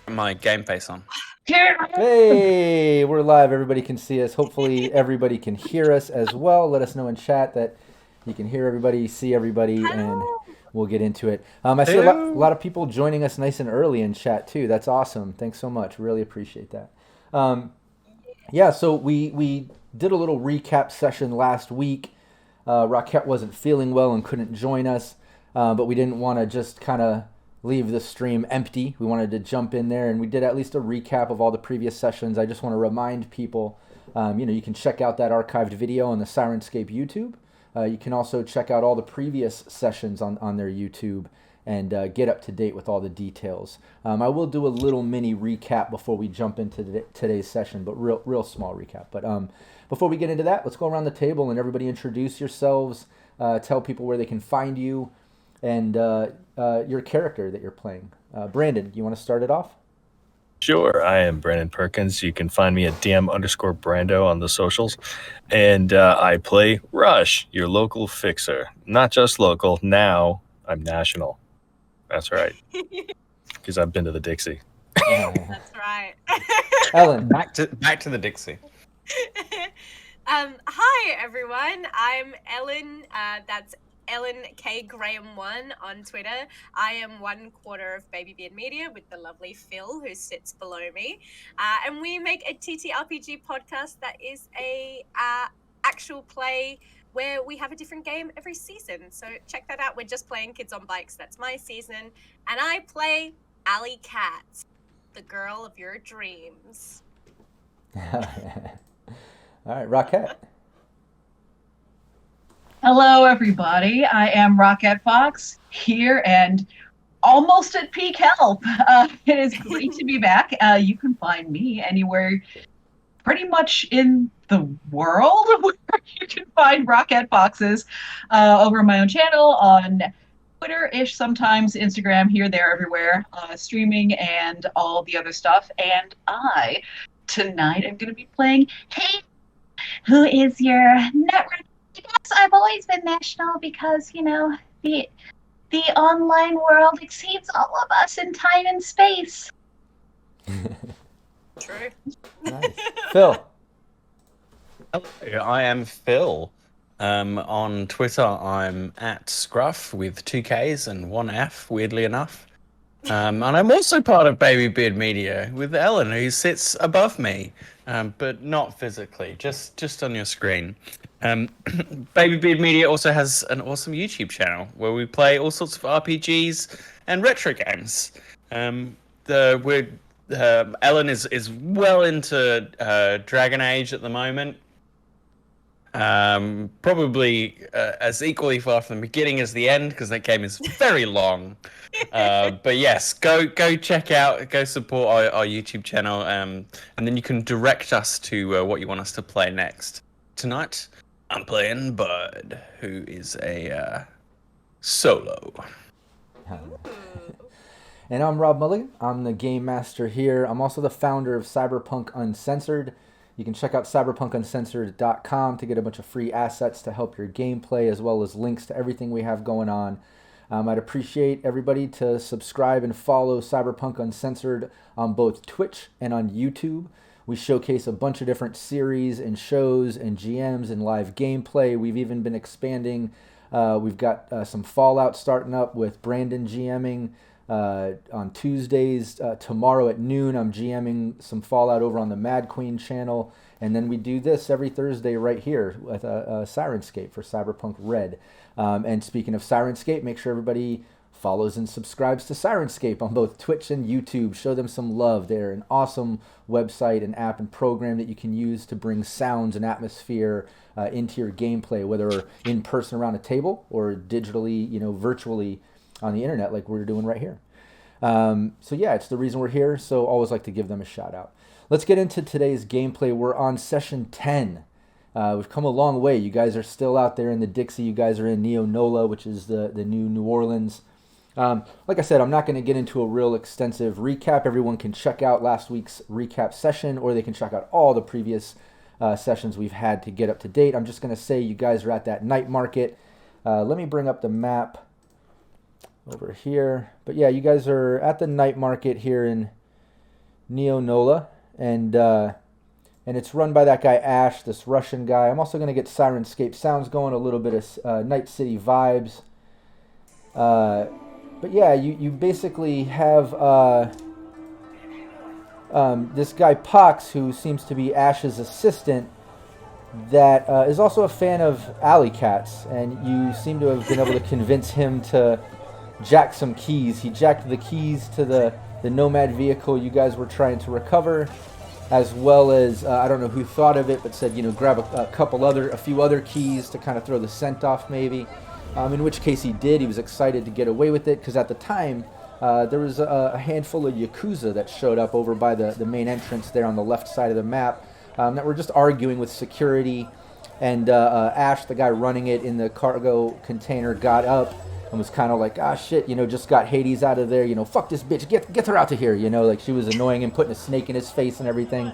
My game face on. Hey, we're live. Everybody can see us. Hopefully everybody can hear us as well. Let us know in chat that you can hear everybody, see everybody, and we'll get into it. I see a lot of people joining us nice and early in chat too. That's awesome. Thanks so much. Really appreciate that. Yeah, so we did a little recap session last week. Rockette wasn't feeling well and couldn't join us, but we didn't want to just kind of leave the stream empty. We wanted to jump in there, and we did at least a recap of all the previous sessions. I just want to remind people, you can check out that archived video on the Syrinscape YouTube. You can also check out all the previous sessions on their YouTube and get up to date with all the details. I will do a little mini recap before we jump into today's session, but real small recap. But before we get into that, let's go around the table and everybody introduce yourselves, tell people where they can find you, and your character that you're playing. Brandon, you want to start it off? Sure, I am Brandon Perkins. You can find me at DM_Brando on the socials. And I play Rush, your local fixer. Not just local, now I'm national. That's right. Because I've been to the Dixie. That's right. Ellen. Back to the Dixie. Hi, everyone. I'm Ellen. That's Ellen K. Graham 1 on Twitter. I am 1/4 of Baby Beard Media with the lovely Phil, who sits below me. And we make a TTRPG podcast that is a actual play where we have a different game every season. So check that out. We're just playing Kids on Bikes. That's my season. And I play Alley Cat, the girl of your dreams. All right, Rockette. Hello, everybody. I am Rockette Fox here and almost at peak health. It is great to be back. You can find me anywhere pretty much in the world where you can find Rockette Foxes over on my own channel on Twitter-ish, sometimes Instagram, here, there, everywhere, streaming and all the other stuff. And tonight, I'm going to be playing Hey, who is your Netrunner. I've always been national because, the online world exceeds all of us in time and space. True. Nice. Phil. Hello, I am Phil. On Twitter, I'm at Scruff with 2 Ks and 1 F, weirdly enough. And I'm also part of Baby Beard Media with Ellen, who sits above me, but not physically, just on your screen. Baby Beard Media also has an awesome YouTube channel where we play all sorts of RPGs and retro games. Ellen is well into Dragon Age at the moment. Probably as equally far from the beginning as the end, because that game is very long. But yes, go check out, go support our YouTube channel, and then you can direct us to what you want us to play next. Tonight, I'm playing Bud, who is a solo. And I'm Rob Mulligan. I'm the game master here. I'm also the founder of Cyberpunk Uncensored. You can check out cyberpunkuncensored.com to get a bunch of free assets to help your gameplay, as well as links to everything we have going on. I'd appreciate everybody to subscribe and follow Cyberpunk Uncensored on both Twitch and on YouTube. We showcase a bunch of different series and shows and GMs and live gameplay. We've even been expanding. We've got some Fallout starting up with Brandon GMing on Tuesdays. Tomorrow at noon, I'm GMing some Fallout over on the Mad Queen channel. And then we do this every Thursday right here with Syrinscape for Cyberpunk Red. And speaking of Syrinscape, make sure everybody follows and subscribes to Syrinscape on both Twitch and YouTube. Show them some love. They're an awesome website and app and program that you can use to bring sounds and atmosphere into your gameplay, whether in person around a table or digitally, virtually on the internet like we're doing right here. So yeah, it's the reason we're here, so always like to give them a shout out. Let's get into today's gameplay. We're on session 10. We've come a long way. You guys are still out there in the Dixie. You guys are in Neo-Nola, which is the new Orleans. Like I said, I'm not going to get into a real extensive recap. Everyone can check out last week's recap session, or they can check out all the previous sessions we've had to get up to date. I'm just going to say you guys are at that night market. Let me bring up the map over here. But yeah, you guys are at the night market here in Neo-Nola, and it's run by that guy Ash, this Russian guy. I'm also going to get Syrinscape sounds going, a little bit of Night City vibes. But yeah, you basically have this guy Pox, who seems to be Ash's assistant, that is also a fan of alley cats, and you seem to have been able to convince him to jack some keys. He jacked the keys to the Nomad vehicle you guys were trying to recover, as well as I don't know who thought of it, but said grab a few other keys to kind of throw the scent off maybe. In which case he did. He was excited to get away with it because at the time there was a handful of yakuza that showed up over by the main entrance there on the left side of the map that were just arguing with security, and Ash, the guy running it in the cargo container, got up and was kind of like, shit, just got Hades out of there, fuck this bitch, get her out of here, like she was annoying him, putting a snake in his face and everything.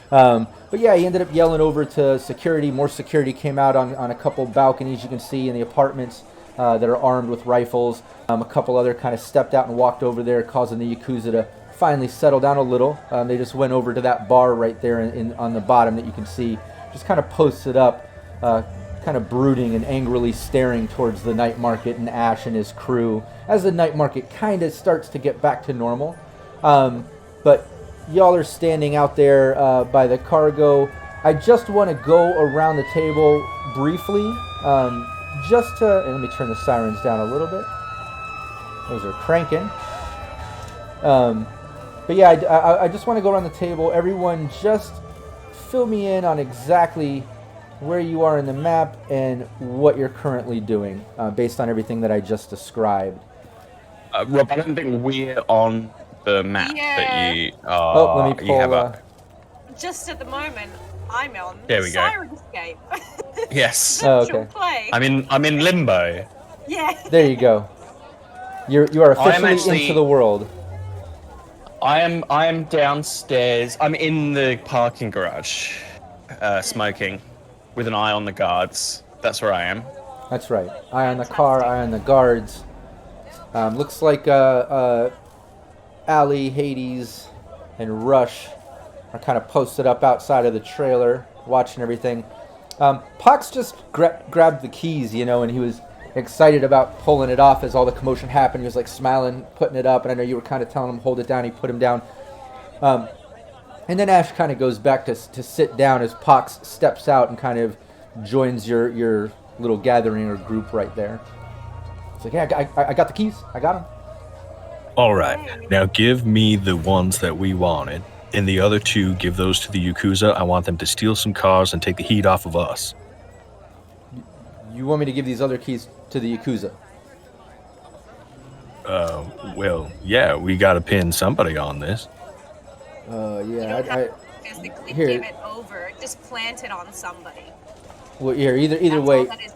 But yeah, he ended up yelling over to security. More security came out on a couple balconies you can see in the apartments that are armed with rifles. A couple other kind of stepped out and walked over there, causing the yakuza to finally settle down a little. They just went over to that bar right there on the bottom that you can see, just kind of posted up, kind of brooding and angrily staring towards the night market and Ash and his crew as the night market kind of starts to get back to normal. But y'all are standing out there by the cargo. I just want to go around the table briefly, and let me turn the sirens down a little bit. Those are cranking. But yeah, I just want to go around the table. Everyone just fill me in on exactly where you are in the map and what you're currently doing, based on everything that I just described. Rob, I don't think we're on the map that you are. Oh, let me pull. Just at the moment, I'm on There we go. Syrinscape. Yes. Oh, Virtual okay. play. I'm in limbo. Yeah. There you go. You are officially actually- into the world. I am downstairs. I'm in the parking garage, smoking, with an eye on the guards. That's where I am. That's right. Eye on the car, eye on the guards. Looks like Ali, Hades, and Rush are kind of posted up outside of the trailer, watching everything. Pox just grabbed the keys, and he was excited about pulling it off as all the commotion happened. He was like smiling, putting it up, and I know you were kind of telling him hold it down. He put him down. And then Ash kind of goes back to sit down as Pox steps out and kind of joins your little gathering or group right there. It's like, yeah, I got the keys. I got them. All right. Now give me the ones that we wanted, and the other two, give those to the yakuza. I want them to steal some cars and take the heat off of us. You want me to give these other keys to the yakuza? Well, yeah, we got to pin somebody on this. You don't Yeah. have to physically here. give it over. Just plant it on somebody. Well, here, either That's way, all that is.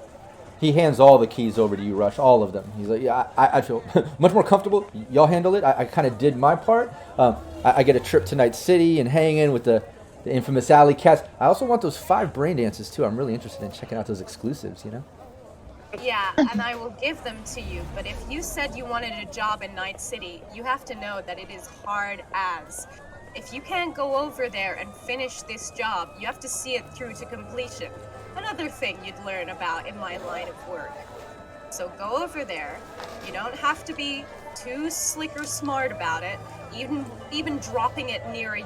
he hands all the keys over to you, Rush, all of them. He's like, yeah, I feel much more comfortable. Y'all handle it. I kind of did my part. I get a trip to Night City and hang in with the infamous alley cats. I also want those 5 brain dances, too. I'm really interested in checking out those exclusives, Yeah, and I will give them to you, but if you said you wanted a job in Night City, you have to know that it is hard as. If you can't go over there and finish this job, you have to see it through to completion. Another thing you'd learn about in my line of work. So go over there. You don't have to be too slick or smart about it. Even dropping it near a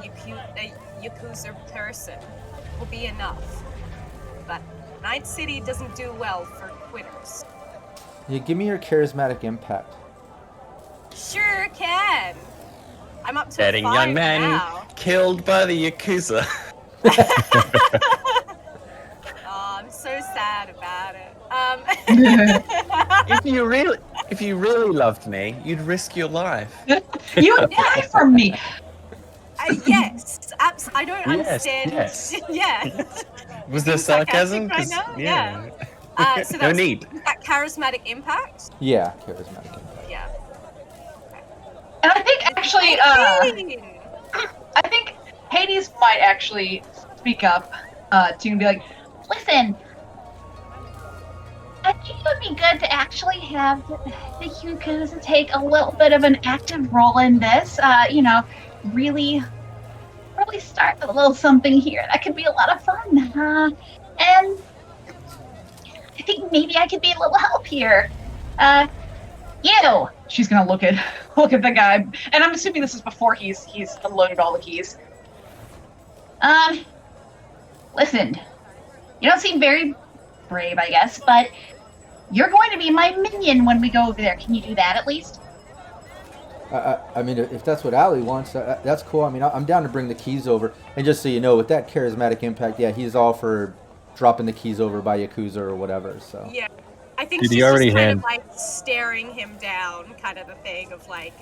yakuza person will be enough. But Night City doesn't do well for quitters. Yeah, give me your charismatic impact. Sure can. I'm up to Getting 5 young man now. killed by the yakuza. Oh, I'm so sad about it. If you really loved me, you'd risk your life. You would die for me. Yes, I don't Yes, understand. yes. Yeah. Was there Being sarcastic sarcasm? right 'Cause- now? Yeah. So No that's need. that charismatic impact. Yeah, charismatic impact. Yeah. And I think actually, I think Hades might actually speak up to be like, Listen, I think it would be good to actually have the yakuza take a little bit of an active role in this. Really start a little something here. That could be a lot of fun. And I think maybe I could be a little help here. You. she's gonna look at the guy, and I'm assuming this is before he's unloaded all the keys. Listen, you don't seem very brave, I guess, but you're going to be my minion when we go over there. Can you do that at least? I mean, if that's what Allie wants, that's cool. I mean, I'm down to bring the keys over. And just so you know, with that charismatic impact, yeah, he's all for dropping the keys over by Yakuza or whatever. So Yeah. I think Did she's he already just kind hand- of like staring him down, kind of a thing of like,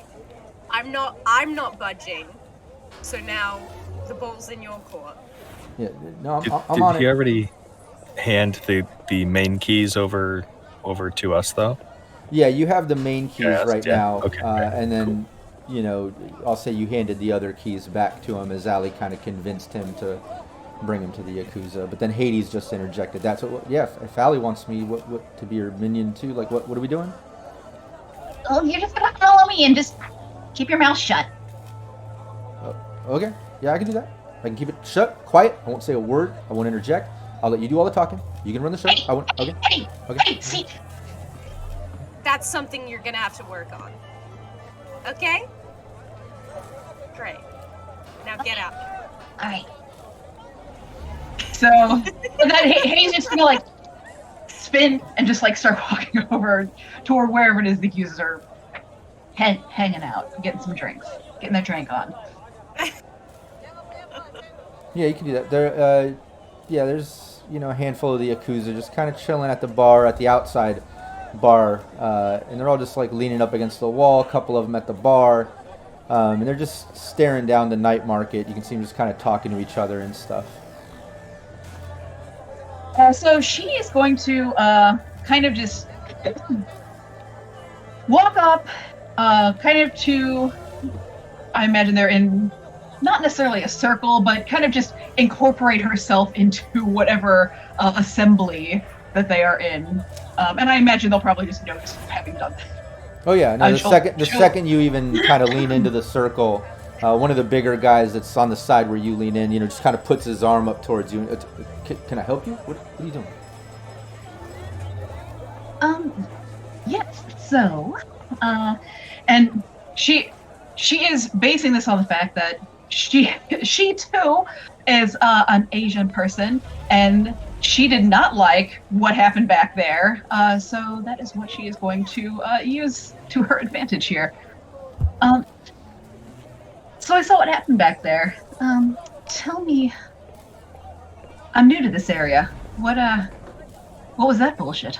I'm not budging. So now the ball's in your court. yeah, no, Did, I'm did on he it. already hand the main keys over to us though? Yeah, you have the main keys Yeah, right yeah, now, okay, and then you know, I'll say you handed the other keys back to him as Allie kind of convinced him to bring him to the Yakuza. But then Hades just interjected. That's what. Yeah, if Allie wants me, what to be your minion too? Like, what are we doing? Oh, you're just gonna follow me and just keep your mouth shut. Okay, yeah, I can do that. I can keep it shut, quiet. I won't say a word. I won't interject. I'll let you do all the talking. You can run the show. I won't. Okay. Hey, see, That's something you're gonna have to work on. Okay? Great. Now get out. all right. So and then Hades just gonna like spin and just like start walking over toward wherever it is the accusers are hanging out, getting some drinks, getting their drink on. Yeah, you can do that. There's a handful of the Yakuza just kind of chilling at the bar, at the outside bar, and they're all just like leaning up against the wall. A couple of them at the bar, and they're just staring down the night market. You can see them just kind of talking to each other and stuff. So she is going to kind of just walk up, kind of to, I imagine they're in not necessarily a circle, but kind of just incorporate herself into whatever assembly that they are in. And I imagine they'll probably just notice having done that. Oh yeah, no. The she'll- second you even kind of lean into the circle, one of the bigger guys that's on the side where you lean in, just kind of puts his arm up towards you. Can I help you? What are you doing? Yes. So, and she is basing this on the fact that she too is an Asian person, and she did not like what happened back there. So that is what she is going to use to her advantage here. So I saw what happened back there. Tell me, I'm new to this area. What was that bullshit?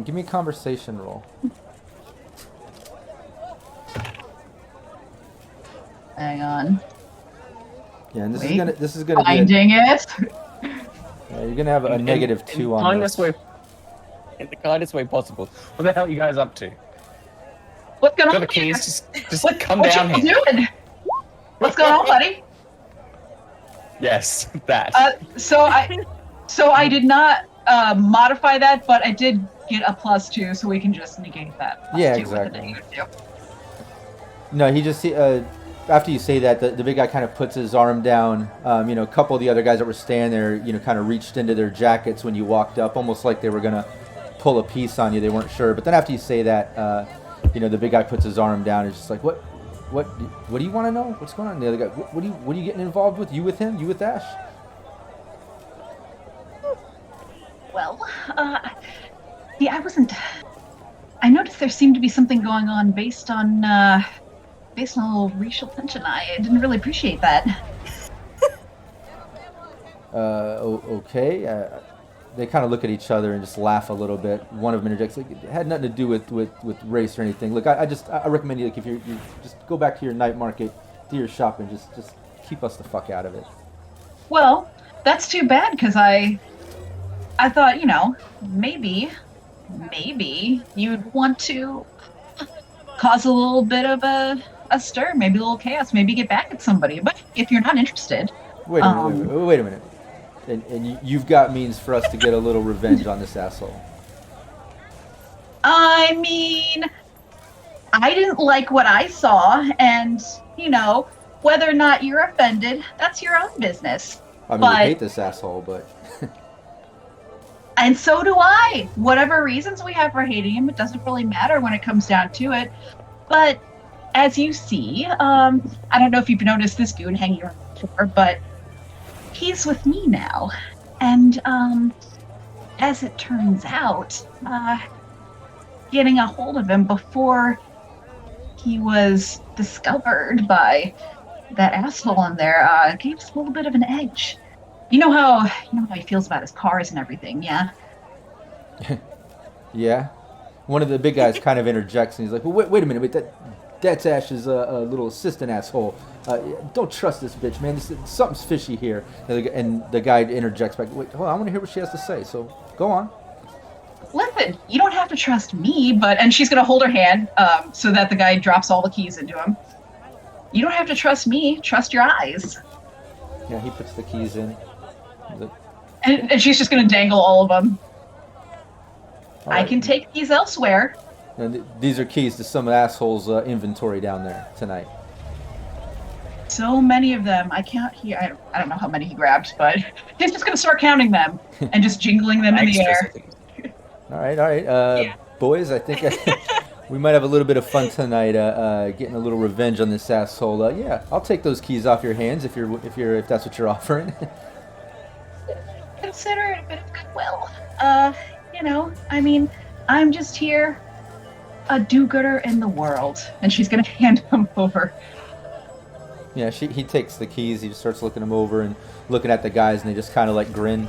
Give me a conversation roll. Hang on. Yeah, and this Wait. is gonna be. Finding it. You're gonna have a negative 2 on kindest this. way, in the kindest way possible. What the hell are you guys up to? What's going Got on? the keys? Just What, come what down you here. doing? What's going on, buddy? Yes, that. So I did not. modify that, but I did get a +2, so we can just negate that. Yeah, +2 with the exactly. -2. No, he just after you say that, the big guy kind of puts his arm down. A couple of the other guys that were standing there, kind of reached into their jackets when you walked up, almost like they were gonna pull a piece on you. They weren't sure, but then after you say that, the big guy puts his arm down. And it's just like, what do you want to know? What's going on? The other guy, what are you getting involved with? You with him? You with Ash? Well, I wasn't. I noticed there seemed to be something going on based on a little racial tension. I didn't really appreciate that. Okay. They kind of look at each other and just laugh a little bit. One of them interjects, like, it had nothing to do with race or anything. Look, I recommend you, like, if you just go back to your night market, do your shopping, just keep us the fuck out of it. Well, that's too bad, because I thought, maybe you'd want to cause a little bit of a stir, maybe a little chaos, maybe get back at somebody. But if you're not interested... Wait a minute. And you've got means for us to get a little revenge on this asshole. I mean, I didn't like what I saw, and, whether or not you're offended, that's your own business. I mean, I hate this asshole, but... And so do I. Whatever reasons we have for hating him, it doesn't really matter when it comes down to it. But as you see, I don't know if you've noticed this goon hanging around before, but he's with me now. And as it turns out, getting a hold of him before he was discovered by that asshole in there gave us a little bit of an edge. You know how he feels about his cars and everything, yeah? Yeah. One of the big guys kind of interjects, and he's like, well, wait a minute, that's Ash's little assistant asshole. Don't trust this bitch, man. Something's fishy here. And the guy interjects back, wait, hold on, I want to hear what she has to say, so go on. Listen, you don't have to trust me, and she's going to hold her hand so that the guy drops all the keys into him. You don't have to trust me, trust your eyes. Yeah, he puts the keys in. And she's just going to dangle all of them. All right. I can take these elsewhere. And these are keys to some asshole's inventory down there tonight. So many of them. I can't hear. I don't know how many he grabbed, but he's just going to start counting them and just jingling them in the air. All right. Boys, I think we might have a little bit of fun tonight, getting a little revenge on this asshole. Yeah, I'll take those keys off your hands if that's what you're offering. Consider it a bit of goodwill. I mean, I'm just here, a do-gooder in the world. And she's going to hand him over. Yeah, he takes the keys, he just starts looking them over and looking at the guys, and they just kind of like grin.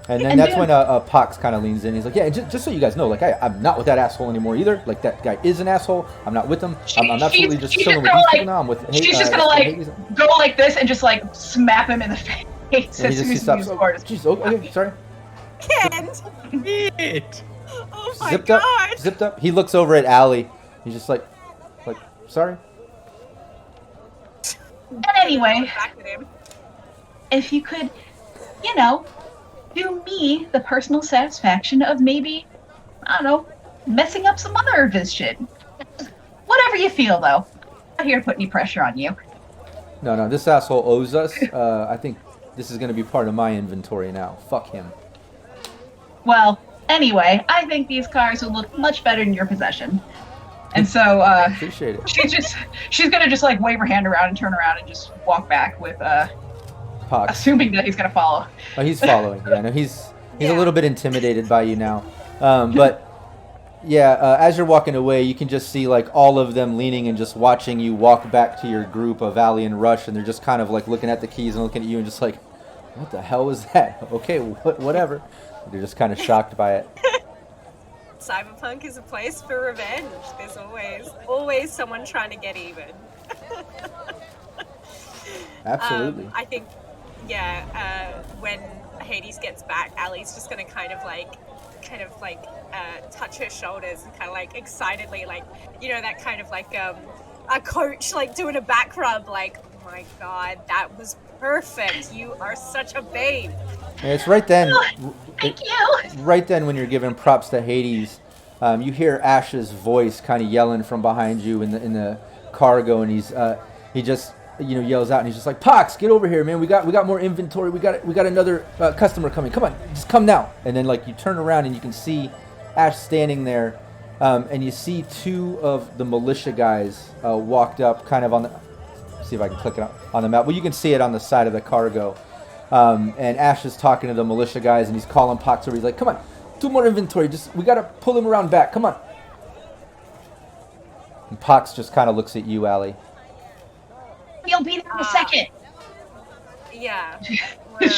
And then that's when Pox kind of leans in. He's like, yeah, just so you guys know, like, I'm not with that asshole anymore either. Like, that guy is an asshole. I'm not with him. I'm absolutely just chilling with these people now. I'm with she's just going to, go like this and just, like, smap him in the face as soon as he stops. Jeez, okay, sorry. Can't. Oh, my Zipped up. He looks over at Allie. He's just like, sorry. Anyway, if you could, do me the personal satisfaction of maybe, I don't know, messing up some other of his shit. Whatever you feel, though. I'm not here to put any pressure on you. No, this asshole owes us. I think this is going to be part of my inventory now. Fuck him. Well, anyway, I think these cars would look much better in your possession. And so, appreciate it. She's going to just, like, wave her hand around and turn around and just walk back with, Pox. Assuming that he's going to follow. Oh, he's following. Yeah, no, he's a little bit intimidated by you now. But yeah, as you're walking away, you can just see like all of them leaning and just watching you walk back to your group of Allie and Rush, and they're just kind of like looking at the keys and looking at you and just like, what the hell was that? Okay, whatever. They're just kind of shocked by it. Cyberpunk is a place for revenge. There's always someone trying to get even. Absolutely. I think, when Hades gets back, Allie's just gonna kind of like touch her shoulders and kind of like excitedly, like, that kind of like a coach like doing a back rub, like, oh my god, that was perfect. You are such a babe. And it's right then. Thank you. Right then, when you're giving props to Hades, you hear Ash's voice kind of yelling from behind you in the cargo, and he just yells out, and he's just like, "Pox, get over here, man! We got more inventory. We got another customer coming. Come on, just come now!" And then like you turn around and you can see Ash standing there, and you see two of the militia guys walked up, kind of on the. See if I can click it on the map. Well, you can see it on the side of the cargo. And Ash is talking to the militia guys, and he's calling Pox over. He's like, "Come on, 2 more inventory. We gotta pull him around back. Come on." And Pox just kind of looks at you, Allie. You'll be there in a second. Yeah. We're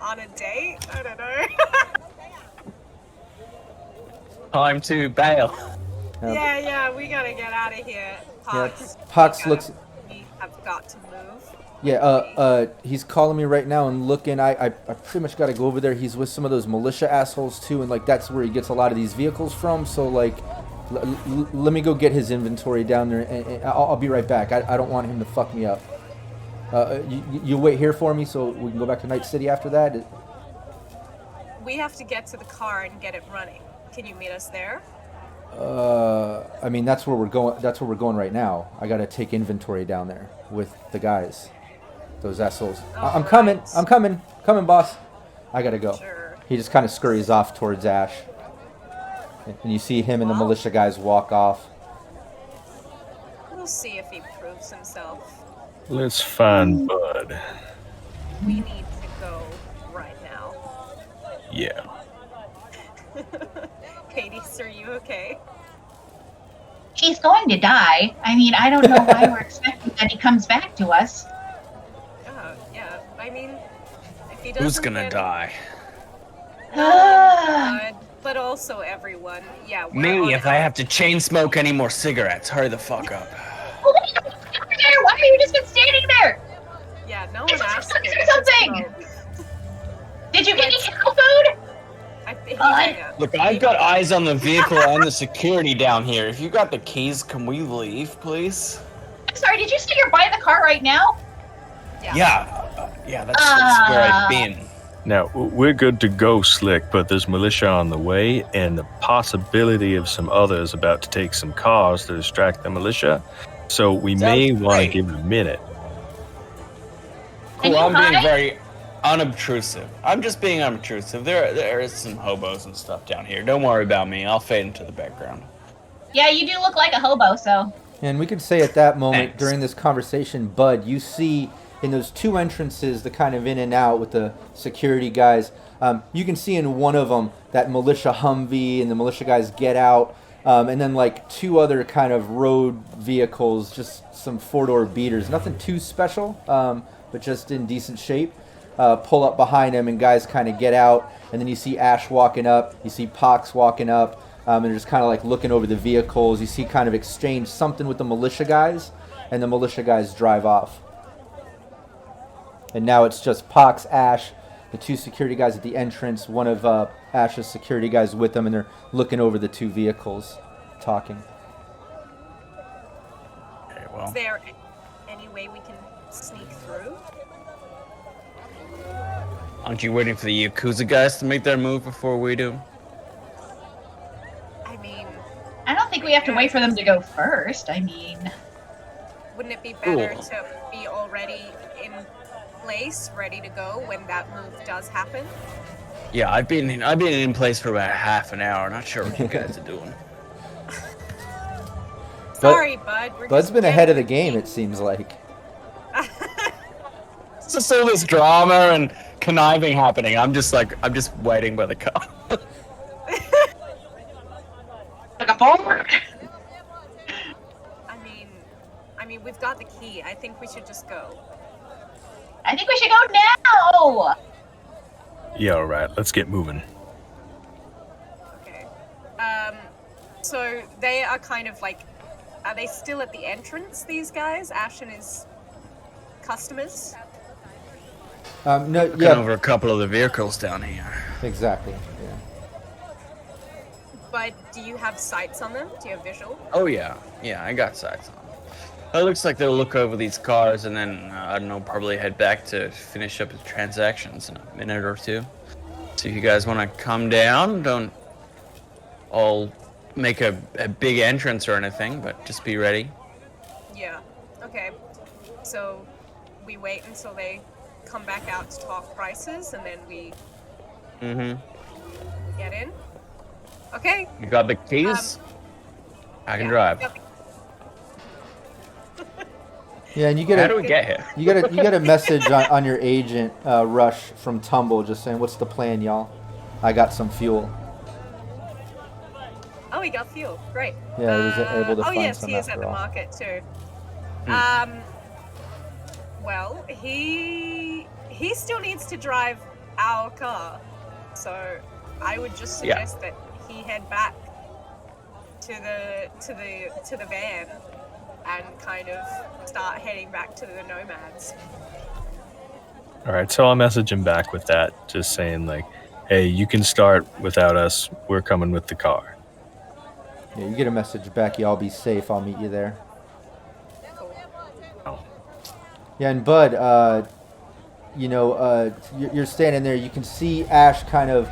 on a date? I don't know. Time to bail. Yeah, we gotta get out of here. Pox looks. We have got to move. Yeah, he's calling me right now and looking. I pretty much got to go over there. He's with some of those militia assholes too, and like that's where he gets a lot of these vehicles from. So like, let me go get his inventory down there, and I'll be right back. I don't want him to fuck me up. You wait here for me so we can go back to Night City after that. We have to get to the car and get it running. Can you meet us there? I mean that's where we're going. That's where we're going right now. I got to take inventory down there with the guys. Those assholes. I'm coming. I'm coming. Coming, boss. I gotta go. Sure. He just kind of scurries off towards Ash. And you see him and the militia guys walk off. We'll see if he proves himself. Let's find Bud. We need to go right now. Yeah. Hades, are you okay? He's going to die. I mean, I don't know why we're expecting that he comes back to us. Yeah. I mean, if he doesn't. Who's gonna die? Ah. But also everyone. Yeah. we're Me, on if I have to chain smoke any more cigarettes. Hurry the fuck up. Why are you just been standing there? Yeah, no one asked him. Say something! Did you get any cow food? I think. Yeah. Look, I've got eyes on the vehicle and the security down here. If you got the keys, can we leave, please? I'm sorry, did you say you're by the car right now? Yeah, that's where I've been. Now, we're good to go, Slick, but there's militia on the way and the possibility of some others about to take some cars to distract the militia. So we may want to give it a minute. Cool, I'm being very unobtrusive. I'm just being unobtrusive. There is some hobos and stuff down here. Don't worry about me. I'll fade into the background. Yeah, you do look like a hobo, so. And we could say at that moment Thanks. during this conversation, Bud, you see in those two entrances, the kind of in and out with the security guys, you can see in one of them that militia Humvee and the militia guys get out, and then like two other kind of road vehicles, just some four-door beaters, nothing too special, but just in decent shape, pull up behind him, and guys kind of get out, and then you see Ash walking up, you see Pox walking up, and they're just kind of like looking over the vehicles. You see kind of exchange something with the militia guys, and the militia guys drive off. And now it's just Pox, Ash, the two security guys at the entrance, one of Ash's security guys with them, and they're looking over the two vehicles, talking. Okay, well. Is there any way we can sneak through? Aren't you waiting for the yakuza guys to make their move before we do? I mean, I don't think we have to wait for them to go first. I mean, wouldn't it be better to be already in place, ready to go when that move does happen? Yeah, I've been in place for about half an hour. Not sure what you guys are doing. Sorry, Bud. Bud's been ahead of the game, it seems like. It's just all this drama and conniving happening. I'm just waiting by the car. like a forward. I mean, we've got the key. I think we should just go. I think we should go now. Yeah, all right. Let's get moving. Okay. So they are kind of like, are they still at the entrance, these guys? Ash and his customers? No, Looking yeah, over a couple of the vehicles down here. exactly. Yeah. But do you have sights on them? Do you have visual? Oh yeah, I got sights on. It looks like they'll look over these cars and then, I don't know, probably head back to finish up the transactions in a minute or two. So if you guys want to come down, don't all make a big entrance or anything, but just be ready. Yeah. Okay. So we wait until they come back out to talk prices, and then we get in. Okay. You got the keys? I can drive. got the- Yeah, and you get How do we get here? you get a message on your agent, Rush, from Tumble, just saying, "What's the plan, y'all? I got some fuel." Oh, he got fuel. Great. Yeah, he was able to Oh find yes, some he is at after the all. market too. Well, he still needs to drive our car, so I would just suggest that he head back to the van and kind of start heading back to the nomads. All right, so I'll message him back with that, just saying like, "Hey, you can start without us. We're coming with the car." Yeah, you get a message back. Y'all be safe. I'll meet you there. Cool. Oh. Yeah, and Bud, you're standing there. You can see Ash kind of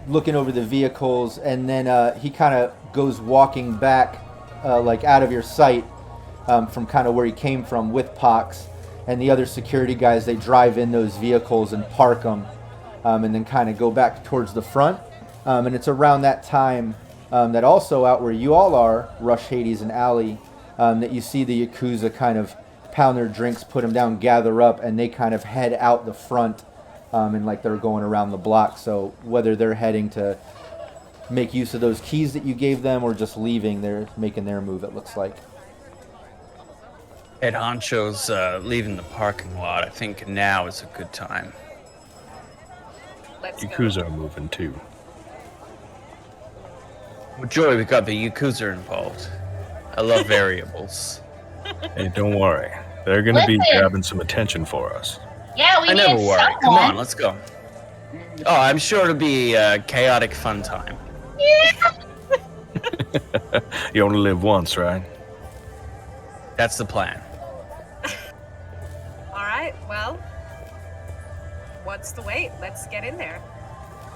looking over the vehicles, and then he kind of goes walking back, like out of your sight, from kind of where he came from with Pox. And the other security guys, they drive in those vehicles and park them, and then kind of go back towards the front. And it's around that time that also out where you all are, Rush, Hades, and Allie, that you see the Yakuza kind of pound their drinks, put them down, gather up, and they kind of head out the front, and like they're going around the block. So whether they're heading to make use of those keys that you gave them or just leaving, they're making their move, it looks like. Head honcho's leaving the parking lot. I think now is a good time. Let's go. Yakuza are moving too. Well, Joy, we got the Yakuza involved. I love variables. Hey, don't worry. They're going to be Listen. grabbing some attention for us. Yeah, we I need never worry. someone. Come on, let's go. Oh, I'm sure it'll be a chaotic fun time. You only live once, right? That's the plan. All right. Well, what's the wait? Let's get in there.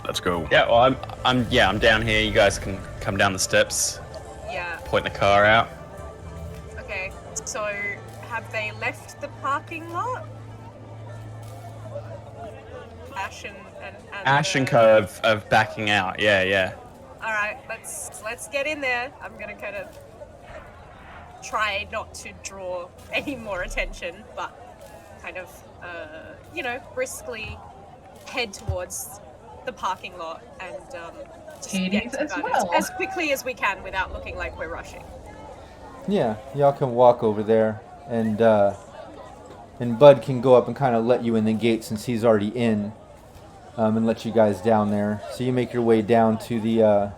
Let's go. Yeah, well, I'm down here. You guys can come down the steps, Yeah. point the car out. Okay. So, have they left the parking lot? Ash and Ash and Co of backing out. Yeah. All right. Let's get in there. I'm gonna kind of try not to draw any more attention, but kind of briskly head towards the parking lot and just Hades get to as that well. as quickly as we can without looking like we're rushing. Yeah, y'all can walk over there, and Bud can go up and kind of let you in the gate since he's already in, and let you guys down there. So you make your way down to the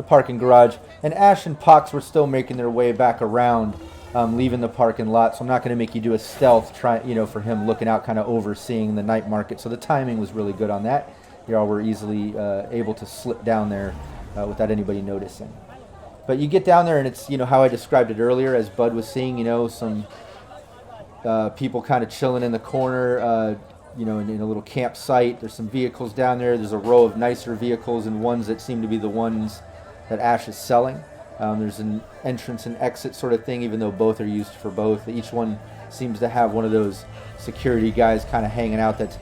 parking garage, and Ash and Pox were still making their way back around, leaving the parking lot. So I'm not going to make you do a stealth for him looking out, kind of overseeing the night market. So the timing was really good on that. Y'all were easily able to slip down there without anybody noticing. But you get down there, and it's how I described it earlier, as Bud was seeing. Some people kind of chilling in the corner. In a little campsite. There's some vehicles down there. There's a row of nicer vehicles and ones that seem to be the ones that Ash is selling. There's an entrance and exit sort of thing, even though both are used for both. Each one seems to have one of those security guys kind of hanging out that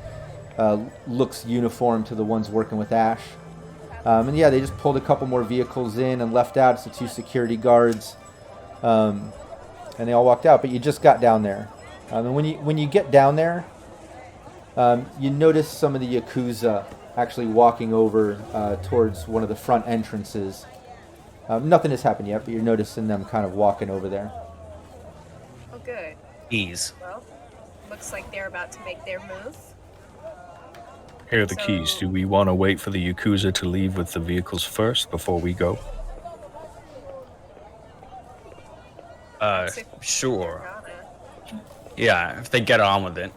looks uniform to the ones working with Ash. And yeah, they just pulled a couple more vehicles in and left out. It's the two security guards. And they all walked out, but you just got down there. And when you get down there, you notice some of the Yakuza actually walking over towards one of the front entrances. Nothing has happened yet, but you're noticing them kind of walking over there. Oh, good. Ease. Well, looks like they're about to make their move. Here are the keys. Do we want to wait for the Yakuza to leave with the vehicles first before we go? Sure. Yeah, if they get on with it.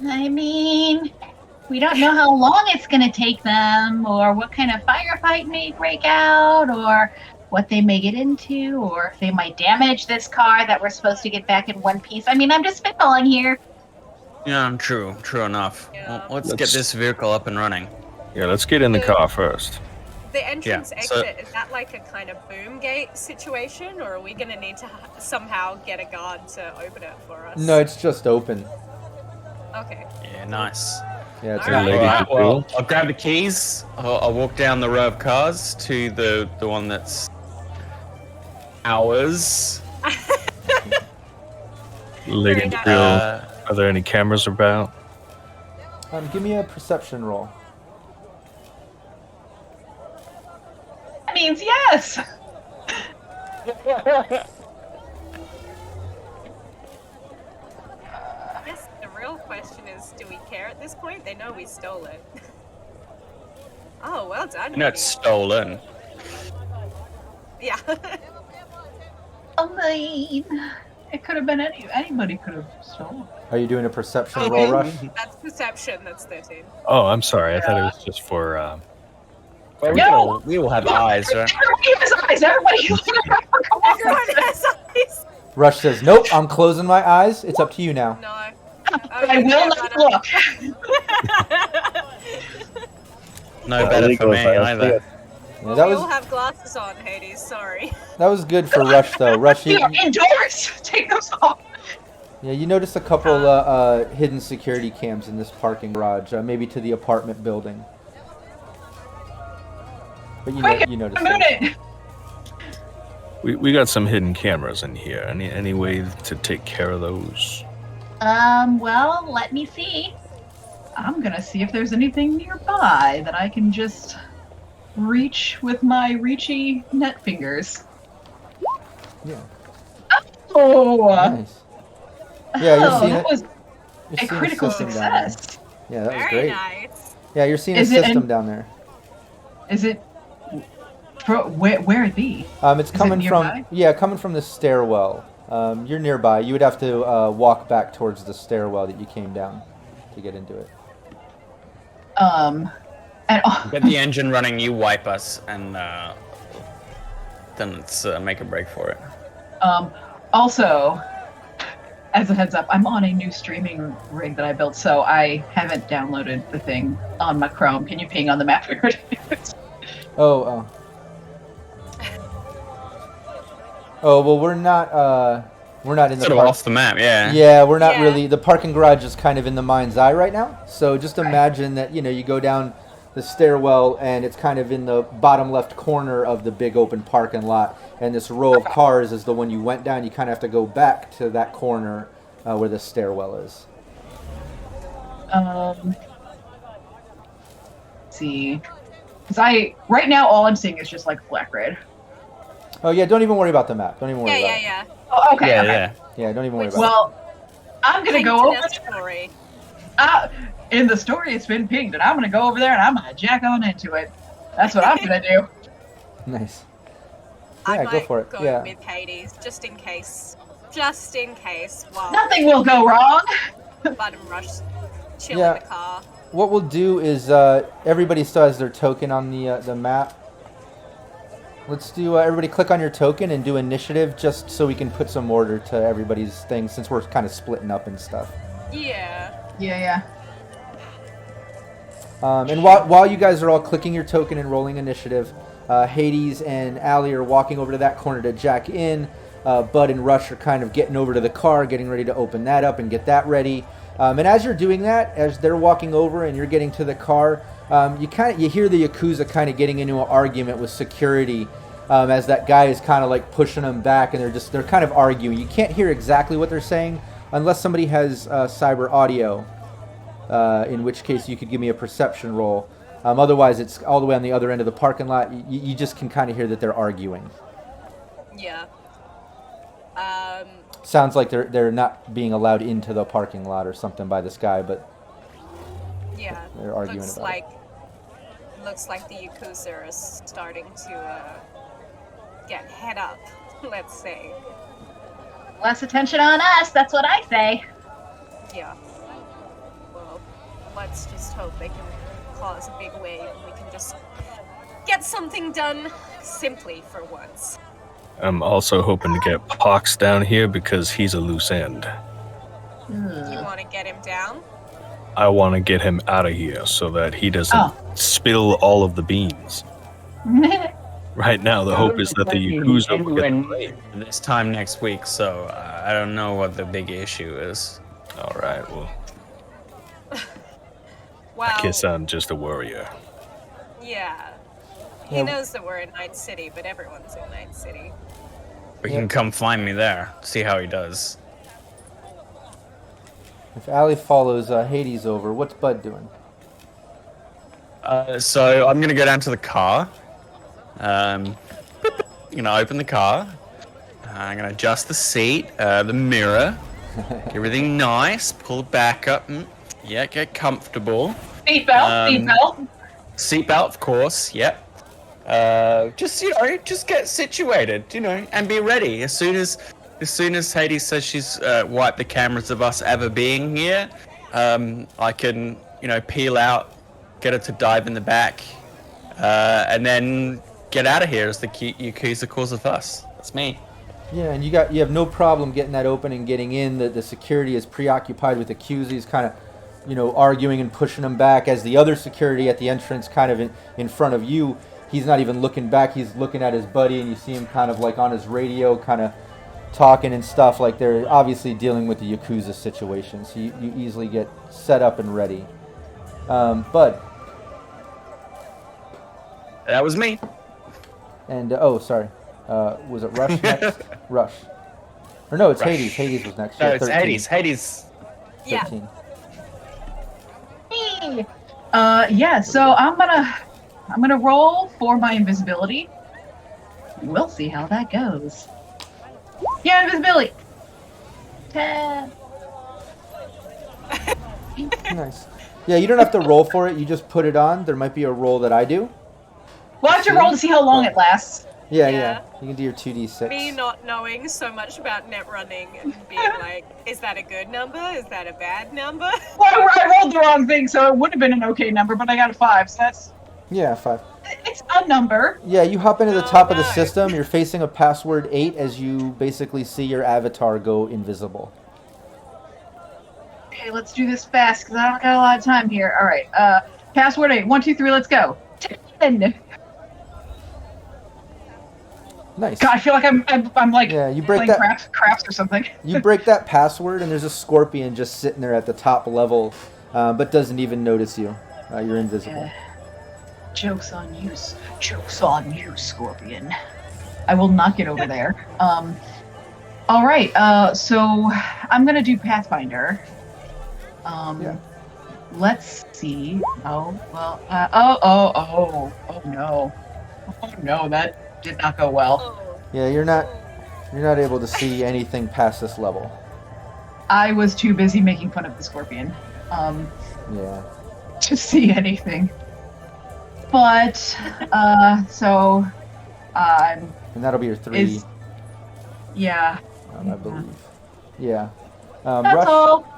I mean, we don't know how long it's going to take them, or what kind of firefight may break out, or what they may get into, or if they might damage this car that we're supposed to get back in one piece. I mean, I'm just spitballing here. Yeah, true enough. Yeah. Well, let's get this vehicle up and running. Yeah, let's get in the car first. The entrance Yeah, so- exit, is that like a kind of boom gate situation, or are we going to need to somehow get a guard to open it for us? No, it's just open. Okay. Yeah, nice. Yeah, it's All not right. Lady Alright, well, Patrol. I'll grab the keys. I'll walk down the row of cars to the one that's ours. Lady Very nice. Patrol. Are there any cameras about? Give me a perception roll. That means yes. I guess the real question is, do we care at this point? They know we stole it. Oh, well done. No, it's stolen. Yeah. I mean, It could have been anybody could have stolen. Are you doing a perception roll, Rush? That's perception. That's 13. Oh, I'm sorry. I thought it was just for. Well, No! we all have eyes, right? Everybody has eyes. Everybody. Everyone has eyes. Rush says, "Nope, I'm closing my eyes. It's up to you now." No. I will not look. No better for me either. Yeah, Well, that we was all have glasses on, Hades. Sorry. that was good for Rush though. Rush, We you, are indoors. Take those off. yeah, you noticed a couple hidden security cams in this parking garage, maybe to the apartment building. But Quick, you noticed. moon those. it. We got some hidden cameras in here. Any way to take care of those? well, let me see. I'm gonna see if there's anything nearby that I can just reach with my reachy net fingers. Yeah, Oh, nice. Yeah, you're oh, seeing that it. was You're a seeing critical system down there. success. Yeah, that was Very great. nice. Yeah, you're seeing Is a it system an- down there. Is it? Where it be? It's it coming from nearby? coming from the stairwell. You're nearby. You would have to walk back towards the stairwell that you came down to get into it. And Get the engine running, you wipe us, and then let's make a break for it. also, as a heads up, I'm on a new streaming rig that I built, so I haven't downloaded the thing on my Chrome. Can you ping on the map where it is? Oh. Oh well, we're not in the Sort of park. off the map, yeah. Yeah, we're not Yeah. really. The parking garage is kind of in the mind's eye right now. So just imagine that you go down the stairwell and it's kind of in the bottom left corner of the big open parking lot, and this row of cars is the one you went down. You kind of have to go back to that corner where the stairwell is. Let's see. Because right now all I'm seeing is just like black grid. Oh yeah, don't even worry about the map. Don't even worry about it. Yeah. Oh, okay. Yeah, okay. yeah. Yeah, don't even worry about Well, I'm gonna Ping go to over that there. story. In the story, it's been pinged, and I'm gonna go over there and I'm gonna jack on into it. That's what I'm gonna do. it. Nice. I Yeah, might go for it. go Yeah. with Hades, just in case. Just in case. While Nothing will go wrong. Button Rush chill Yeah. in the car. What we'll do is everybody still has their token on the map. Let's do everybody click on your token and do initiative just so we can put some order to everybody's things since we're kind of splitting up and stuff. Yeah. Yeah. And while you guys are all clicking your token and rolling initiative, Hades and Allie are walking over to that corner to jack in. Bud and Rush are kind of getting over to the car, getting ready to open that up and get that ready. And as you're doing that, as they're walking over and you're getting to the car, you hear the yakuza kind of getting into an argument with security as that guy is kind of like pushing them back, and they're kind of arguing. You can't hear exactly what they're saying unless somebody has cyber audio, in which case you could give me a perception roll. Otherwise, it's all the way on the other end of the parking lot. You just can kind of hear that they're arguing. Yeah. Sounds like they're not being allowed into the parking lot or something by this guy, but Yeah. they're arguing about it. Looks like the yakuza is starting to get head up. Let's say. less attention on us. That's what I say. Yeah. Well, let's just hope they can cause a big wave and we can just get something done. simply for once. I'm also hoping to get Pox down here because he's a loose end. You want to get him down? I want to get him out of here so that he doesn't spill all of the beans. Right now, the hope is that the yakuza will get the blame. This time next week, so I don't know what the big issue is. All right, well, Well, I guess I'm just a warrior. yeah. He knows that we're in Night City, but everyone's in Night City. But you can come find me there, see how he does. If Allie follows Hades over, what's Bud doing? So I'm gonna go down to the car. Open the car. I'm gonna adjust the seat, the mirror, everything nice. Pull it back up. Yeah, get comfortable. Seatbelt. Seatbelt, of course. Yep. Just get situated, and be ready as soon as Hades says she's wiped the cameras of us ever being here. I can, peel out, get her to dive in the back, and then get out of here as the yakuza cause a fuss. That's me. Yeah, and you have no problem getting that open and getting in. The security is preoccupied with the yakuza. He's kind of, arguing and pushing them back as the other security at the entrance kind of in front of you. He's not even looking back. He's looking at his buddy, and you see him kind of like on his radio, kind of talking and stuff. Like they're obviously dealing with the yakuza situation. So you easily get set up and ready. Bud. That was me. And sorry, was it Rush next? Rush. Or no, it's Rush. Hades. Hades was next. No, Yeah, it's 13. Hades. Yeah. 13. So I'm gonna roll for my invisibility. We'll see how that goes. Yeah, invisibility. 10. Nice. Yeah, you don't have to roll for it. You just put it on. There might be a roll that I do. We'll have to roll to see how long it lasts. Yeah. Yeah. You can do your 2d6. Me not knowing so much about net running and being like, is that a good number? Is that a bad number? Well, I rolled the wrong thing, so it would have been an okay number, but I got a 5, so that's... Yeah, 5. It's a number. Yeah, you hop into the top of the nice. system. You're facing a password 8 as you basically see your avatar go invisible. Okay, let's do this fast, because I don't got a lot of time here. All right, password 8. 1, 2, 3, let's go. 10. Nice. God, I feel like I'm like Yeah, you break playing that. craps or something. You break that password, and there's a scorpion just sitting there at the top level, but doesn't even notice you. You're invisible. Joke's on you. Joke's on you, Scorpion. I will not get over there. All right. So I'm gonna do Pathfinder. Yeah. Let's see. Oh well. Oh no. Oh no, that did not go well. Oh. Yeah, you're not able to see anything past this level. I was too busy making fun of the Scorpion. Yeah. To see anything. But so And that'll be your 3. yeah. I believe. Yeah. That's Rush. all.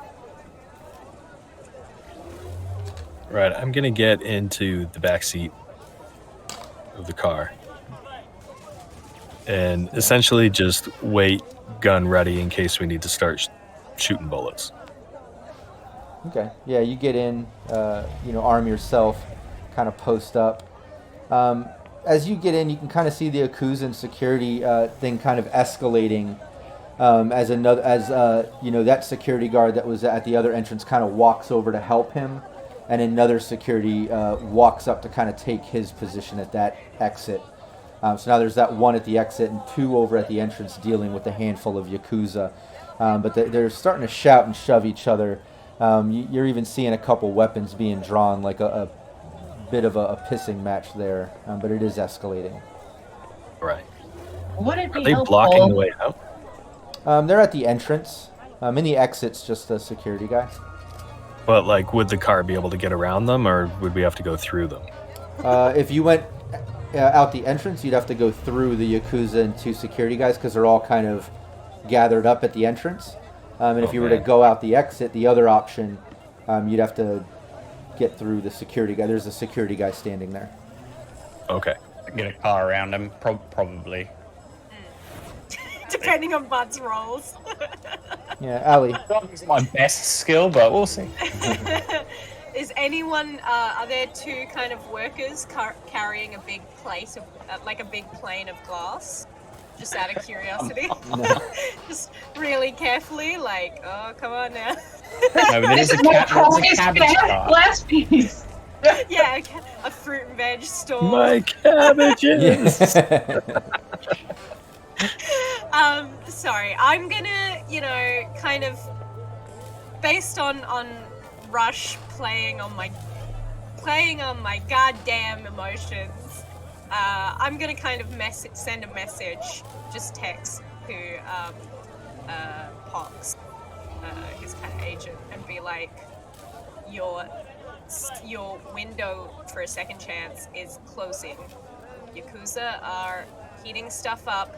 Right, I'm gonna get into the back seat of the car and essentially just wait, gun ready in case we need to start shooting bullets. Okay. Yeah, you get in. Arm yourself. Kind of post up. As you get in, you can kind of see the yakuza and security thing kind of escalating. That security guard that was at the other entrance kind of walks over to help him, and another security walks up to kind of take his position at that exit. So now there's that one at the exit and 2 over at the entrance dealing with a handful of yakuza. But they're starting to shout and shove each other. You're even seeing a couple weapons being drawn, like a bit of a pissing match there, but it is escalating. Right. Would it be Are they helpful? blocking the way out? They're at the entrance. In the exit's just a security guy. But like, would the car be able to get around them, or would we have to go through them? If you went out the entrance, you'd have to go through the yakuza and 2 security guys because they're all kind of gathered up at the entrance. And if you were to Okay. go out the exit, the other option, you'd have to get through the security guy. There's a security guy standing there. Okay. get a car around him, probably. Depending on Bud's rolls. Yeah, Ali. It's my best skill, but we'll see. Is anyone? Are there two kind of workers carrying a big plate of, like a big plane of glass? Just out of curiosity. No. Just really carefully, like, oh, come on now. No, but This there's is my cabbage cabbage car. glass piece. Yeah, a fruit and veg store. My cabbages. Sorry, I'm gonna, kind of based on Rush playing on my goddamn emotions. I'm gonna kind of send a message, just text to Pox, his kind of agent, and be like, your window for a second chance is closing. Yakuza are heating stuff up.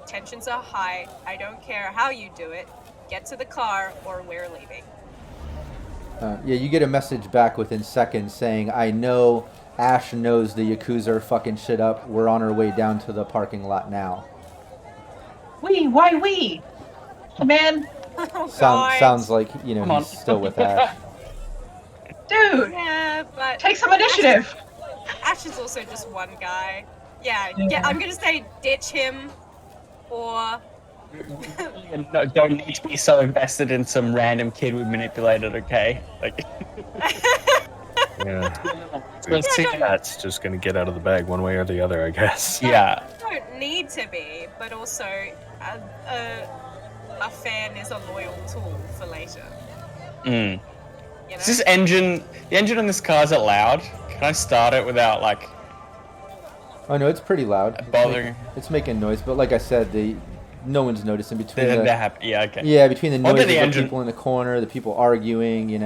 Tensions are high. I don't care how you do it. Get to the car or we're leaving. Yeah, you get a message back within seconds saying, I know Ash knows the Yakuza are fucking shit up. We're on our way down to the parking lot now. Why we? Man, Oh, God. Sounds like, Come on. he's still with Ash. dude, Yeah, but take some initiative. Ash is also just one guy. Yeah, Yeah. I'm gonna say ditch him, or No, don't need to be so invested in some random kid we manipulated, okay? Like, Yeah. let's see. That's just gonna get out of the bag one way or the other, I guess. Yeah. don't need to be, but also a fan is a loyal tool for later. Mm. You know? Is this engine? The engine in this car, is it loud? Can I start it without like Oh no, it's pretty loud. bothering? It's making noise, but like I said, no one's noticing between They're the happy. Yeah. Okay. yeah between the What noise did the of the engine- people in the corner, the people arguing, Get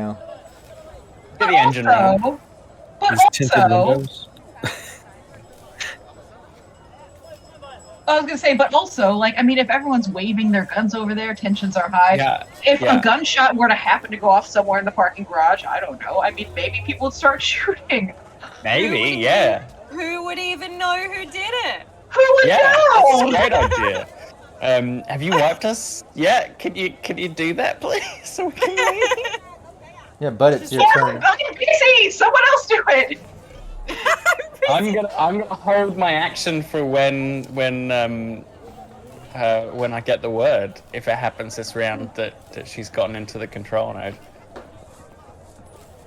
the engine running. But These tinted also, windows. I was gonna say, but also, like, I mean, if everyone's waving their guns over there, tensions are high. Yeah. If yeah. a gunshot were to happen to go off somewhere in the parking garage, I don't know. I mean, maybe people would start shooting. Maybe. Yeah. Who would even know who did it? Who would Yeah. That's a know? great idea. Have you wiped us? Yeah. Can you do that, please? So we can leave? Yeah, but it's your Yeah, turn. fucking PC! Someone else do it! I'm gonna hold my action for when I get the word, if it happens this round that she's gotten into the control node.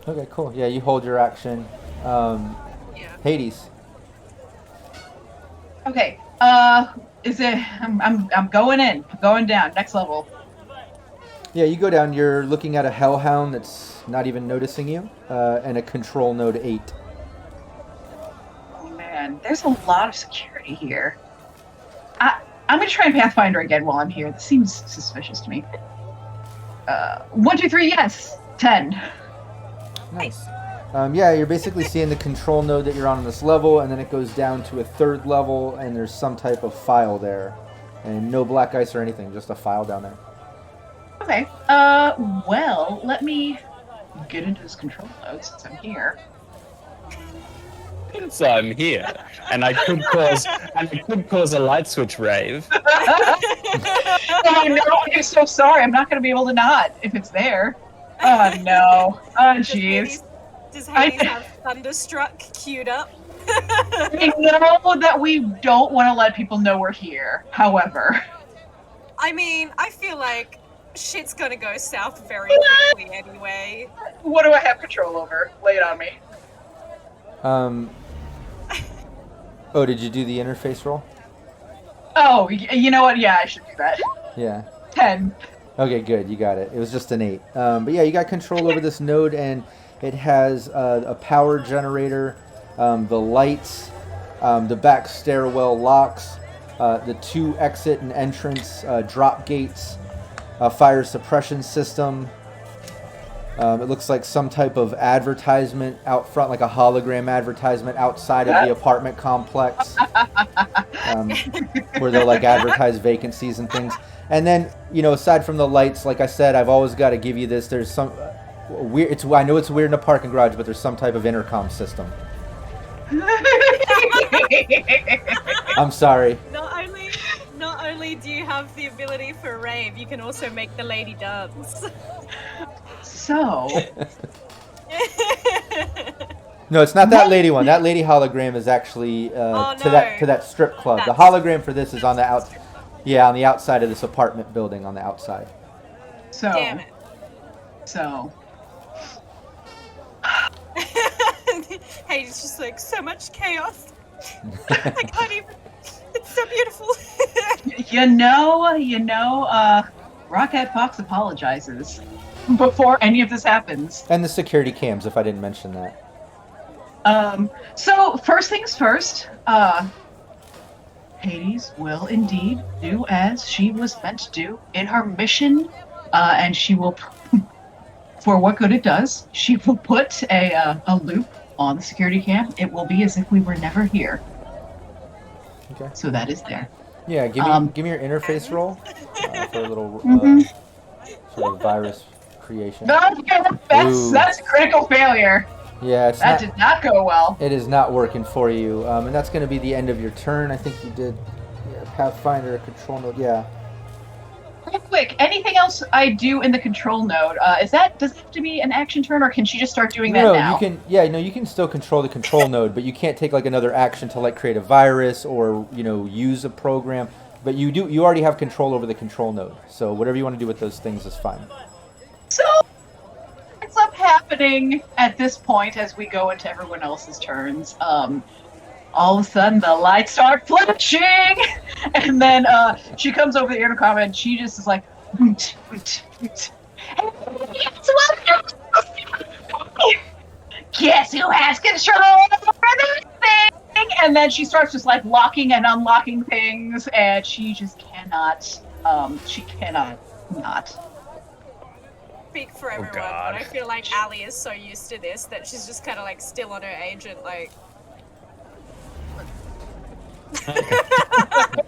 Okay, cool. Yeah, you hold your action. Yeah. Hades. Okay, is it, I'm going in, going down, next level. Yeah, you go down. You're looking at a hellhound that's not even noticing you, and a control node 8. Oh man, there's a lot of security here. I'm gonna try and Pathfinder again while I'm here. This seems suspicious to me. 1, 2, 3, yes! 10. Nice. Yeah, you're basically seeing the control node that you're on this level, and then it goes down to a 3rd level, and there's some type of file there. And no black ice or anything, just a file down there. Okay, well, let me get into this control node since I'm here. So I'm here, and I could cause a light switch rave. Oh no, I'm so sorry. I'm not going to be able to not if it's there. Oh no. Oh jeez. Does Hades have Thunderstruck queued up? I know that we don't want to let people know we're here. However, I mean, I feel like shit's gonna go south very quickly anyway. what do I have control over? Lay it on me. Oh, did you do the interface roll? Oh, you know what? Yeah, I should do that. Yeah. 10. Okay, good. You got it. It was just an 8. But yeah, you got control over this node, and it has a power generator, the lights, the back stairwell locks, the 2 exit and entrance drop gates, a fire suppression system. It looks like some type of advertisement out front, like a hologram advertisement outside of the apartment complex, where they'll like advertise vacancies and things. And then, aside from the lights, like I said, I've always got to give you this. There's some weird. I know it's weird in a parking garage, but there's some type of intercom system. I'm sorry. Not only do you have the ability for rave, you can also make the lady dance. So, No, it's not that lady one. That lady hologram is actually Oh, to that strip club. The That's- hologram for this is on the on the outside of this apartment building on the outside. so, Damn it. so. Hey, it's just like so much chaos. I can't even. It's so beautiful. Rockette Fox apologizes before any of this happens. And the security cams, if I didn't mention that. So first things first, Hades will indeed do as she was meant to do in her mission, and she will, for what good it does, she will put a loop on the security cam. It will be as if we were never here. Okay. So that is there. Yeah, give me your interface roll for a little sort of virus creation. That's a critical failure. Yeah, it's That not, did not go well. it is not working for you, and that's going to be the end of your turn. I think you did Pathfinder control node. Yeah. Real quick, anything else I do in the control node? Does it have to be an action turn, or can she just start doing that No, now? you can. Yeah, no, you can still control the control node, but you can't take like another action to like create a virus or use a program. But you already have control over the control node. So whatever you want to do with those things is fine. So, what's up happening at this point as we go into everyone else's turns? All of a sudden the lights start flashing, and then she comes over the intercom and she just is like, "Woot, woot, woot. Guess who has control over this thing?" And then she starts just like locking and unlocking things, and she just cannot. She cannot not. Speak for everyone, God. but I feel like Ali is so used to this that she's just kind of like still on her agent, like.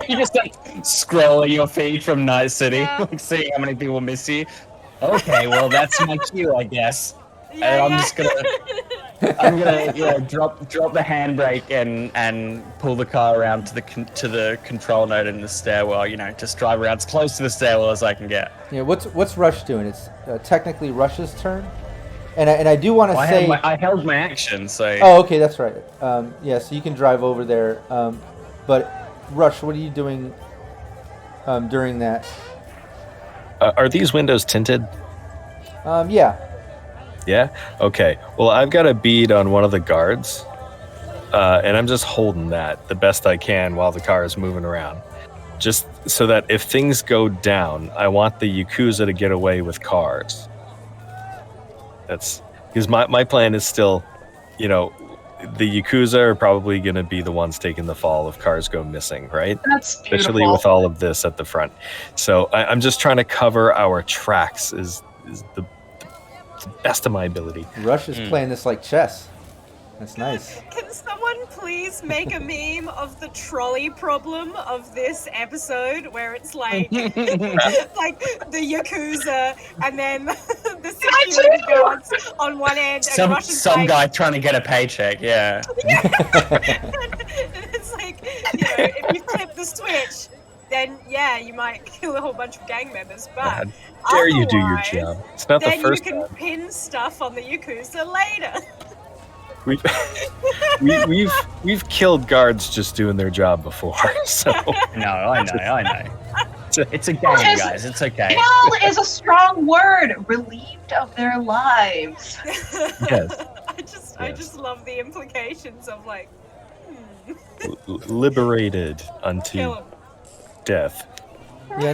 You just like scrolling your feed from Night City, Yeah. like seeing how many people miss you. Okay, well that's my cue, I guess. Yeah, And I'm gonna drop the handbrake and pull the car around to the control node in the stairwell. Just drive around as close to the stairwell as I can get. Yeah. What's Rush doing? It's technically Rush's turn, and I do want to say. I held my action, so. Oh, okay, that's right. Yeah, so you can drive over there. But Rush, what are you doing during that? Are these windows tinted? Yeah. Yeah? Okay. Well, I've got a bead on one of the guards, and I'm just holding that the best I can while the car is moving around. Just so that if things go down, I want the yakuza to get away with cars. That's because my plan is still, the yakuza are probably going to be the ones taking the fall if cars go missing, right? That's beautiful. Especially with all of this at the front. So I'm just trying to cover our tracks is the best of my ability. Rush is playing this like chess. That's nice. Can someone please make a meme of the trolley problem of this episode where it's like like the yakuza and then the security guards on one end and Rush is Some like, guy trying to get a paycheck, yeah. it's like, if you flip the switch, then yeah, you might kill a whole bunch of gang members, but How dare you do your otherwise, job? It's not the then first you can time. pin stuff on the yakuza later. We've killed guards just doing their job before, so No, I know. It's a game, guys. It's okay. Kill is a strong word. Relieved of their lives. yes, I just love the implications of like liberated kill unto 'em. death. Yeah,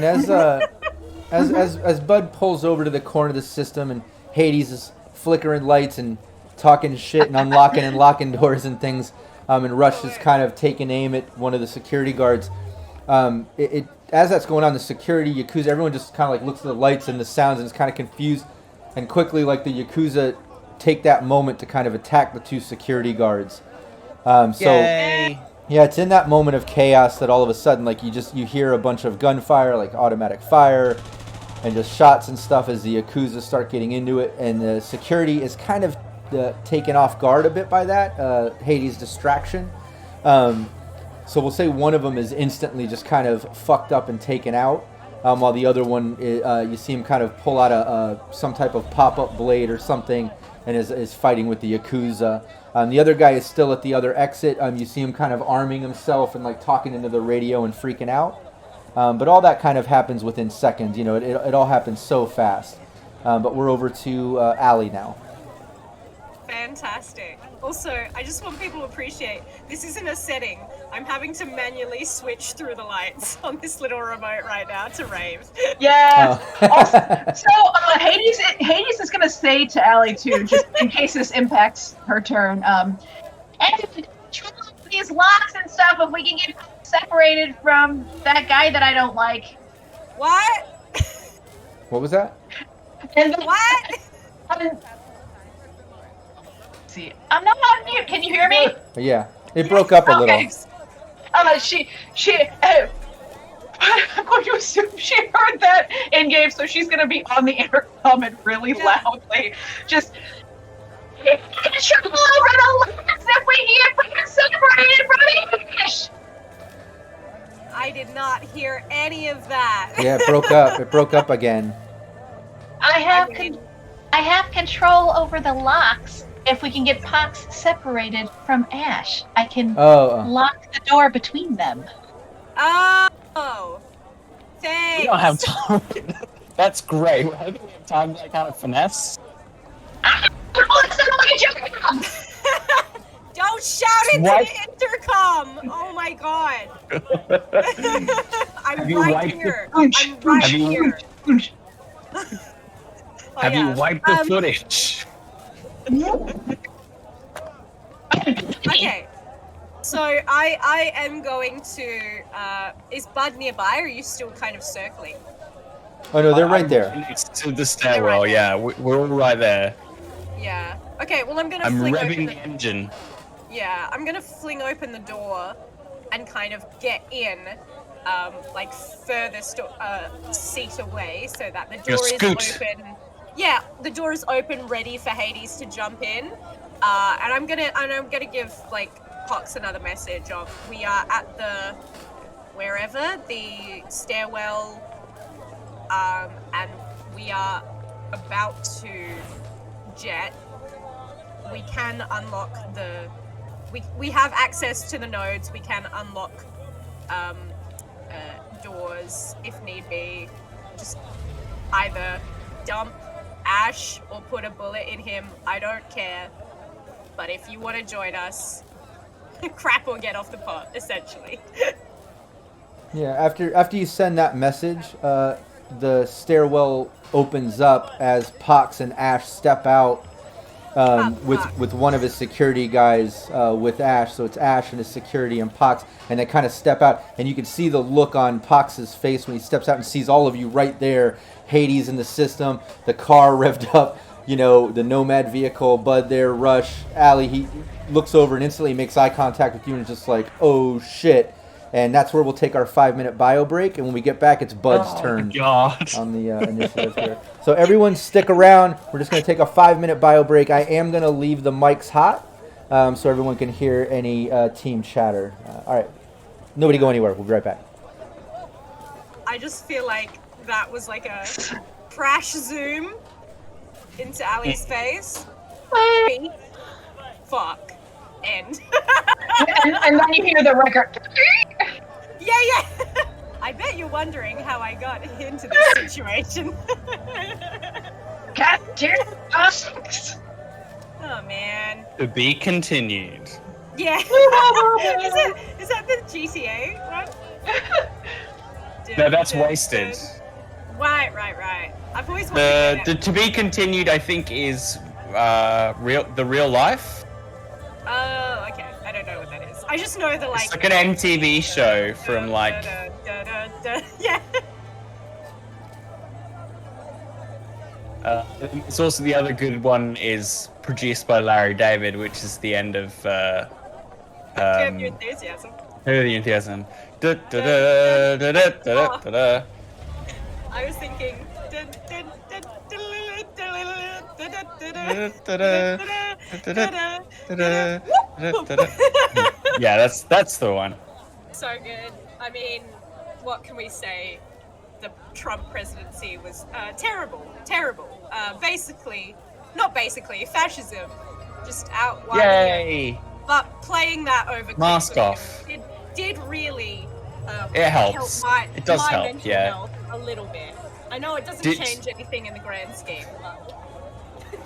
and as Bud pulls over to the corner of the system and Hades is flickering lights and talking shit and unlocking and locking doors and things, and Rush is kind of taking aim at one of the security guards. As that's going on, the security yakuza, everyone just kind of like looks at the lights and the sounds and is kind of confused, and quickly like the yakuza take that moment to kind of attack the two security guards. Yay! Yeah, it's in that moment of chaos that all of a sudden, like you hear a bunch of gunfire, like automatic fire, and just shots and stuff as the yakuza start getting into it, and the security is kind of taken off guard a bit by that Hades' distraction. So we'll say one of them is instantly just kind of fucked up and taken out, while the other one, you see him kind of pull out some type of pop-up blade or something and is fighting with the yakuza. The other guy is still at the other exit. You see him kind of arming himself and like talking into the radio and freaking out. But all that kind of happens within seconds. You know, it all happens so fast. But we're over to Allie now. Fantastic. Also, I just want people to appreciate this isn't a setting. I'm having to manually switch through the lights on this little remote right now to rave. Yeah. Oh. So Hades is gonna say to Allie too, just in case this impacts her turn. And if we control these locks and stuff, if we can get separated from that guy that I don't like. What? What was that? And What? see, I'm not on mute. Can you hear me? Yeah, it broke up a little. okay. I'm going to assume she heard that in game, so she's going to be on the intercom and really loudly just. Control over the locks if we get separated from Nash. I did not hear any of that. Yeah, it broke up. It broke up again. I have I mean- I have control over the locks. If we can get Pox separated from Ash, I can lock the door between them. Oh. Thanks. We don't have time. That's great. We're hoping we have time to kind of finesse. Don't shout into What? the intercom! Oh my god. I'm Have you right wiped here. the- I'm right Have you- here. Oh, Have yeah. you wiped the footage? Okay. So I am going to is Bud nearby or are you still kind of circling? Oh no, they're right there. Next to the stairwell, yeah. We're all right there. Yeah. Okay, well I'm gonna I'm fling revving open the engine. Yeah, I'm gonna fling open the door and kind of get in, like furthest seat away, so that the door is scoot. open. Yeah, the door is open, ready for Hades to jump in. And I'm gonna give like Pox another message of we are at the stairwell, and we are about to jet. We can unlock we have access to the nodes. We can unlock doors if need be. Just either dump Ash or put a bullet in him. I don't care. But if you want to join us, crap or get off the pot, essentially. Yeah, after you send that message, the stairwell opens up as Pox and Ash step out with one of his security guys with Ash. So it's Ash and his security and Pox, and they kind of step out, and you can see the look on Pox's face when he steps out and sees all of you right there. Hades in the system, the car revved up, you know, the Nomad vehicle, Bud there, Rush, Allie. He looks over and instantly makes eye contact with you and is just like, oh shit. And that's where we'll take our 5-minute bio break. And when we get back, it's Bud's turn God. on the initiative here. So everyone stick around. We're just going to take a 5-minute bio break. I am going to leave the mics hot so everyone can hear any team chatter. All right. Nobody go anywhere. We'll be right back. I just feel like that was like a crash zoom into Ali's face. Beep. Fuck. End. and then you hear the record. Yeah. I bet you're wondering how I got into this situation. Oh man. To be continued. Yeah. is that the GTA one? No, that's Wasted. Right. I've always wanted The to be continued, I think, is real life. Oh, okay. I don't know what that is. I just know the like. It's like an MTV show from like. Yeah. It's also the other good one is produced by Larry David, which is the end of Curb Your Enthusiasm. Curb Your Enthusiasm. Da, da, da, da, da, da, da, da. I was thinking. Yeah, that's the one. So good. I mean, what can we say? The Trump presidency was terrible. Fascism, just out wide. Yay! But playing that over Mask Christmas off. did really It helps. help It does my help, mental yeah. health a little bit. I know it doesn't Did- change anything in the grand scheme, but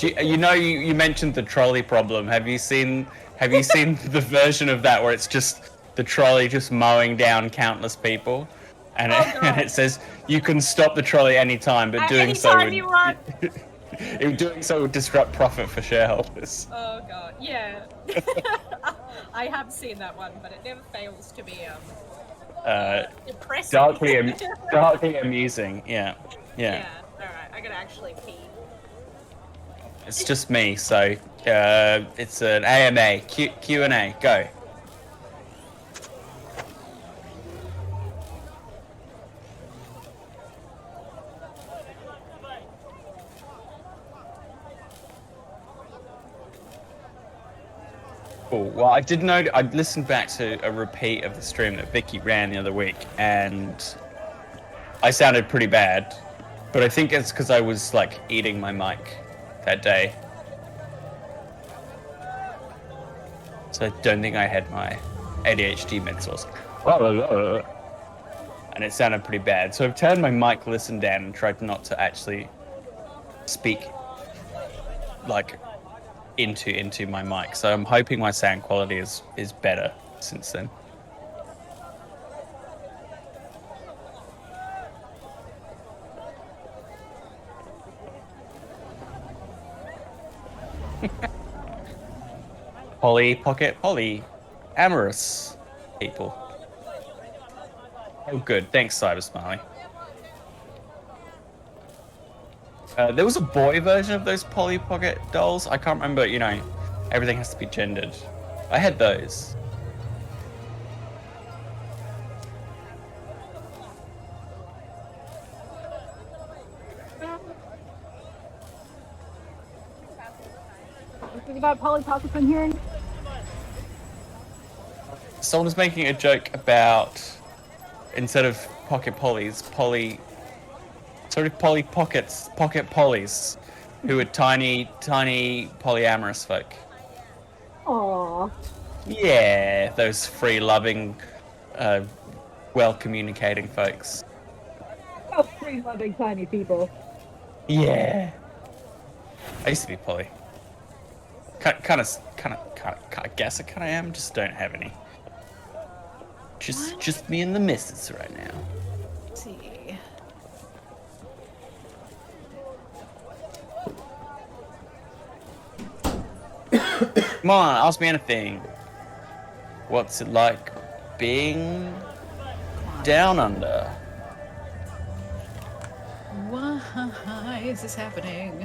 You mentioned the trolley problem. Have you seen the version of that where it's just the trolley just mowing down countless people, and and it says you can stop the trolley anytime, but doing so anytime would you want. doing so would disrupt profit for shareholders. Oh god, yeah. I have seen that one, but it never fails to be depressing. Darkly amusing. Yeah. Yeah. All right, I gotta actually pee. It's just me, so it's an AMA Q&A. Go. Cool. Well, I did know. I listened back to a repeat of the stream that Vicky ran the other week, and I sounded pretty bad. But I think it's because I was like eating my mic that day, so I don't think I had my ADHD meds. And it sounded pretty bad. So I've turned my mic listen down and tried not to actually speak like into my mic. So I'm hoping my sound quality is better since then. Amorous people. Oh, good. Thanks, Cyber Smiley. There was a boy version of those Polly Pocket dolls. I can't remember, everything has to be gendered. I had those. Something about Polly Pockets I'm hearing? Someone was making a joke about, instead of pocket pollies, Polly Pockets, pocket pollies, who are tiny polyamorous folk. Aww. Yeah, those free-loving, well-communicating folks. Oh, free-loving tiny people. Yeah. I used to be poly. Kind of, I guess I kind of am. Just don't have any. Just me and the missus right now. Let's see. Come on, ask me anything. What's it like being down under? Why is this happening?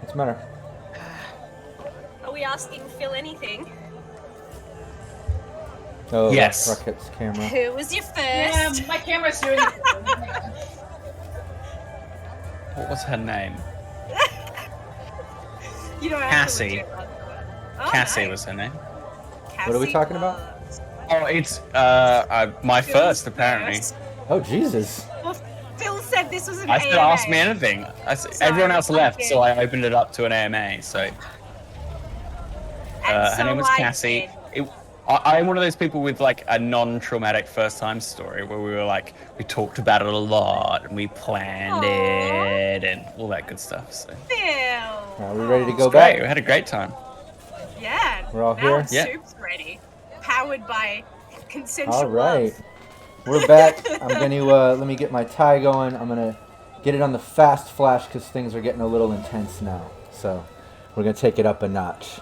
What's the matter? Are we asking Phil anything? Oh, Yes. that's Rockette's camera. Who was your first? Yeah, my camera's doing it. What was her name? You don't have to Cassie. legit answer that. Cassie was her name. What are we talking about? Oh, it's my first apparently. Oh, Jesus. Well, Phil said this was an I said AMA. ask me anything. Everyone else left, so I opened it up to an AMA. So And her name was I Cassie. did. I'm one of those people with like a non-traumatic first-time story where we were like, we talked about it a lot and we planned it and all that good stuff. So Phil. Are we ready to go it's great. We back? had a great time. Yeah. We're all now here? Yeah. Soup's ready. Powered by consensual All right. love. We're back. I'm going to, let me get my tie going. I'm going to get it on the fast flash because things are getting a little intense now. So we're going to take it up a notch.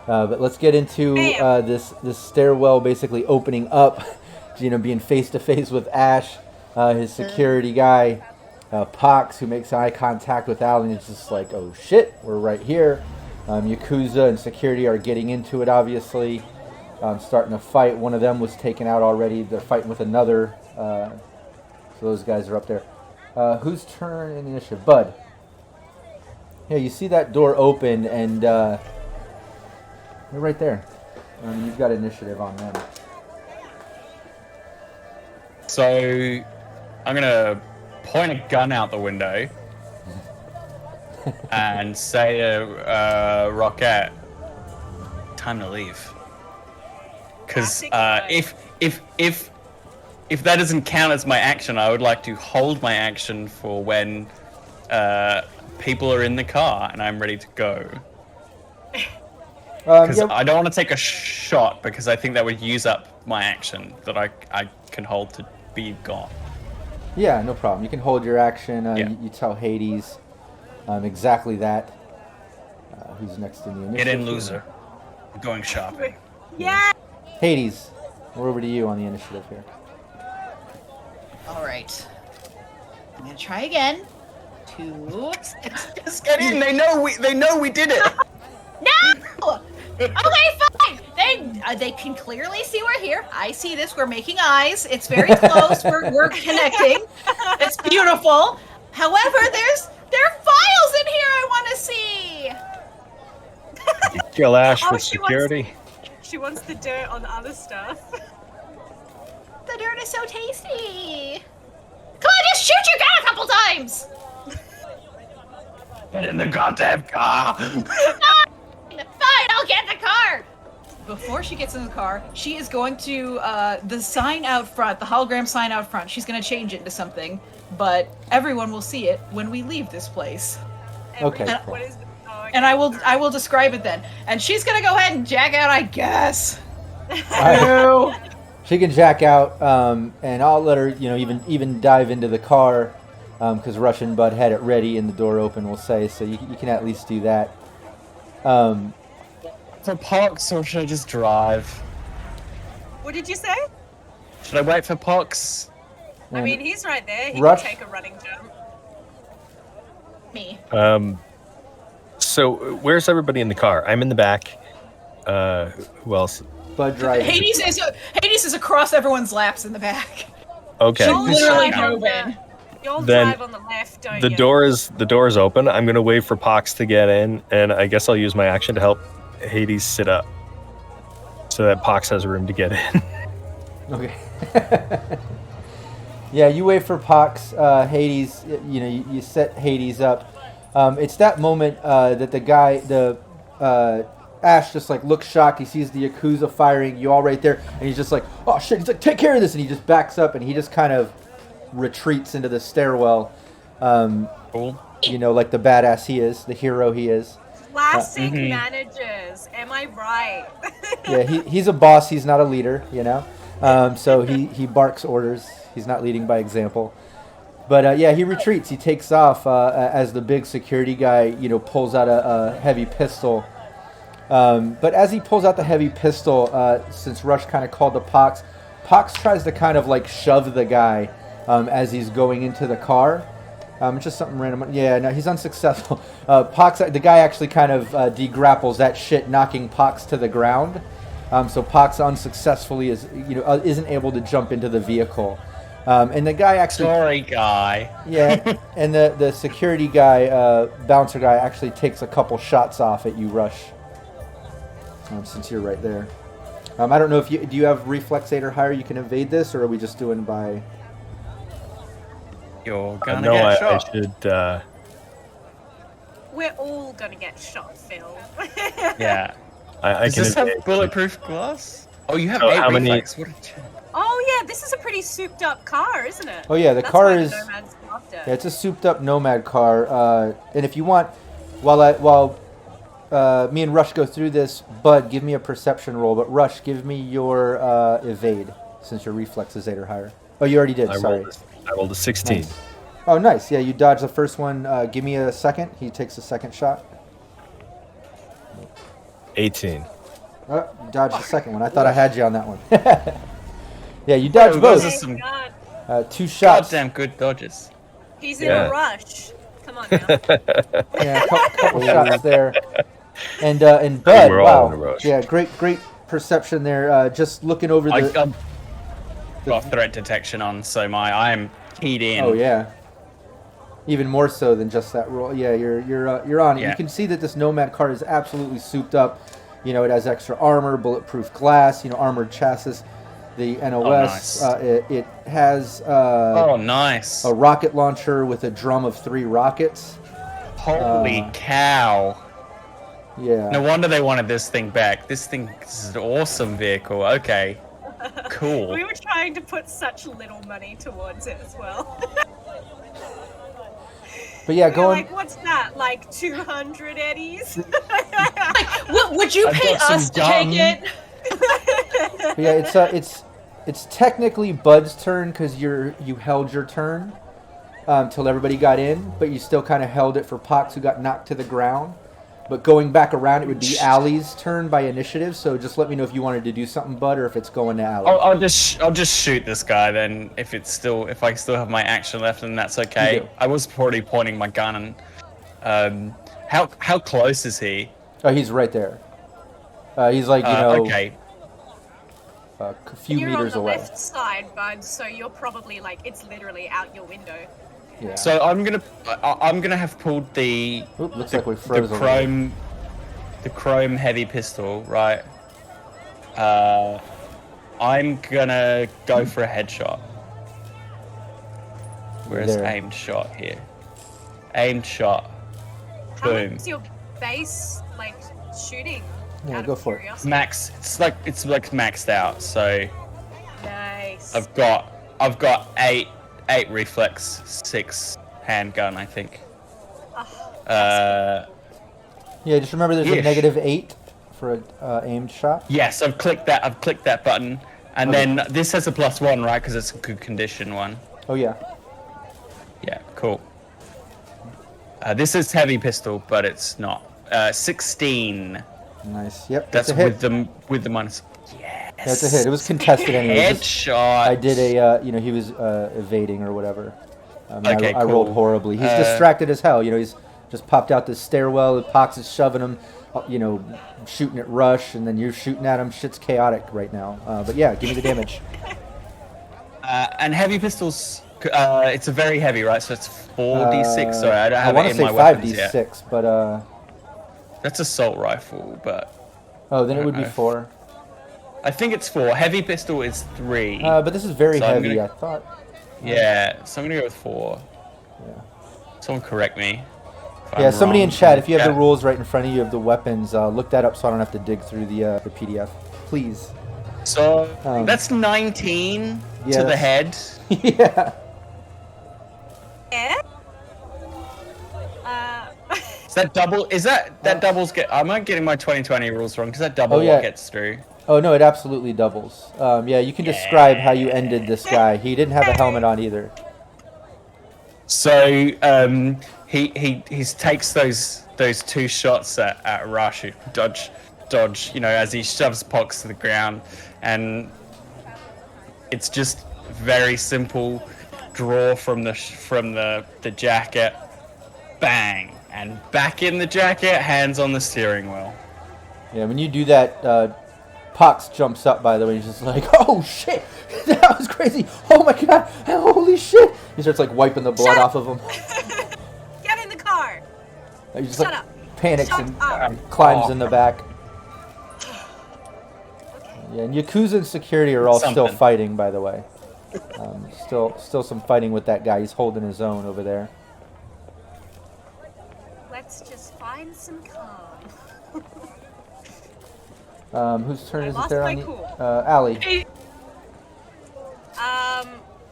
But let's get into this stairwell basically opening up, being face to face with Ash, his security guy, Pox, who makes eye contact with Al, and it's just like, oh shit, we're right here. Yakuza and security are getting into it, obviously, starting a fight. One of them was taken out already. They're fighting with another, so those guys are up there. Whose turn in initiative? Bud. Yeah, you see that door open, and you're right there. You've got initiative on them. So I'm gonna point a gun out the window and say to Rockette, "Time to leave." Because if that doesn't count as my action, I would like to hold my action for when people are in the car and I'm ready to go. Because I don't want to take a shot because I think that would use up my action that I can hold to be gone. Yeah, no problem. You can hold your action. You tell Hades exactly that. Who's next in the initiative? Get in, loser. I'm going shopping. Yeah. Hades, we're over to you on the initiative here. All right. I'm gonna try again. 2. Just get in. They know we did it. No! Okay, fine. They can clearly see we're here. I see this. We're making eyes. It's very close. we're connecting. It's beautiful. However, there are files in here I want to see. You kill Ash for security. She wants the dirt on the other stuff. The dirt is so tasty. Come on, just shoot your gun a couple times. Get in the goddamn car. Fine, I'll get in the car. Before she gets in the car, she is going to the sign out front, the hologram sign out front. She's going to change it into something, but everyone will see it when we leave this place. Okay. What is it? Oh, okay. And I will describe it then. And she's going to go ahead and jack out, I guess. She can jack out, and I'll let her, even dive into the car, because Russian Bud had it ready and the door open, we'll say, so you can at least do that. For Pox, or should I just drive? What did you say? Should I wait for Pox? I mean, he's right there. He Rush? can take a running jump. Me. So where's everybody in the car? I'm in the back. Who else? Bud driving. Hades is across everyone's laps in the back. Okay. She Y'all literally drive drove in. Y'all Then drive on the left, don't The you? door is open. I'm gonna wait for Pox to get in, and I guess I'll use my action to help Hades sit up, so that Pox has room to get in. Okay. Yeah, you wait for Pox. Hades, you set Hades up. It's that moment that the guy, Ash, just like looks shocked. He sees the yakuza firing. You all right there, and he's just like, "Oh shit!" He's like, "Take care of this," and he just backs up and he just kind of retreats into the stairwell. Cool. Like the badass he is, the hero he is. Classic managers. Am I right? Yeah, he's a boss. He's not a leader. So he barks orders. He's not leading by example. But he retreats. He takes off as the big security guy, pulls out a heavy pistol. But as he pulls out the heavy pistol, since Rush kind of called to Pox tries to kind of like shove the guy as he's going into the car. Just something random. Yeah, no, he's unsuccessful. Pox, the guy actually kind of degrapples that shit, knocking Pox to the ground. So Pox unsuccessfully isn't able to jump into the vehicle. And the guy actually... Sorry, guy. Yeah, and the security guy, bouncer guy, actually takes a couple shots off at you, Rush. Since you're right there. I don't know if do you have reflex 8 or higher you can evade this, or are we just doing by... You're gonna No, get I shot. should. We're all gonna get shot, Phil. Yeah. I Does can this have evade. bulletproof glass? Oh, you have So 8 how many- reflex. What a Oh yeah, this is a pretty souped up car, isn't it? Oh yeah, the That's car why the is... Nomad's after. Yeah, it's a souped-up Nomad car. And if you want, while me and Rush go through this, Bud, give me a perception roll. But Rush, give me your evade, since your reflex is 8 or higher. Oh, you already did. Sorry. I rolled a 16. Nice. Oh, nice. Yeah, you dodged the first one. Give me a second. He takes a second shot. 18. Oh, you dodged the second one. I thought I had you on that one. Yeah, you dodged both. Those are some God, 2 shots. goddamn good dodges. he's in Yeah. a rush. Come on now. Yeah, a couple shots there. And Bud, we're all in a rush. Yeah, great perception there. Just looking over I the... got threat detection on, so I am keyed in. Oh yeah. Even more so than just that roll. Yeah, you're on it. Yeah. You can see that this Nomad car is absolutely souped up. It has extra armor, bulletproof glass, armored chassis. the NOS. nice. It has Nice. a rocket launcher with a drum of 3 rockets. Holy cow. Yeah. No wonder they wanted this thing back. This is an awesome vehicle. Okay. Cool. We were trying to put such little money towards it as well. But yeah, We were going. like, what's that? Like 200 eddies? Would you I've pay got some us to take gum. it? But yeah, it's technically Bud's turn because you held your turn till everybody got in, but you still kind of held it for Pox, who got knocked to the ground. But going back around, it would be Allie's turn by initiative. So just let me know if you wanted to do something, Bud, or if it's going to Allie. I'll just shoot this guy then. If I still have my action left, then that's You okay. do. I was already pointing my gun. And how close is he? Oh, he's right there. He's like Okay. a few You're meters on the away. left side, bud, so you're probably like, it's literally out your window. Yeah. So I'm gonna have pulled the Oop, looks like we froze. the a little. chrome heavy pistol, right? I'm gonna go for a headshot. Where's There. aimed shot here? Aimed shot. How Boom. much is your base, like, shooting? Yeah, out go of for it. curiosity? Max. It's like maxed out. So Nice. I've got eight reflex, 6 handgun, I think. Oh, Yeah, just remember there's a Yeesh. -8 for a aimed shot. Yes, I've clicked that button, and Okay. then this has a +1, right? Because it's a good condition one. Oh yeah. Yeah, cool. This is heavy pistol, but it's not. 16. Nice. Yep. That's a hit. with the minus. Yes. That's a hit. It was contested anyway. Headshot. I did a, he was evading or whatever. Okay, I rolled cool. horribly. He's distracted as hell. He's just popped out this stairwell. Pox is shoving him, shooting at Rush, and then you're shooting at him. Shit's chaotic right now. But yeah, give me the damage. And heavy pistols. It's a very heavy, right? So it's 4d6. Sorry, I don't have want it to in say my weapons yet. 5d6, but That's assault rifle, but then it would be know. 4. I think it's 4. Heavy pistol is 3. But this is very So I'm heavy. gonna- I thought. Yeah, so I'm gonna go with 4. Yeah. Someone correct me. if Yeah, I'm somebody in wrong. chat, if you have the Yeah. rules right in front of you of the weapons, look that up so I don't have to dig through the PDF, please. So Um, that's 19 yeah, to the that's- head. Yeah. yeah. Is that double? Is that doubles get? Am I getting my 2020 rules wrong? Because that double Oh, yeah. what gets through. Oh no, it absolutely doubles. Yeah, you can describe how you ended this guy. He didn't have a helmet on either. So he takes those 2 shots at Rush, dodge, as he shoves Pox to the ground, and it's just very simple. Draw from the jacket, bang, and back in the jacket, hands on the steering wheel. Yeah, when you do that, Pox jumps up, by the way. He's just like, oh shit, that was crazy. Oh my god, holy shit. He starts like wiping the blood Shut off of him. Get in the car. He just Shut like up. panics Shut and up. climbs in the back. Yeah, and Yakuza and security are all still Something. fighting, by the way. Still some fighting with that guy. He's holding his own over there. Let's just find some calm. Whose turn I is it lost there my on the cool. Allie?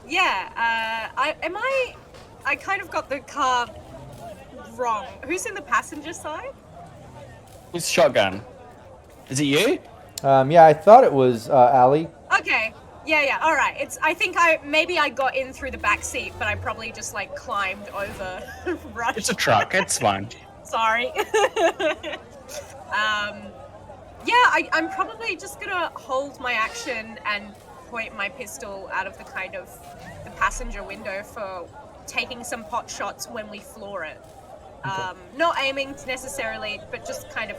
Yeah. I kind of got the car wrong. Who's in the passenger side? Who's shotgun? Is it you? Yeah, I thought it was Allie. Okay. Yeah. All right. I think I got in through the back seat, but I probably just like climbed over Rush. It's a truck. It's fine. Sorry. Yeah, I'm probably just gonna hold my action and point my pistol out of the the passenger window for taking some pot shots when we floor it. Not aiming necessarily, but just kind of.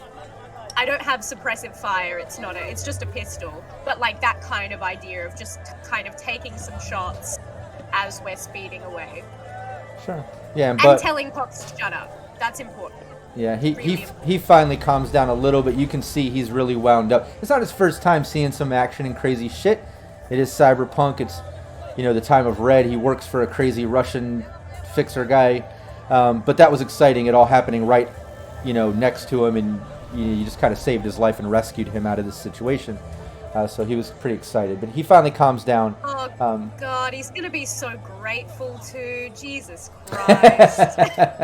I don't have suppressive fire. It's just a pistol, but like that kind of idea of just kind of taking some shots as we're speeding away Sure. Yeah, and but telling Pox to shut up. That's important. yeah, really he finally calms down a little, but you can see he's really wound up. It's not his first time seeing some action and crazy shit. It is cyberpunk. It's, the time of red. He works for a crazy Russian fixer guy. But that was exciting. It all happening right, next to him, and you just kind of saved his life and rescued him out of this situation. So he was pretty excited. But he finally calms down. Oh, God, he's going to be so grateful too. Jesus Christ.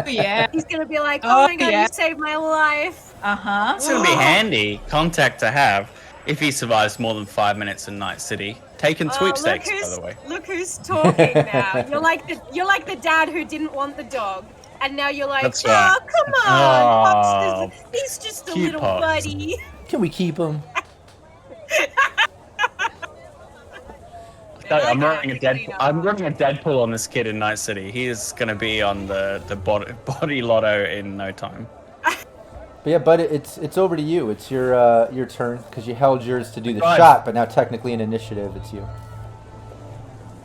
Yeah. He's going to be like, oh my God, yeah. you saved my life. Uh-huh. It's going to be handy contact to have if he survives more than 5 minutes in Night City. Taking sweepstakes, by the way. Look who's talking now. You're like the dad who didn't want the dog. And now you're like, That's right. come on. Oh, Pops, he's just a cute little Pops. buddy. Can we keep him? I'm running a Deadpool on this kid in Night City. He is going to be on the body lotto in no time. But yeah, bud, it's over to you. It's your turn, because you held yours to do the Drive. shot, but now technically in initiative, it's you.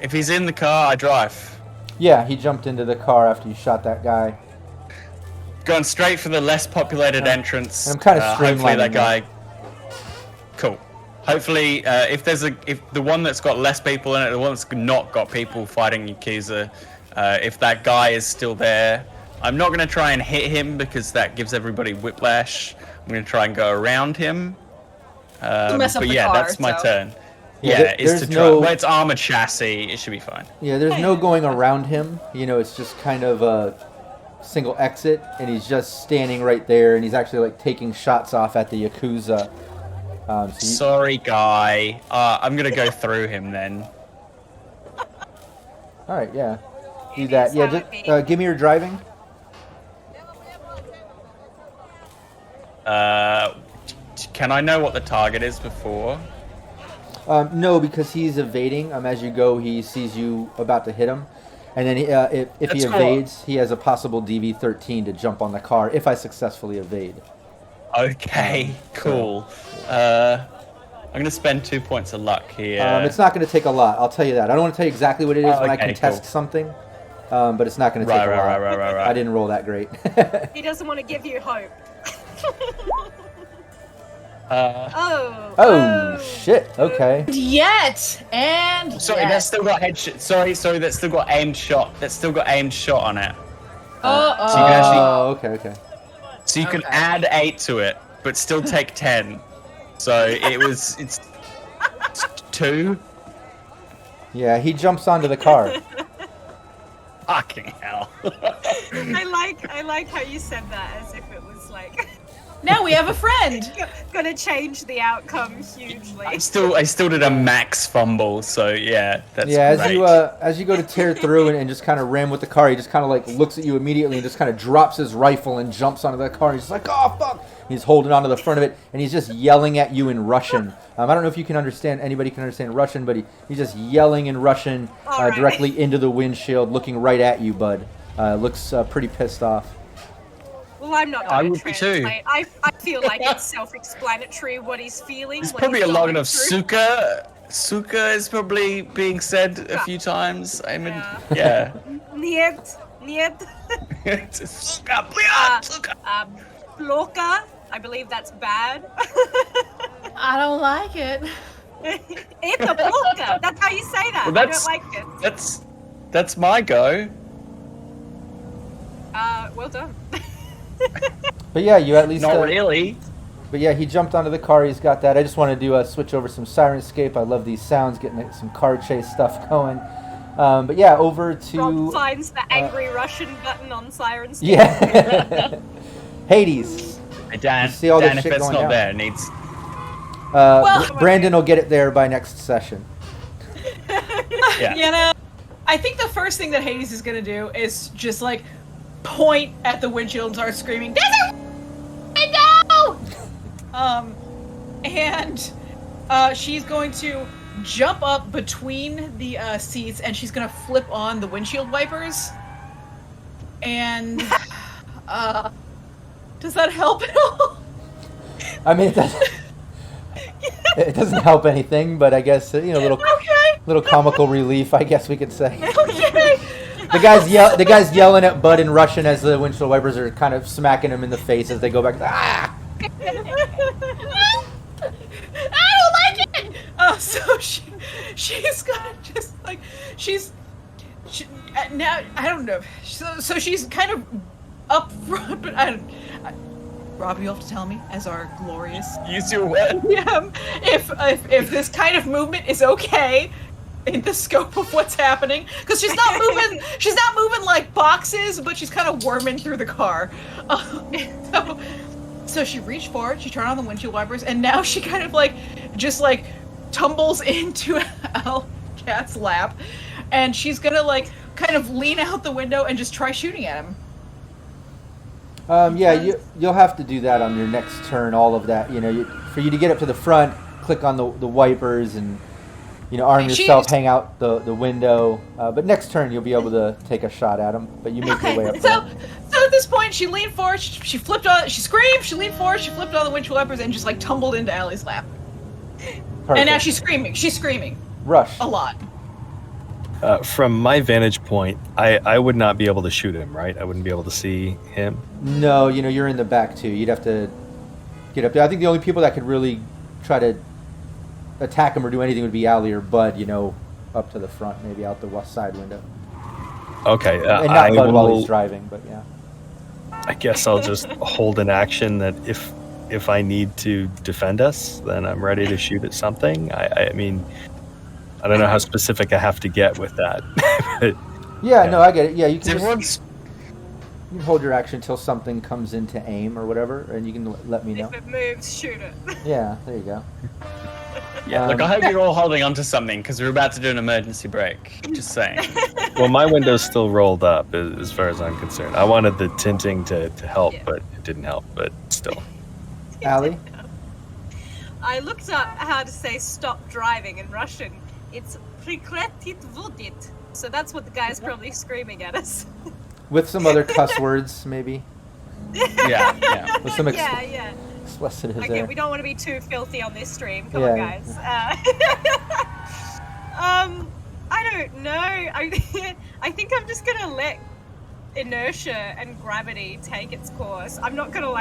If he's in the car, I drive. Yeah, he jumped into the car after you shot that guy. Going straight for the less populated entrance. I'm kind of hopefully that streamlining guy. Cool. Hopefully, if the one that's got less people in it, the one that's not got people fighting yakuza, if that guy is still there, I'm not going to try and hit him because that gives everybody whiplash. I'm going to try and go around him. Mess up But the yeah, car, that's my so. turn. Yeah, Yeah, is there's to try. no- Well, it's armored chassis. It should be fine. Yeah, there's no going around him. It's just kind of a single exit, and he's just standing right there, and he's actually like taking shots off at the yakuza. Sorry, guy. I'm gonna go through him then. All right, yeah, do It that. is Yeah, how just it be. give me your driving. Can I know what the target is before? No, because he's evading. As you go, he sees you about to hit him, and then if he That's cool. evades, he has a possible DV-13 to jump on the car if I successfully evade. Okay, cool. I'm gonna spend 2 points of luck here. It's not going to take a lot. I'll tell you that. I don't want to tell you exactly what it is when I okay, contest cool. something, but it's not going to take a lot. Right. I didn't roll that great. He doesn't want to give you hope. Uh, Oh shit! Okay. Yet and sorry, yet. that's still got headshot. Sorry, that's still got aimed shot. That's still got aimed shot on it. Uh-oh. So you can actually, Oh, okay. so you can Okay. add 8 to it, but still take 10. So it's 2. Yeah, he jumps onto the car. Fucking hell. I like how you said that as if it was like Now we have a friend. gonna change the outcome hugely. I still did a max fumble, so yeah, that's Yeah, great. as you go to tear through and just kind of ram with the car, he just kind of like looks at you immediately and just kind of drops his rifle and jumps onto the car. He's just like, oh fuck! He's holding onto the front of it and he's just yelling at you in Russian. I don't know if you can understand, anybody can understand Russian, but he's just yelling in Russian All right. directly into the windshield, looking right at you, bud. Looks pretty pissed off. Well, I'm not I gonna would be too. translate. I feel like it's self-explanatory what he's feeling. There's what probably he's a lot going of through. suka. Suka is probably being said a few times. I mean, Yeah. yeah. Niet. Suka, blya, suka. Bloka. I believe that's bad. I don't like it. It's a bloka. That's how you say that. Well, I that's- don't like it. That's my go. Well done. But yeah, you at least Not really. But yeah, he jumped onto the car. He's got that. I just want to do switch over some Syrinscape. I love these sounds, getting some car chase stuff going. But yeah, over to Rob finds the angry Russian button on Sirens. yeah, Hades. Hey, Dan, You see all this Dan, if shit it's going not down? there, it needs. Brandon will get it there by next session. Yeah. You know, I think the first thing that Hades is gonna do is just like point at the windshield and start screaming, "There's a window!" And she's going to jump up between the seats and she's gonna flip on the windshield wipers. And does that help at all? I mean, it doesn't help anything, but I guess little comical relief. I guess we could say. Okay. The guy's yelling at Bud in Russian as the windshield wipers are kind of smacking him in the face as they go back. Ah! I don't like it. So she's gonna just like now I don't know. So she's kind of up front, but Rob, you'll have to tell me, as our glorious Use your word. if this kind of movement is okay in the scope of what's happening, because she's not moving. She's not moving like boxes, but she's kind of worming through the car. So she reached forward, she turned on the windshield wipers, and now she kind of just tumbles into Al Cat's lap, and she's gonna kind of lean out the window and just try shooting at him. You'll have to do that on your next turn. All of that, for you to get up to the front, click on the wipers and arm yourself, hang out the window. But next turn you'll be able to take a shot at him. But you make your way up. So at this point, she leaned forward, she flipped on, she screamed, she leaned forward, she flipped on the windshield wipers and just tumbled into Allie's lap. Perfect. And now she's screaming. She's screaming. Rush. A lot. From my vantage point, I would not be able to shoot him, right? I wouldn't be able to see him. No, you're in the back too. You'd have to get up there. I think the only people that could really try to attack him or do anything would be Allie or Bud, up to the front, maybe out the west side window. Okay. And not Bud while he's driving, but yeah. I guess I'll just hold an action that if I need to defend us, then I'm ready to shoot at something. I mean, I don't know how specific I have to get with that. But, no, I get it. Yeah, you can Everyone's you can hold your action until something comes into aim or whatever, and you can let me know. If it moves, shoot it. Yeah, there you go. Yeah, look, I hope you're all holding on to something because we're about to do an emergency break. Just saying. well, my window's still rolled up as far as I'm concerned. I wanted the tinting to help, but it didn't help, but still. Allie? I looked up how to say stop driving in Russian. It's "Prekratit vodit." So that's what the guy's probably screaming at us. With some other cuss words, maybe? Yeah. With some Yeah. explicit Okay, there. we don't want to be too filthy on this stream. Come Yeah. on, guys. I don't know. I think I'm just gonna let inertia and gravity take its course. I'm not gonna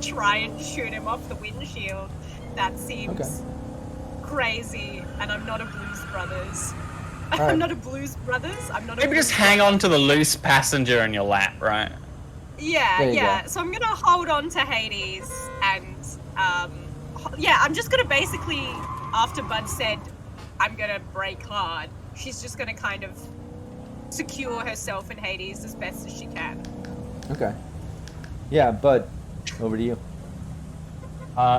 try and shoot him off the windshield. That seems crazy. And I'm not a Blues Brothers. Right. I'm not a Blues Brothers. I'm not. Maybe just hang on to the loose passenger in your lap, right? Yeah. So I'm gonna hold on to Hades and I'm just gonna basically, after Bud said I'm gonna brake hard, she's just gonna kind of secure herself in Hades as best as she can. Okay. Yeah, Bud, over to you.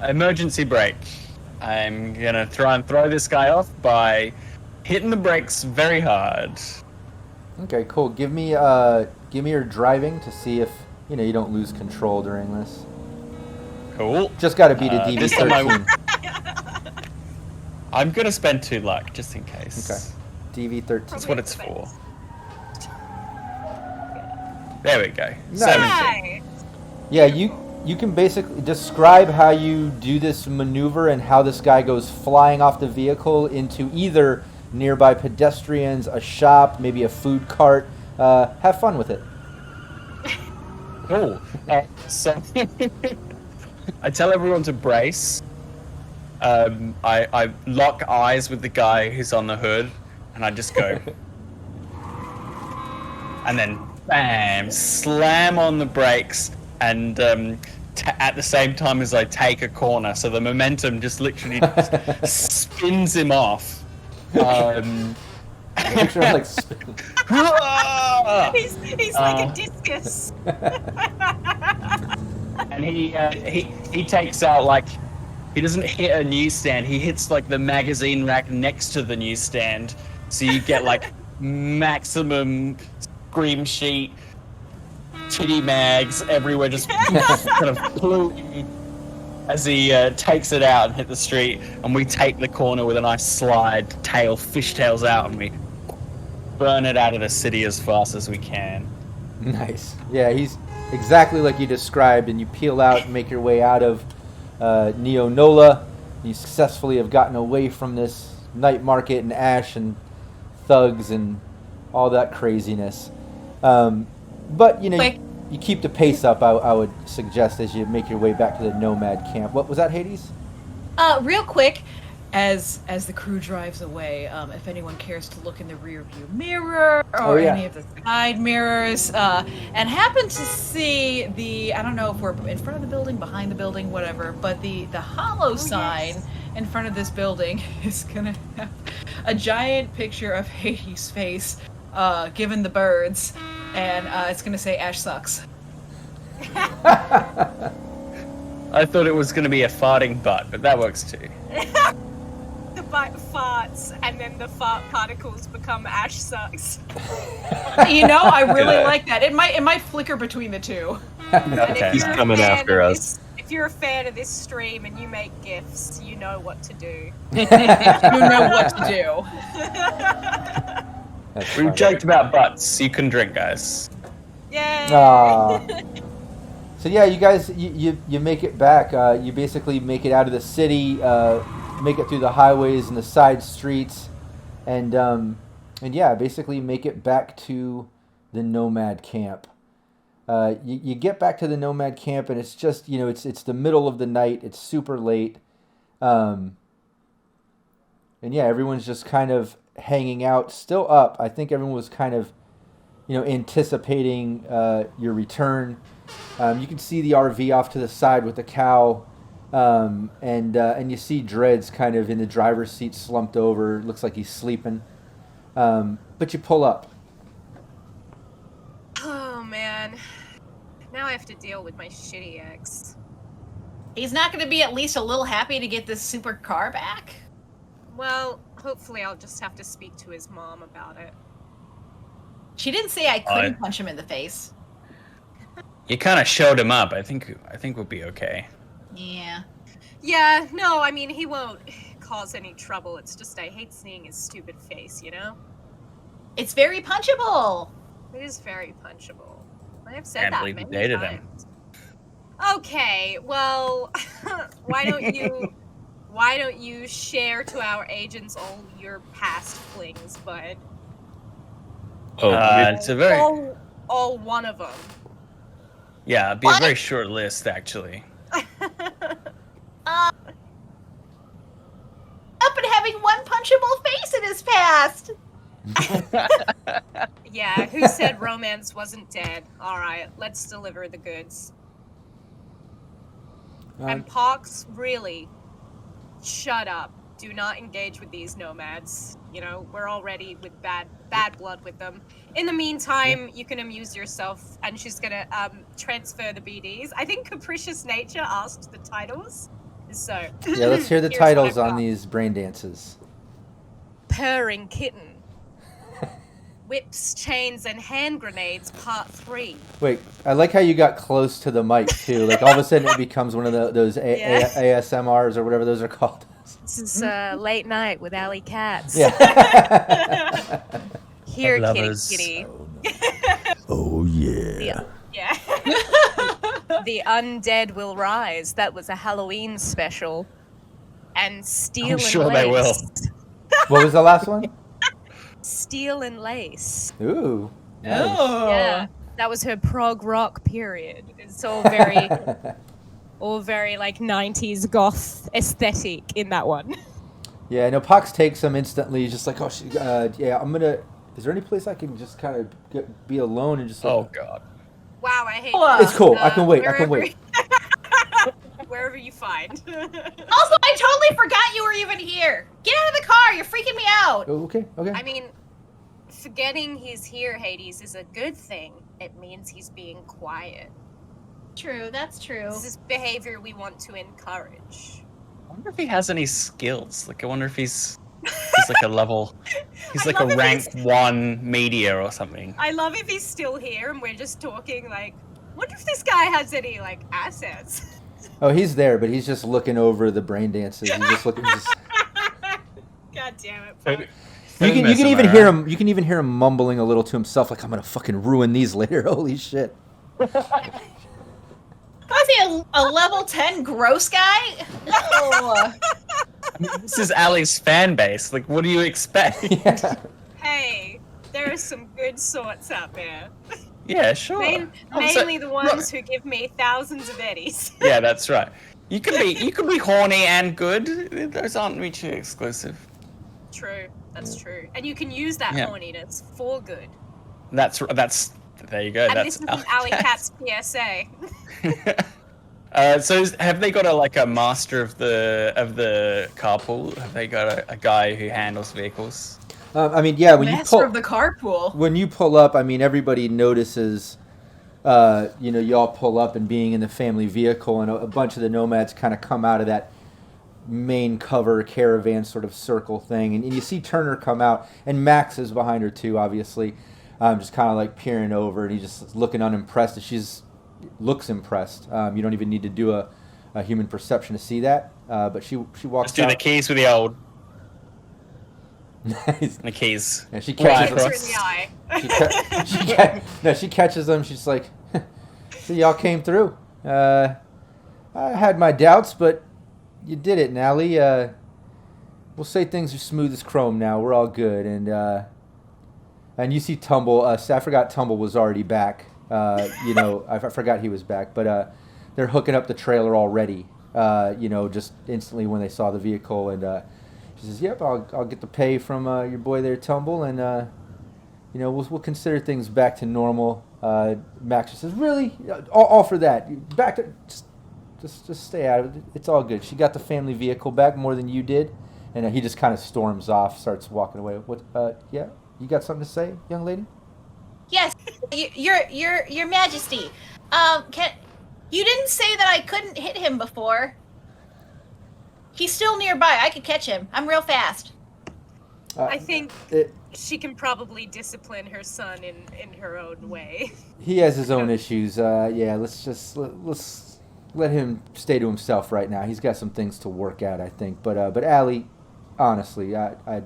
Emergency brake. I'm gonna try and throw this guy off by hitting the brakes very hard. Okay, cool. Give me your driving to see if you don't lose control during this. Cool. Just got to beat a DV13. This time I'm gonna spend 2 luck just in case. Okay. DV13. That's what it's for. There we go. Nice. 17. Yeah, you can basically describe how you do this maneuver and how this guy goes flying off the vehicle into either nearby pedestrians, a shop, maybe a food cart. Have fun with it. Cool. So I tell everyone to brace. I lock eyes with the guy who's on the hood, and I just go, and then bam, slam on the brakes, and at the same time as I take a corner, so the momentum just literally spins him off. Picture him like he's like a discus. And he takes out he doesn't hit a newsstand, he hits the magazine rack next to the newsstand, so you get maximum scream sheet, titty mags everywhere, just kind of floating as he takes it out and hit the street, and we take the corner with a nice slide, fishtails out, and we burn it out of the city as fast as we can. Nice. Yeah, he's exactly like you described, and you peel out and make your way out of Neo-Nola. You successfully have gotten away from this night market and Ash and thugs and all that craziness. But, you keep the pace up, I would suggest, as you make your way back to the Nomad camp. What was that, Hades? Real quick, as the crew drives away, if anyone cares to look in the rear view mirror or any of the side mirrors, and happen to see I don't know if we're in front of the building, behind the building, whatever, but the hollow sign in front of this building is gonna have a giant picture of Hades' face, given the birds, and it's gonna say Ash sucks. I thought it was going to be a farting butt, but that works too. The butt farts, and then the fart particles become Ash sucks. I really like that. It might flicker between the two. Okay. He's coming after us. If you're a fan of this stream and you make GIFs, you know what to do. You know what to do. We've joked about butts. You can drink, guys. Yay! So yeah, you guys, you make it back. You basically make it out of the city, make it through the highways and the side streets, and yeah, basically make it back to the Nomad camp. You get back to the Nomad camp, and it's just it's the middle of the night. It's super late, and yeah, everyone's just kind of hanging out, still up. I think everyone was kind of anticipating your return. You can see the RV off to the side with the cow, and you see Dreads kind of in the driver's seat, slumped over. Looks like he's sleeping. But you pull up. Oh man, now I have to deal with my shitty ex. He's not going to be at least a little happy to get this super car back? Well, hopefully I'll just have to speak to his mom about it. She didn't say I couldn't punch him in the face. You kind of showed him up. I think we'll be okay. Yeah. Yeah, no, I mean, he won't cause any trouble. It's just I hate seeing his stupid face, It's very punchable. It is very punchable. I have said Can't that believe you many dated times. Okay, well, why don't you share to our agents all your past flings, bud? It's a very all one of them. Yeah, it'd be a very short list, actually. Up and having one punchable face in his past. Yeah, who said romance wasn't dead? All right, let's deliver the goods. And Pox, really, shut up. Do not engage with these nomads. We're already with bad blood with them. In the meantime, you can amuse yourself, and she's gonna transfer the BDs. I think Capricious Nature asked the titles, so Yeah, let's hear the titles on these brain dances. Purring Kitten, Whips, Chains, and Hand Grenades, Part 3. Wait, I like how you got close to the mic too. Like all of a sudden it becomes one of those ASMRs or whatever those are called. This is Late Night with Alley Katz. Yeah. Here, Lovers. kitty. Oh yeah. Yeah. The Undead Will Rise. That was a Halloween special. And Steel and sure Lace. they will. What was the last one? Steel and Lace. Ooh. Nice. Oh. Yeah. That was her prog rock period. It's all very like 90s goth aesthetic in that one. Yeah, no, Pox takes them instantly. He's just like, yeah, I'm gonna. Is there any place I can just kind of be alone and just? Like, Oh God. Wow, I hate It's cool. I can wait. Wherever you find. Also, I totally forgot you were even here. Get out of the car. You're freaking me out. Oh, okay. I mean, forgetting he's here, Hades, is a good thing. It means he's being quiet. True, that's true. This is behavior we want to encourage. I wonder if he has any skills. Like, I wonder if he's like a level. He's like a rank 1 media or something. I love if he's still here and we're just talking like, wonder if this guy has any like assets. Oh, he's there, but he's just looking over the brain dances. He's just looking. God damn it. Fuck. You can even hear him. You can even hear him mumbling a little to himself, like, "I'm gonna fucking ruin these later." Holy shit! Was he a level 10 gross guy? Oh. I mean, this is Ali's fan base. Like, what do you expect? Yeah. Hey, there are some good sorts out there. Yeah, sure. Mainly the ones who give me thousands of eddies. Yeah, that's right. You can be horny and good. Those aren't mutually exclusive. True, that's true. And you can use that Yeah. horniness for good. That's there you go. And That's this is Alley Cat's PSA. So have they got a master of the carpool? Have they got a guy who handles vehicles? I mean, yeah, when Master of the carpool. when you pull up, I mean, everybody notices. Y'all pull up and being in the family vehicle, and a bunch of the nomads kind of come out of that main cover caravan sort of circle thing, and you see Turner come out, and Max is behind her too, obviously, just kind of like peering over, and he's just looking unimpressed. She's looks impressed. You don't even need to do a human perception to see that, but she walks. Let's do out. the keys with the old. Nice. The keys. Yeah, she Right catches across. Her in the eye. she catches them. She's like, "So y'all came through. I had my doubts, but you did it, Nally. We'll say things are smooth as chrome now. We're all good." And you see Tumble. I forgot Tumble was already back. I forgot he was back. But they're hooking up the trailer already. Just instantly when they saw the vehicle, and she says, "Yep, I'll get the pay from your boy there, Tumble, and we'll consider things back to normal." Max just says, "Really? All for that? Back to just stay out of it. It's all good. She got the family vehicle back more than you did." And he just kind of storms off, starts walking away. What? Yeah, you got something to say, young lady? Yes, your Majesty. You didn't say that I couldn't hit him before. He's still nearby. I could catch him. I'm real fast. I think she can probably discipline her son in her own way. He has his own issues. Let's let him stay to himself right now. He's got some things to work out, I think. But Allie, honestly, I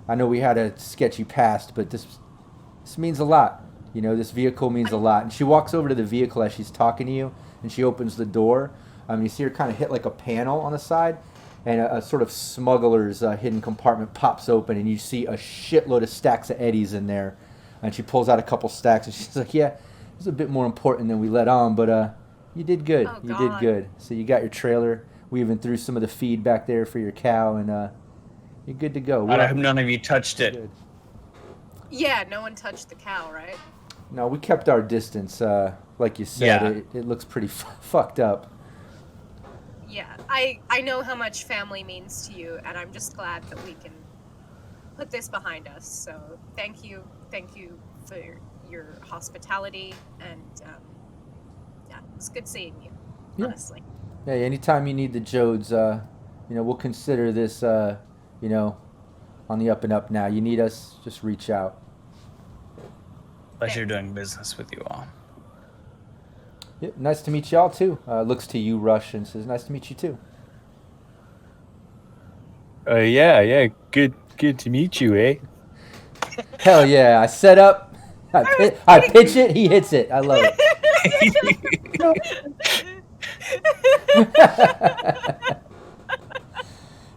know we had a sketchy past, but this means a lot. This vehicle means a lot. And she walks over to the vehicle as she's talking to you, and she opens the door. You see her kind of hit like a panel on the side, and a sort of smuggler's hidden compartment pops open, and you see a shitload of stacks of Eddies in there. And she pulls out a couple stacks, and she's like, "Yeah, it's a bit more important than we let on, but you did good. Oh, you did good. So you got your trailer. We even threw some of the feed back there for your cow, and you're good to go." I hope none of you touched it. Good. Yeah, no one touched the cow, right? No, we kept our distance. Like you said, Yeah. it looks pretty fucked up. Yeah, I know how much family means to you, and I'm just glad that we can put this behind us. So thank you for your hospitality, and it's good seeing you. Yeah. Honestly. Yeah, anytime you need the Jodes, we'll consider this, on the up and up now. You need us, just reach out. Pleasure doing business with you all. Yep, nice to meet y'all too. Looks to you, Rush, and says, "Nice to meet you too." Yeah. Good to meet you, eh? Hell yeah! I set up, I pitch it, he hits it. I love it.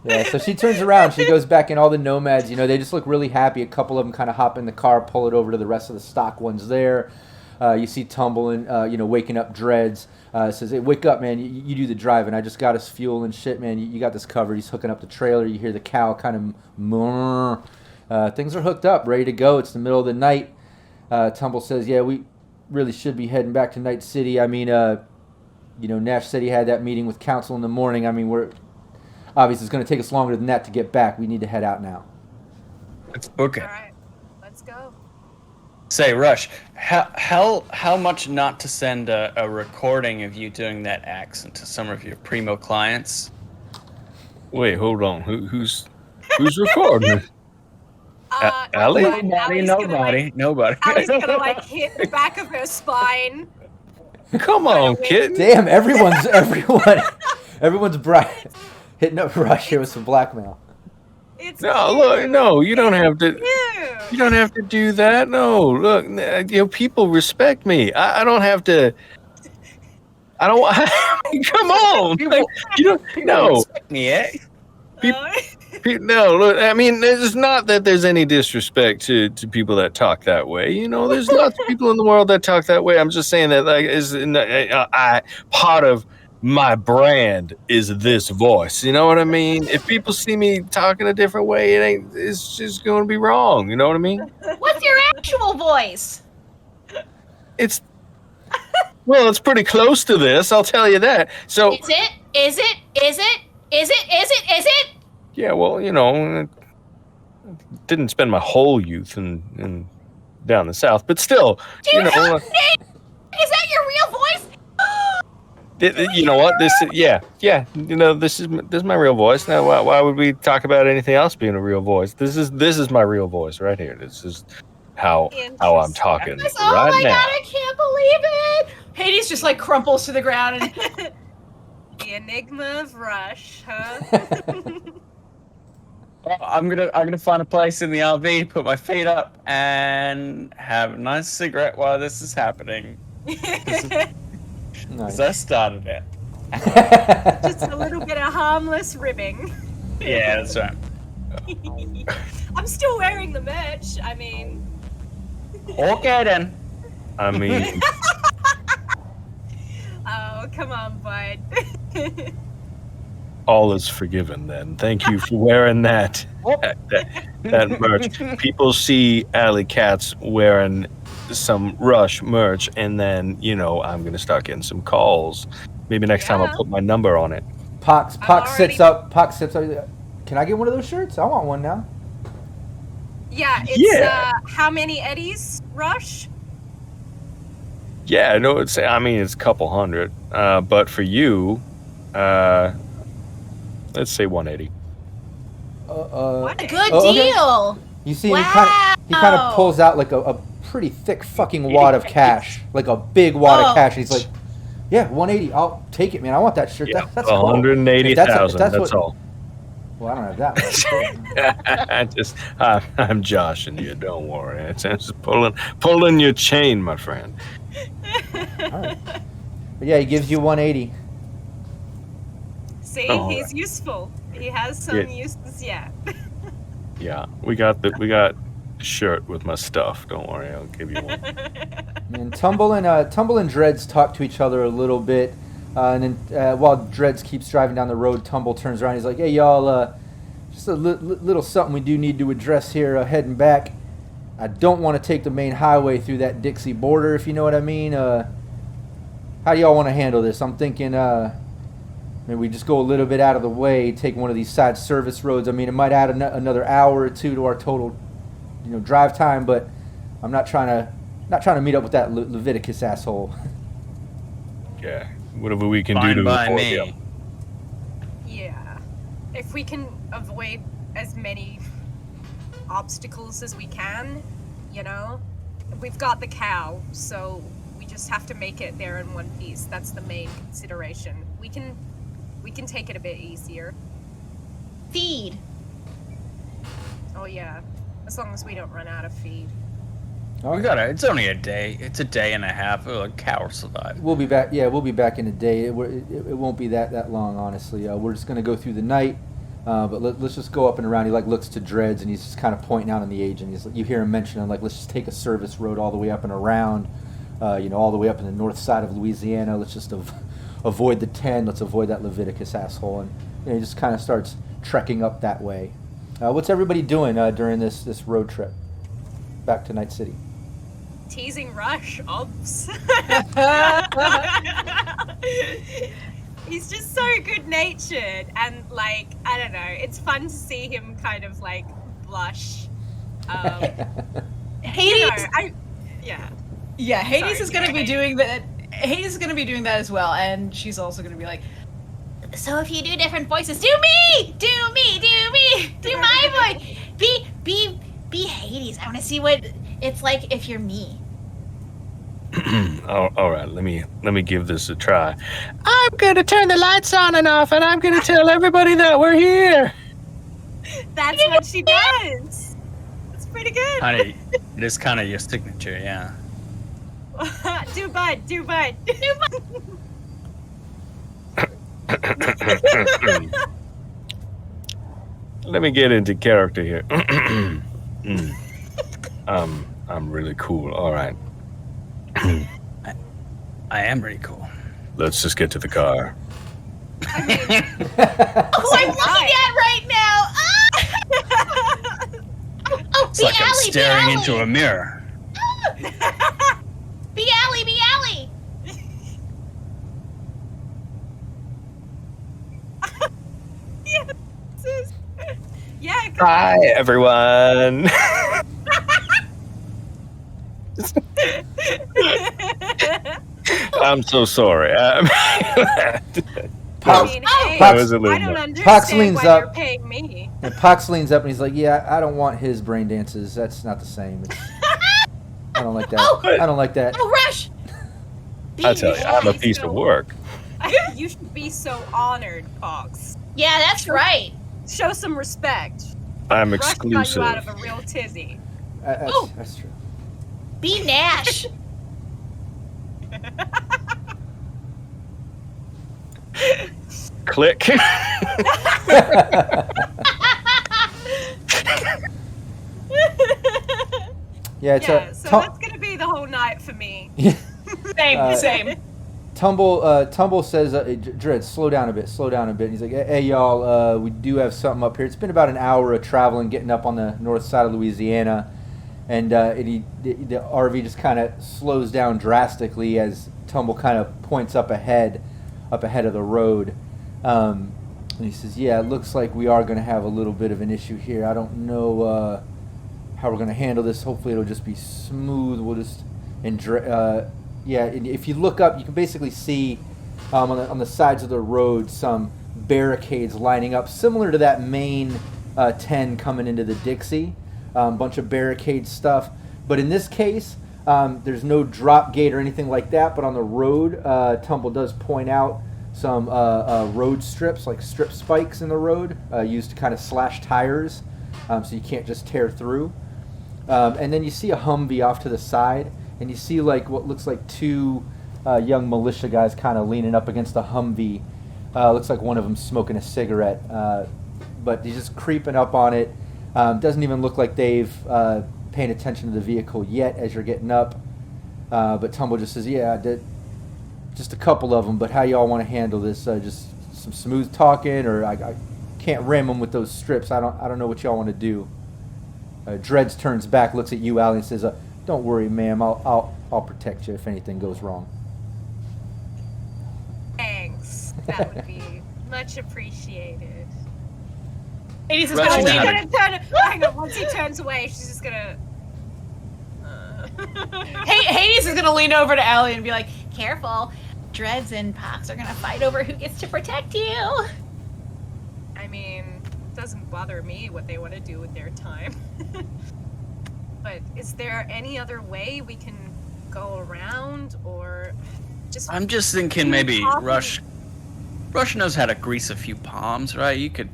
Yeah, so she turns around, she goes back, and all the nomads, they just look really happy. A couple of them kind of hop in the car, pull it over to the rest of the stock ones there. You see Tumbling, waking up Dreads. Says, "Hey, wake up, man. You do the driving. I just got us fuel and shit, man. You got this covered." He's hooking up the trailer. You hear the cow kind of murr. Things are hooked up, ready to go. It's the middle of the night. Tumble says, "Yeah, we really should be heading back to Night City. I mean, Nash said he had that meeting with council in the morning. I mean, obviously it's going to take us longer than that to get back. We need to head out now." Let's book it. All right, let's go. Say, Rush, how much not to send a recording of you doing that accent to some of your primo clients? Wait, hold on. Who's recording? Allie? Nobody. Allie's gonna hit the back of her spine. Come on, kid. Damn, everyone's bright. Hitting up Rush here with some blackmail. It's No, cute. look, no, you don't have to. Cute. You don't have to do that. No, look, people respect me. I don't have to. I don't. Come on, like, you don't. No, Respect me, eh? no. Look, I mean, it's not that there's any disrespect to people that talk that way. There's lots of people in the world that talk that way. I'm just saying that, like, is part of my brand is this voice. You know what I mean? If people see me talking a different way, it's just going to be wrong. You know what I mean? What's your actual voice? It's pretty close to this. I'll tell you that. So Is it? yeah, well, didn't spend my whole youth in down the south, but still, Is that your real voice? you know what? This is my real voice. Now, why would we talk about anything else being a real voice? This is my real voice right here. This is how I'm talking Oh right my now. god, I can't believe it! Hades just like crumples to the ground and The enigma of Rush, huh? I'm gonna find a place in the RV, put my feet up, and have a nice cigarette while this is happening. Because I started it. Just a little bit of harmless ribbing. Yeah, that's right. I'm still wearing the merch. I mean, Okay then. I mean, oh come on, bud. all is forgiven then. Thank you for wearing that merch. People see Alley Cats wearing some Rush merch, and then, I'm going to start getting some calls. Maybe next time I'll put my number on it. Pox sits up. Pox sits up. Can I get one of those shirts? I want one now. Yeah, it's Yeah. How many eddies, Rush? Yeah, I know it's a couple hundred. But for you, let's say 180. what a good okay. deal! You see, Wow. he kind of pulls out like a pretty thick fucking wad of cash, like a big wad of cash. He's like, "Yeah, 180. I'll take it, man. I want that shirt. Yeah, That's cool." 180,000. That's That's what- all. Well, I don't have that much. I'm joshing you. Don't worry. It's just pulling your chain, my friend. All right. But yeah, he gives you 180. See, Oh, he's useful. He has some Yeah. uses, yeah. Yeah, we got the shirt with my stuff. Don't worry, I'll give you one. And Tumble and Dreads talk to each other a little bit, and then while Dreads keeps driving down the road, Tumble turns around. He's like, "Hey y'all, just a little something we do need to address here. Heading back, I don't want to take the main highway through that Dixie border, if you know what I mean. How do y'all want to handle this? I'm thinking maybe we just go a little bit out of the way, take one of these side service roads. I mean, it might add another hour or two to our total, drive time, but I'm not trying to meet up with that Leviticus asshole." Yeah, whatever we can Fine do to by avoid me. you. Yeah. If we can avoid as many obstacles as we can, we've got the cow, so we just have to make it there in one piece. That's the main consideration. We can take it a bit easier. Feed. Oh yeah, as long as we don't run out of feed. We got it. It's only a day. It's a day and a half. A cow will survive. We'll be back. Yeah, we'll be back in a day. It won't be that long, honestly. We're just gonna go through the night, but let's just go up and around. He looks to Dreads and he's just kind of pointing out on the agent. You hear him mentioning let's just take a service road all the way up and around, all the way up in the north side of Louisiana. Let's just avoid the 10. Let's avoid that Leviticus asshole, and he just kind of starts trekking up that way. What's everybody doing during this road trip back to Night City? Teasing Rush, obs. He's just so good-natured, and I don't know, it's fun to see him kind of blush. Hades. Yeah. Hades Sorry, is going to be Hades. doing that. Hades is going to be doing that as well, and she's also going to be like, "So if you do different voices, do me, do my voice, be Hades. I want to see what it's like if you're me." All right, let me give this a try. I'm gonna turn the lights on and off, and I'm gonna tell everybody that we're here. That's what she does. It's pretty good. Honey, it is kind of your signature, yeah. Do bud. Let me get into character here. I'm really cool. All right. I am pretty cool. Let's just get to the car. I mean, Who I'm looking at right now. Oh, It's like I'm staring into a mirror. Be alley, be alley. yeah. Hi, everyone. I'm so sorry. I Pox, mean, hey, Pox- was a little I don't bit. understand Pox leans why up. you're paying me. and Pox leans up and he's like, "Yeah, I don't want his brain dances. That's not the same. I don't like that. Oh. I don't like that." Oh, Rush. I tell you, I'm a piece of work. You should be so honored, Pox. Yeah, that's right. Show some respect. I'm Rush got exclusive. you out of a real tizzy. That's true. Be Nash. Click. Yeah, it's Yeah, so that's gonna be the whole night for me. Same, same. Tumble says, Dread, slow down a bit. And he's like, hey, y'all, we do have something up here. It's been about an hour of traveling, getting up on the north side of Louisiana. And the RV just kind of slows down drastically as Tumble kind of points up ahead of the road. And he says, yeah, it looks like we are going to have a little bit of an issue here. I don't know how we're going to handle this. Hopefully it'll just be smooth. We'll just... yeah, and if you look up, you can basically see on the sides of the road some barricades lining up, similar to that main 10 coming into the Dixie. Bunch of barricade stuff. But in this case, there's no drop gate or anything like that. But on the road, Tumble does point out some road strips, like strip spikes in the road, used to kind of slash tires, so you can't just tear through. And then you see a Humvee off to the side. And you see like what looks like two young militia guys kind of leaning up against the Humvee. Looks like one of them smoking a cigarette. But he's just creeping up on it. Doesn't even look like they've paying attention to the vehicle yet as you're getting up. But Tumble just says, yeah, just a couple of them. But how y'all want to handle this? Just some smooth talking, or I can't ram them with those strips. I don't know what y'all want to do. Dreads turns back, looks at you, Allie, and says, don't worry, ma'am. I'll protect you if anything goes wrong. Thanks. That would be much appreciated. Hades is Rushing gonna out. lean. Hang on, once he turns away, she's just gonna. Hades is gonna lean over to Allie and be like, "Careful, Dreads and Pox are gonna fight over who gets to protect you." I mean, it doesn't bother me what they want to do with their time. But is there any other way we can go around, or just? I'm just thinking maybe Rush knows how to grease a few palms, right? You could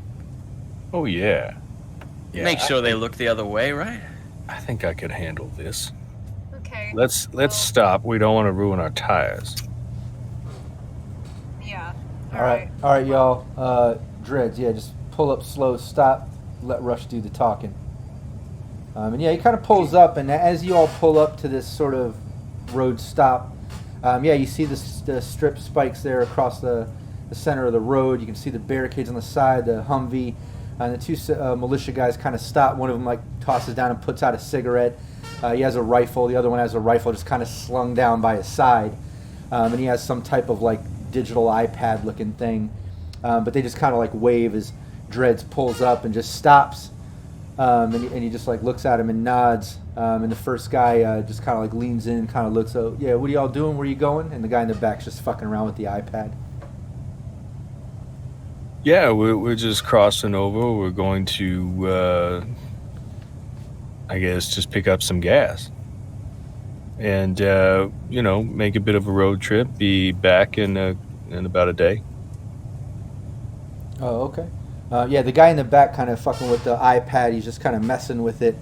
Oh yeah. make sure they look the other way, right? I think I could handle this. Okay. Let's stop. We don't want to ruin our tires. Yeah. All right, y'all. Dreads, yeah, just pull up slow, stop, let Rush do the talking. And yeah, he kind of pulls up, and as you all pull up to this sort of road stop, yeah, you see the strip spikes there across the center of the road. You can see the barricades on the side, the Humvee, and the two militia guys kind of stop. One of them like tosses down and puts out a cigarette. He has a rifle. The other one has a rifle just kind of slung down by his side, and he has some type of like digital iPad looking thing. But they just kind of like wave as Dreads pulls up and just stops. And he just like looks at him and nods. And the first guy just kind of like leans in and kind of looks, oh, yeah, what are y'all doing? Where are you going? And the guy in the back's just fucking around with the iPad. Yeah, we're just crossing over. We're going to, I guess, just pick up some gas. And, make a bit of a road trip. Be back in about a day. Oh, okay. Yeah, the guy in the back kind of fucking with the iPad. He's just kind of messing with it.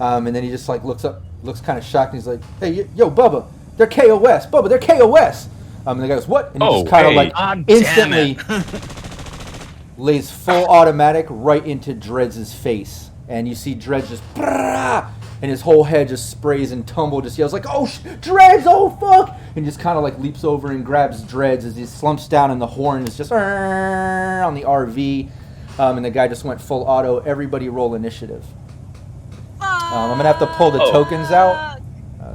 And then he just like looks up, looks kind of shocked. And he's like, hey, yo, Bubba, they're KOS. Bubba, they're KOS. And the guy goes, what? And he just kind of like instantly lays full automatic right into Dreads' face. And you see Dreads just and his whole head just sprays and tumble, just yells like, "Oh, Dreads! Oh, fuck!" And just kind of like leaps over and grabs Dreads as he slumps down, and the horn is just on the RV, and the guy just went full auto. Everybody roll initiative. I'm gonna have to pull the tokens out,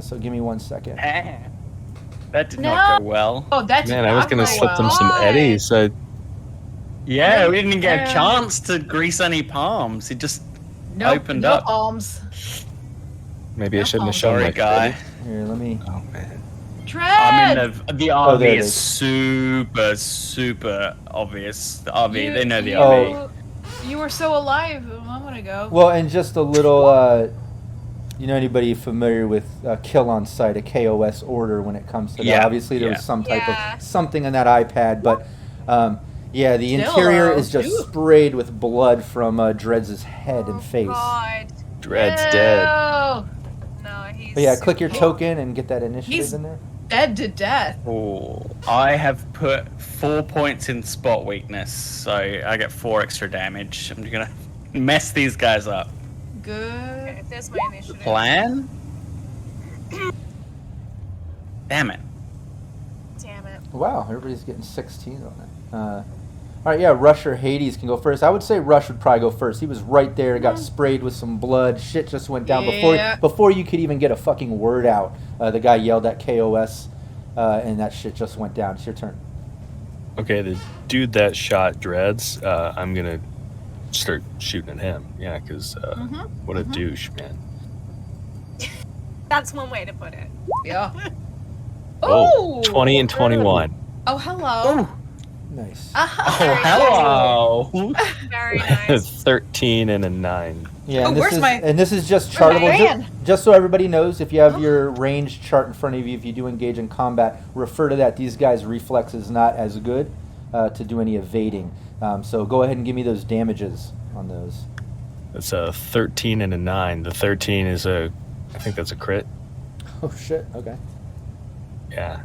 so give me 1 second. That did not go well. Oh, that's Man, I was gonna slip them some eddies. Yeah, we didn't get a chance to grease any palms. He just opened up. Palms. Maybe I shouldn't have shown Sorry, my guy. Here, let me. Oh man. Dread! I mean, the RV there it is is. super obvious. The RV, they know the you, RV. You were so alive a moment ago. Well, and just a little, anybody familiar with Kill on Sight, a KOS order when it comes to that? Yeah, Obviously, there was some type Yeah. of something on that iPad, but the Still, interior is just ooh. sprayed with blood from Dreads' head and face. God. Dread's dead. Ew. No, he's. But yeah, click your token and get that initiative He's- in there. Dead to death. Oh, I have put 4 points in spot weakness, so I get 4 extra damage. I'm gonna mess these guys up. Good. Okay, there's my initiative. Plan? Damn it. Damn it. Wow, everybody's getting 16 on it. All right, yeah, Rush or Hades can go first. I would say Rush would probably go first. He was right there, got sprayed with some blood. Shit just went down Yeah. before you could even get a fucking word out. The guy yelled at KOS, and that shit just went down. It's your turn. Okay, the dude that shot Dreads, I'm gonna start shooting at him. Yeah, because what a douche, man. That's one way to put it. Yeah. Oh, Oh, 20 and 21. Oh, hello. Nice. Oh, hello. Very nice. 13 and a 9. Yeah, Oh, and where's my- this is just where's my chartable. man? Just so everybody knows, if you have your range chart in front of you, if you do engage in combat, refer to that. These guys' reflex is not as good to do any evading. So go ahead and give me those damages on those. That's a 13 and a 9. The 13 is I think that's a crit. Oh shit. Okay. Yeah.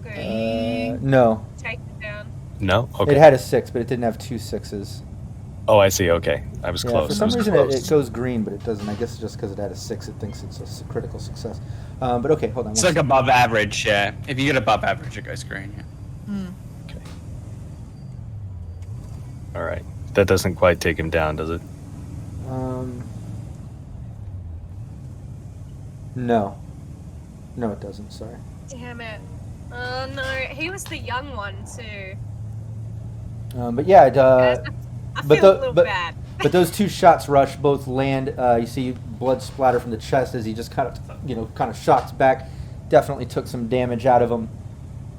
Good. No, Take it down. No? Okay. it had a 6, but it didn't have 2 6s. Oh, I see. Okay. I was Yeah, close. for I some was reason close. it goes green, but it doesn't. I guess just because it had a 6, it thinks it's a critical success. But okay, hold on. It's one like above average, yeah. If you get above average, it goes green, yeah. Okay. All right. That doesn't quite take him down, does it? No. No, it doesn't. Sorry. Damn it. Oh no, he was the young one too. But yeah, I but feel the- a little but- bad. but those 2 shots, Rush, both land. You see blood splatter from the chest as he just kind of shots back. Definitely took some damage out of him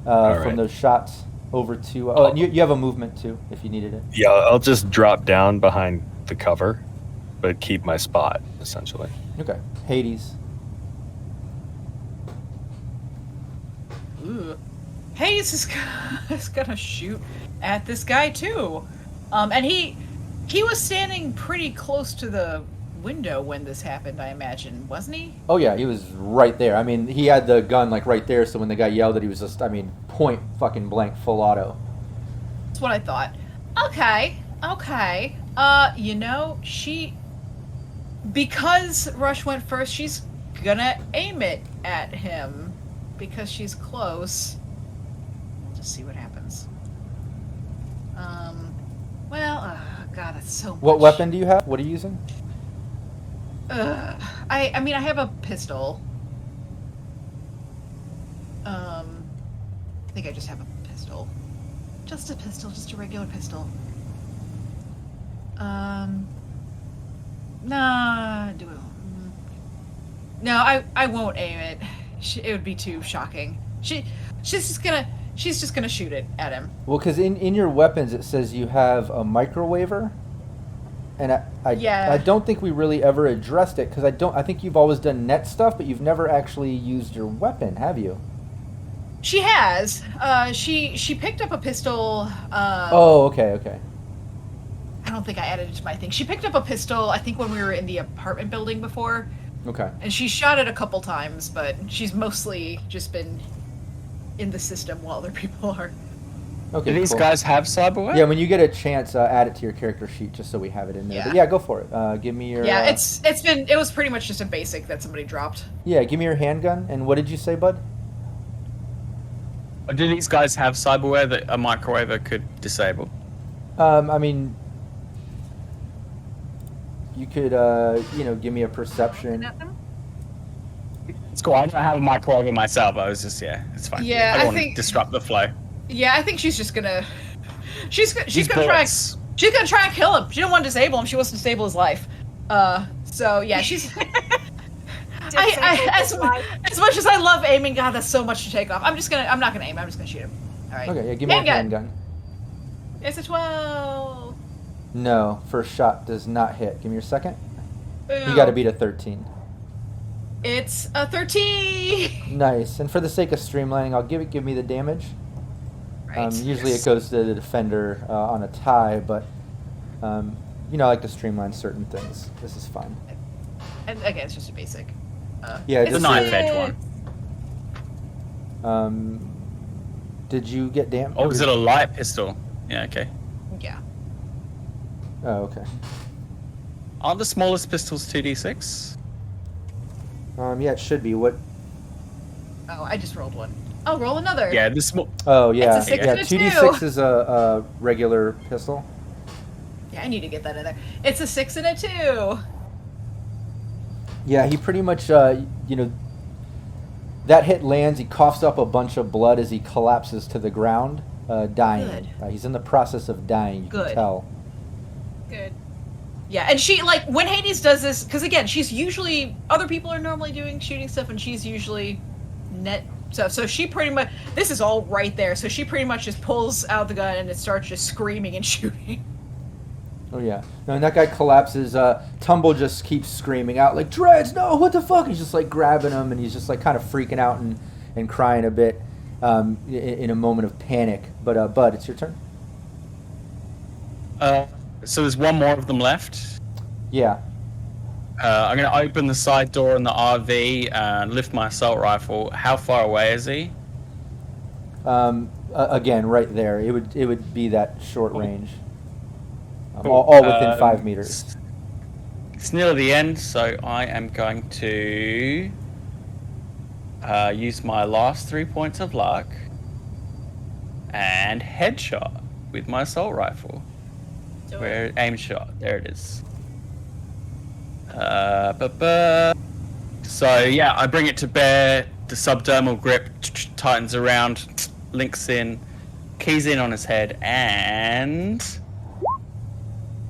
All from right. those shots. Over to and you have a movement too if you needed it. Yeah, I'll just drop down behind the cover, but keep my spot, essentially. Okay, Hades. Ooh. Hayes is gonna shoot at this guy too. And he was standing pretty close to the window when this happened, I imagine, wasn't he? Oh yeah, he was right there. I mean, he had the gun like right there. So when the guy yelled, it he was just, point fucking blank, full auto. That's what I thought. Okay. Because Rush went first, she's gonna aim it at him because she's close. We'll just see what happens. God, that's so much. What weapon do you have? What are you using? I have a pistol. I think I just have a pistol. Just a pistol, just a regular pistol. Nah, do it. No, I won't aim it. It would be too shocking. She's just gonna shoot it at him. Well, because in your weapons it says you have a microwaver, and I don't think we really ever addressed it because I think you've always done net stuff, but you've never actually used your weapon, have you? She has. She picked up a pistol. Oh, okay. I don't think I added it to my thing. She picked up a pistol, I think, when we were in the apartment building before. Okay. And she shot it a couple times, but she's mostly just been in the system while other people are Okay. Do these cool. guys have cyberware? Yeah, when you get a chance, add it to your character sheet just so we have it in there. Yeah. But yeah, go for it. Give me your. Yeah, it was pretty much just a basic that somebody dropped. Yeah, give me your handgun. And what did you say, bud? Or do these guys have cyberware that a microwaver could disable? I mean, you could, give me a perception. It's cool. I don't have a microwaver myself. I was just, it's fine. Yeah, I don't I want think- to disrupt the flow. Yeah, I think she's just gonna. She's gonna try. bullets. She's gonna try and kill him. She don't want to disable him. She wants to disable his life. So yeah, she's. As much as I love aiming, God, that's so much to take off. I'm not gonna aim. I'm just gonna shoot him. All right. Okay, yeah, give me a handgun. It's a 12. No, first shot does not hit. Give me your second. Boom. You got to beat a 13. It's a 13. Nice. And for the sake of streamlining, I'll give me the damage. Right. Usually it goes to the defender on a tie, but I like to streamline certain things. This is fine. And again, it's just a basic. Yeah, It's a just knife edge one. Did you get damage? Oh, is it a light pistol? Yeah, okay. Yeah. Oh, okay. Aren't the smallest pistols 2d6? Yeah, it should be. What? Oh, I just rolled one. Oh, roll another. Yeah, the small. Oh, yeah. It's a 6 yeah, and a 2d6 2. is a regular pistol. Yeah, I need to get that in there. It's a 6 and a 2. Yeah, he pretty much, that hit lands. He coughs up a bunch of blood as he collapses to the ground, dying. Good. He's in the process of dying. You Good. can tell. Good. Yeah, and she, like, when Hades does this, because again, she's usually, other people are normally doing shooting stuff, and she's usually net stuff. So she pretty much, this is all right there, so she pretty much just pulls out the gun and it starts just screaming and shooting. Oh, yeah. No, and that guy collapses. Tumble just keeps screaming out, like, Dreads, no, what the fuck? He's just, like, grabbing him, and he's just, like, kind of freaking out and crying a bit in a moment of panic. But, Bud, it's your turn. So there's one more of them left. Yeah. I'm going to open the side door in the RV and lift my assault rifle. How far away is he? Again, right there. It would be that short range. All within 5 meters. It's near the end, so I am going to use my last 3 points of luck and headshot with my assault rifle. Where aim shot? There it is. So yeah, I bring it to bear. The subdermal grip tightens around, links in, keys in on his head, and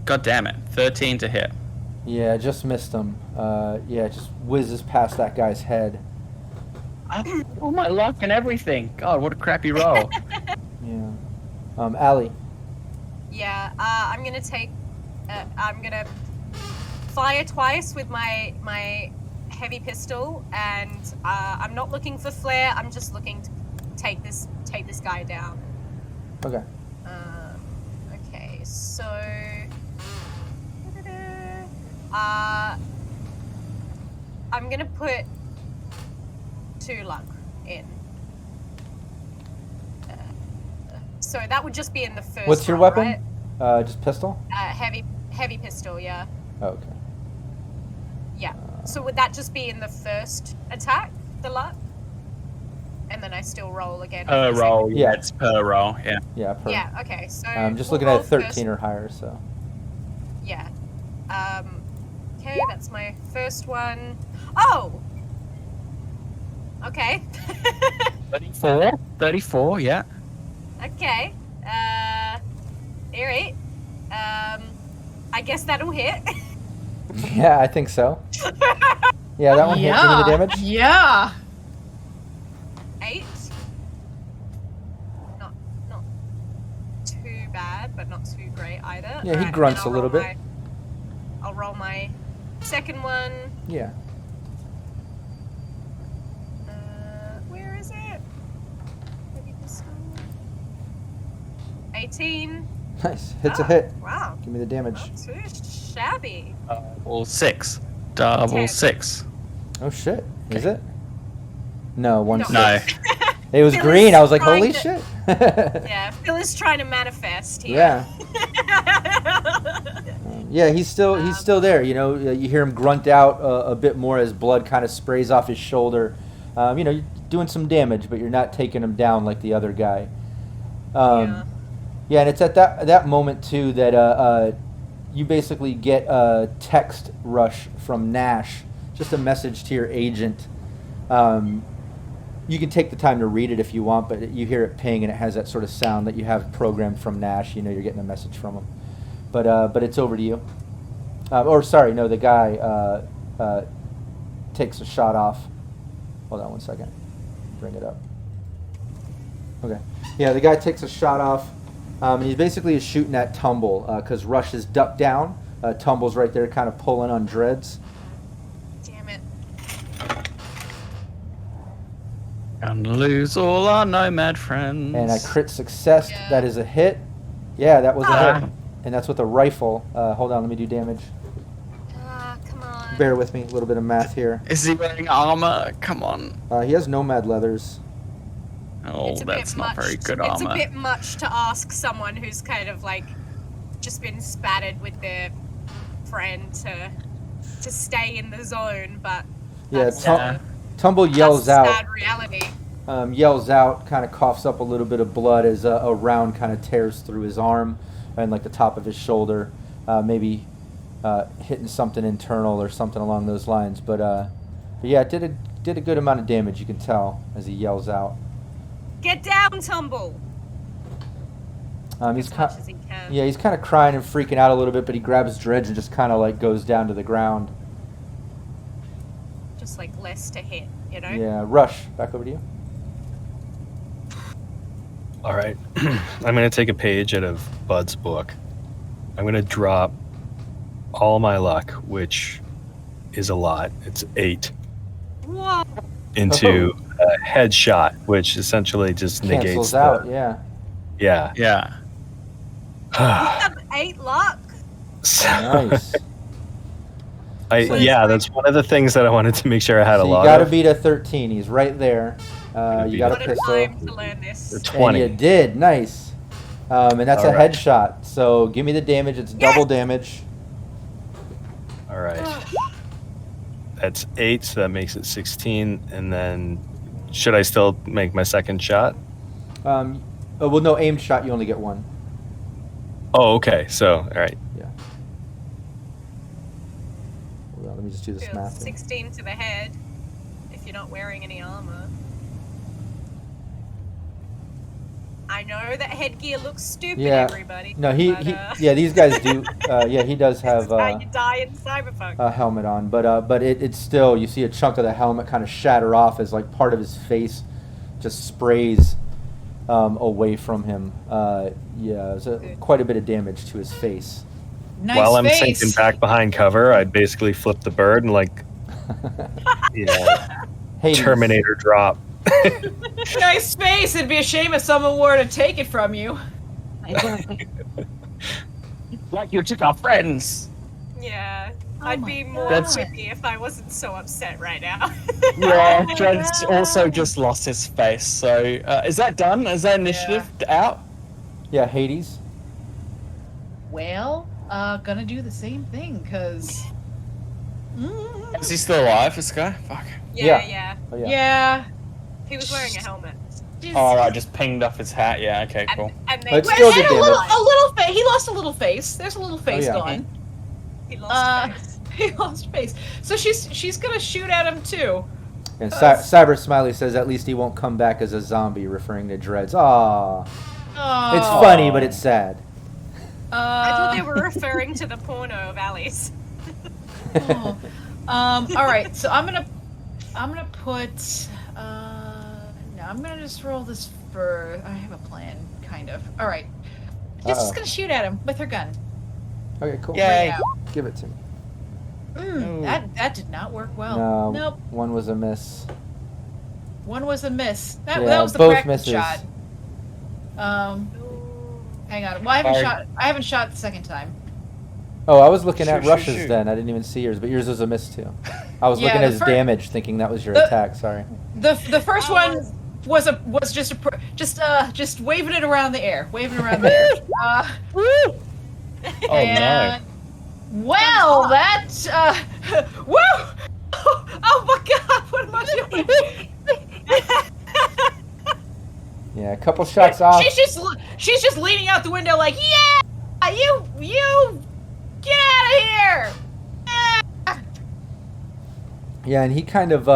god damn it, 13 to hit. Yeah, just missed him. It just whizzes past that guy's head. All my luck and everything. God, what a crappy roll. Yeah. Allie. Yeah, I'm gonna fire twice with my heavy pistol, and I'm not looking for flare. I'm just looking to take this guy down. Okay. Okay, so I'm gonna put 2 luck in. So that would just be in the first. What's your roll, weapon? right? Just pistol? Heavy pistol, yeah. Oh, okay. Yeah. So would that just be in the first attack, the luck? And then I still roll again? Per with the roll, second- yeah, it's per roll, yeah. Yeah, per. Yeah, okay, so... I'm just we'll looking roll at 13 first. or higher, so. Yeah. Okay, that's my first one. Oh! Okay. 34, yeah. Okay. Alright. I guess that'll hit. Yeah, I think so. Yeah, that one hit. Give me the damage. Yeah. 8. Not too bad, but not too great either. Yeah, he Alright, grunts and then a little bit. I'll roll my second one. Yeah. Where is it? Maybe this one. 18. Nice. Hits a hit. Wow. Give me the damage. Not too shabby. Double 6. Double 10. 6. Oh shit. Is it? No, 1 No. 6. No. It was Phil green. is I was like, trying holy to- shit. Yeah, Phil is trying to manifest here. Yeah. Yeah, he's still there. You know, you hear him grunt out a bit more as blood kind of sprays off his shoulder. You know, you're doing some damage, but you're not taking him down like the other guy. Yeah, and it's at that moment too that you basically get a text rush from Nash, just a message to your agent. You can take the time to read it if you want, but you hear it ping and it has that sort of sound that you have programmed from Nash. You know you're getting a message from him. But it's over to you. Or sorry, no, the guy takes a shot off. Hold on one second. Bring it up. Okay. Yeah, the guy takes a shot off. And he basically is shooting at Tumble because Rush is ducked down. Tumble's right there kind of pulling on dreads. Damn it. Gonna lose all our nomad friends. And a crit success. Yeah. That is a hit. Yeah, that was a hit. And that's with a rifle. Hold on, let me do damage. Come on. Bear with me, a little bit of math here. Is he wearing armor? Come on. He has nomad leathers. Oh, It's a bit that's not much very good It's a armor. bit much to ask someone who's kind of like just been spattered with their friend to stay in the zone, but Yeah, that's, Tumble yells that's out. sad reality. Yells out, kind of coughs up a little bit of blood as a round kind of tears through his arm and like the top of his shoulder, maybe hitting something internal or something along those lines. But yeah, it did a good amount of damage. You can tell as he yells out. Get down, Tumble. He's As much kind as he can. yeah, he's kind of crying and freaking out a little bit, but he grabs Dredge and just kind of like goes down to the ground. Just like less to hit, you know? Yeah, Rush, back over to you. All right. I'm going to take a page out of Bud's book. I'm going to drop all my luck, which is a lot. It's 8, Whoa. into a headshot, which essentially just negates Cancels the... out, yeah. Yeah. Yeah. You have 8 luck. So- Nice. yeah, that's one of the things that I wanted to make sure I had So a you lot gotta of. beat a 13. He's right there. You beat got a What a pistol. time to learn this. 20. And you did. Nice. And that's All a right. headshot. So give me the damage. It's double damage. All right. That's 8, so that makes it 16. And then, should I still make my second shot? Well, no, aimed shot, you only get 1. Oh, okay. So, all right. Yeah. Hold on, let me just do this Feels math. here. 16 to the head if you're not wearing any armor. I know that headgear looks stupid, Yeah. everybody. No, but, yeah, these guys do. Yeah, he does this have is how you die in Cyberpunk. a helmet on, but it's still, you see a chunk of the helmet kind of shatter off as like part of his face just sprays away from him. Yeah, it was quite a bit of damage to his face. Nice While I'm face. sinking back behind cover, I'd basically flip the bird and, like, you know, Hades. Terminator drop. Nice face. It'd be a shame if someone were to take it from you. Like you took our friends. Yeah. Oh I'd my be more God. whippy if I wasn't so upset right now. Yeah, my Dred's God. also just lost his face. So is that done? Is that initiative out? Yeah, Hades. Well, gonna do the same thing, cause. Is he still alive, this guy? Fuck. Yeah. yeah. Oh, yeah. Yeah. He was wearing a helmet. Oh, right, just pinged off his hat. Yeah, okay, cool. And they But Well, still and did a little, damage. he lost a little face. There's a little face yeah. gone. he lost face. He lost face. So she's gonna shoot at him too. And Cyber Smiley says at least he won't come back as a zombie, referring to Dreads. Aww. Oh. It's funny, but it's sad. I thought they were referring to the porno of Alice. Oh. All right, so I'm gonna put. No, I'm gonna just roll this for. I have a plan, kind of. All right, she's just gonna shoot at him with her gun. Okay, cool. Yay. Give it to me. That did not work well. No, Nope. one was a miss. One was a miss. That Yeah, was the both practice misses. shot. Hang on. Well, I haven't shot the second time. Oh, I was looking at Shoot, Rush's shoot. then. I didn't even see yours, but yours was a miss too. I was Yeah, looking the at his fir- damage, thinking that was your the- attack. Sorry. The first one was just waving it around the air, Oh and well, that woo! Oh my God, what am I doing? Yeah, a couple shots off. She's just leaning out the window like, yeah, you get out of here. Yeah, and he kind of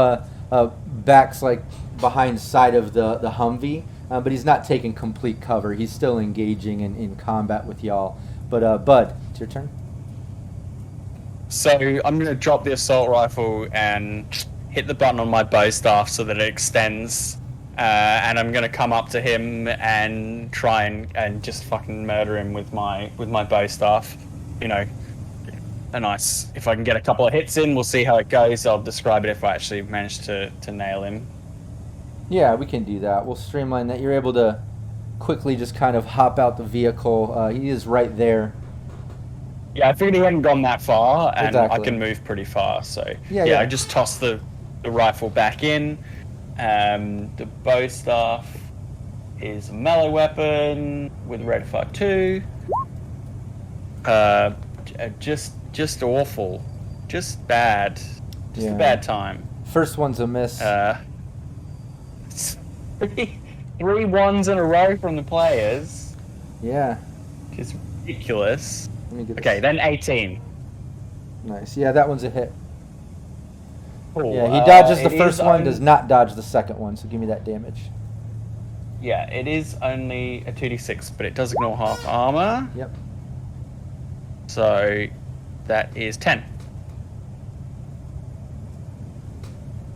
backs like behind side of the Humvee, but he's not taking complete cover. He's still engaging in combat with y'all. But Bud, it's your turn. So I'm going to drop the assault rifle and hit the button on my bow staff so that it extends, and I'm going to come up to him and try and just fucking murder him with my bow staff. You know, a nice. If I can get a couple of hits in, we'll see how it goes. I'll describe it if I actually manage to nail him. Yeah, we can do that. We'll streamline that. You're able to quickly just kind of hop out the vehicle. He is right there. Yeah, I figured he hadn't gone that far, and Exactly. I can move pretty far. So Yeah. I just toss the rifle back in. The bow staff is a melee weapon with red 5.2. Just awful, just bad, just Yeah. a bad time. First one's a miss. Three ones in a row from the players. Yeah. It's ridiculous. Let me get Okay, this. then 18. Nice. Yeah, that one's a hit. Cool. Yeah, he dodges the it first is one, does not dodge the second one, so give me that damage. Yeah, it is only a 2d6, but it does ignore half armor. Yep. So that is 10.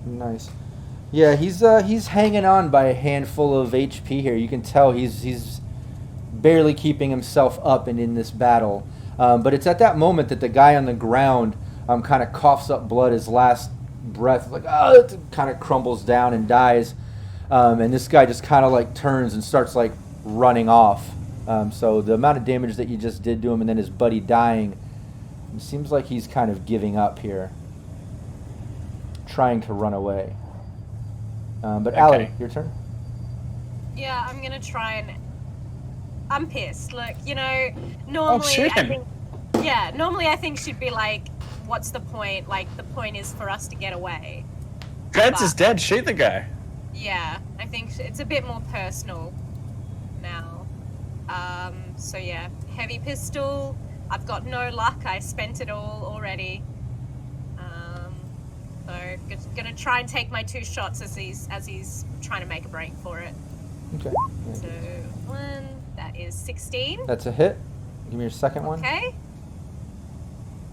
Nice. Yeah, he's hanging on by a handful of HP here. You can tell he's barely keeping himself up and in this battle. But it's at that moment that the guy on the ground kind of coughs up blood, his last breath, like, oh, it kind of crumbles down and dies. And this guy just kind of like turns and starts like running off. So the amount of damage that you just did to him and then his buddy dying, it seems like he's kind of giving up here, trying to run away. But Okay. Allie, your turn. Yeah, I'm gonna try and. I'm pissed. Look, you know, normally shoot I him. think. Yeah, normally I think she'd be like, "What's the point? Like, the point is for us to get away." Dreads is dead. Shoot the guy. Yeah, I think it's a bit more personal now. So yeah, heavy pistol. I've got no luck. I spent it all already. So gonna try and take my 2 shots as he's trying to make a break for it. Okay. So 1, that is 16. That's a hit. Give me your second one. Okay.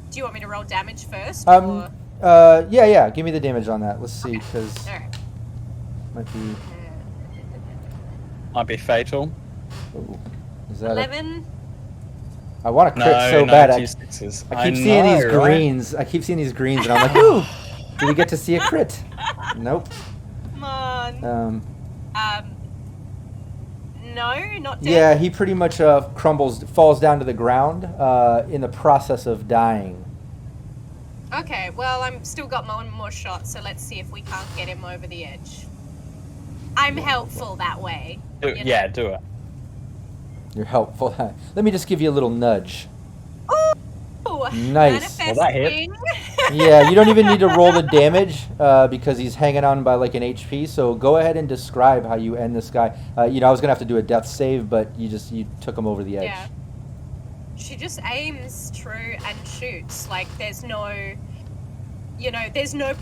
Do you want me to roll damage first? Um, or... yeah. Give me the damage on that. Let's see, because Alright. might be. Might be fatal. Ooh, is that 11. I want to crit No, so no, bad. I 2 6s. keep seeing these know, right? greens. I keep seeing these greens, and I'm like, ooh, do we get to see a crit? Nope. Come on. No, not dead. Yeah, he pretty much falls down to the ground in the process of dying. Okay, well, I'm still got one more shot, so let's see if we can't get him over the edge. I'm helpful that way. you know? Yeah, do it. You're helpful. Let me just give you a little nudge. Ooh, Nice. Well, that hit. manifesting. Yeah, you don't even need to roll the damage because he's hanging on by like an HP. So go ahead and describe how you end this guy. I was gonna have to do a death save, but you took him over the edge. Yeah. She just aims true and shoots. Like there's no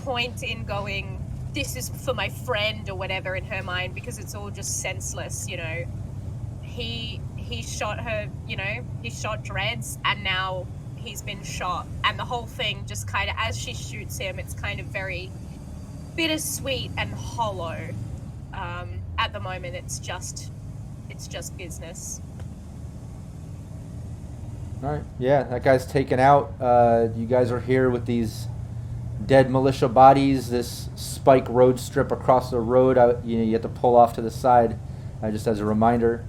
point in going, this is for my friend or whatever in her mind, because it's all just senseless, you know. He shot her, you know, he shot Dreads, and now he's been shot, and the whole thing just kind of, as she shoots him, it's kind of very bittersweet and hollow. At the moment, it's just business. All right. Yeah, that guy's taken out. You guys are here with these dead militia bodies. This spike road strip across the road. You have to pull off to the side, just as a reminder.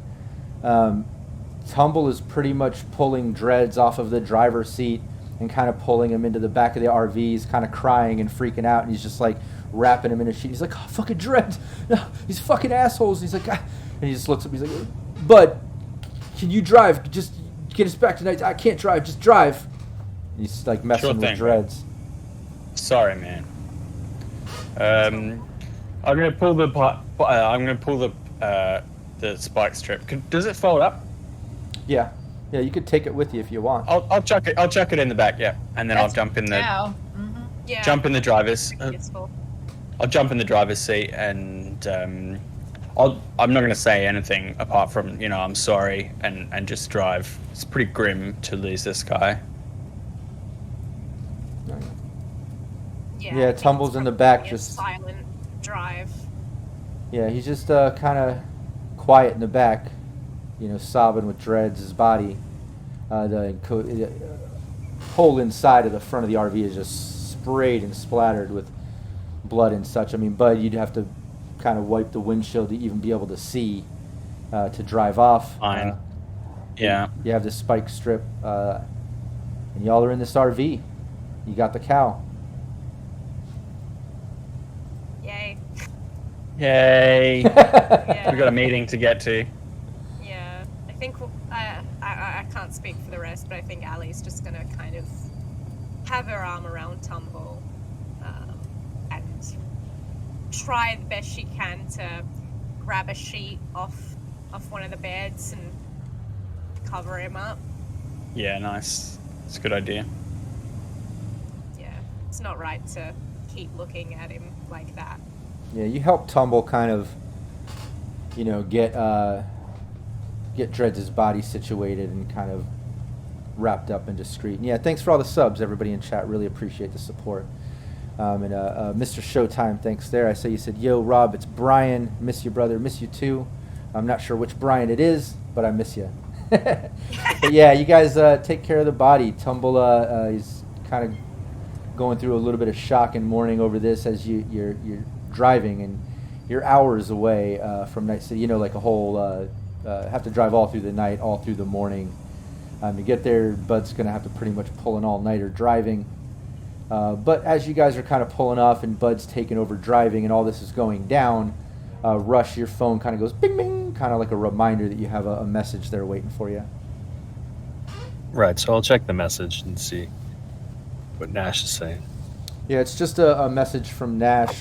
Tumble is pretty much pulling Dreads off of the driver's seat and kind of pulling him into the back of the RV. He's kind of crying and freaking out, and he's just like wrapping him in a sheet. He's like, oh, fucking dreads. No, these fucking assholes. He's like, ah. And he just looks at me. He's like, Bud, can you drive? Just get us back tonight. I can't drive. Just drive. And he's like messing with dreads. Sorry, man. I'm gonna pull the the spike strip. Does it fold up? Yeah, you could take it with you if you want. I'll chuck it. I'll chuck it in the back. Yeah, and then I'll jump in the jump in the driver's. I'll jump in the driver's seat, and I'm not gonna say anything apart from I'm sorry and just drive. It's pretty grim to lose this guy. Yeah, Tumbles in the back, just silent drive. Yeah, he's just kind of quiet in the back, sobbing with dreads. His body, the whole inside of the front of the RV is just sprayed and splattered with blood and such. I mean, Bud, you'd have to kind of wipe the windshield to even be able to see to drive off. Fine. Yeah. You have this spike strip, and y'all are in this RV. You got the cow. Yay. Yeah. We got a meeting to get to. Yeah. I think I can't speak for the rest, but I think Allie's just gonna kind of have her arm around Tumble and try the best she can to grab a sheet off one of the beds and cover him up. Yeah, nice. It's a good idea. Yeah. It's not right to keep looking at him like that. Yeah, you help Tumble kind of, get Dreads' body situated and kind of wrapped up and discreet. And yeah, thanks for all the subs, everybody in chat. Really appreciate the support. And Mr. Showtime, thanks there. I say you said, yo, Rob, it's Brian. Miss you, brother. Miss you, too. I'm not sure which Brian it is, but I miss you. But yeah, you guys take care of the body. Tumble is kind of going through a little bit of shock and mourning over this as you're driving, and you're hours away from Night City. Like a whole have to drive all through the night, all through the morning. To get there, Bud's gonna have to pretty much pull an all-nighter driving. But as you guys are kind of pulling off and Bud's taking over driving and all this is going down, Rush, your phone kind of goes bing bing, kind of like a reminder that you have a message there waiting for you. Right, so I'll check the message and see what Nash is saying. Yeah, it's just a message from Nash.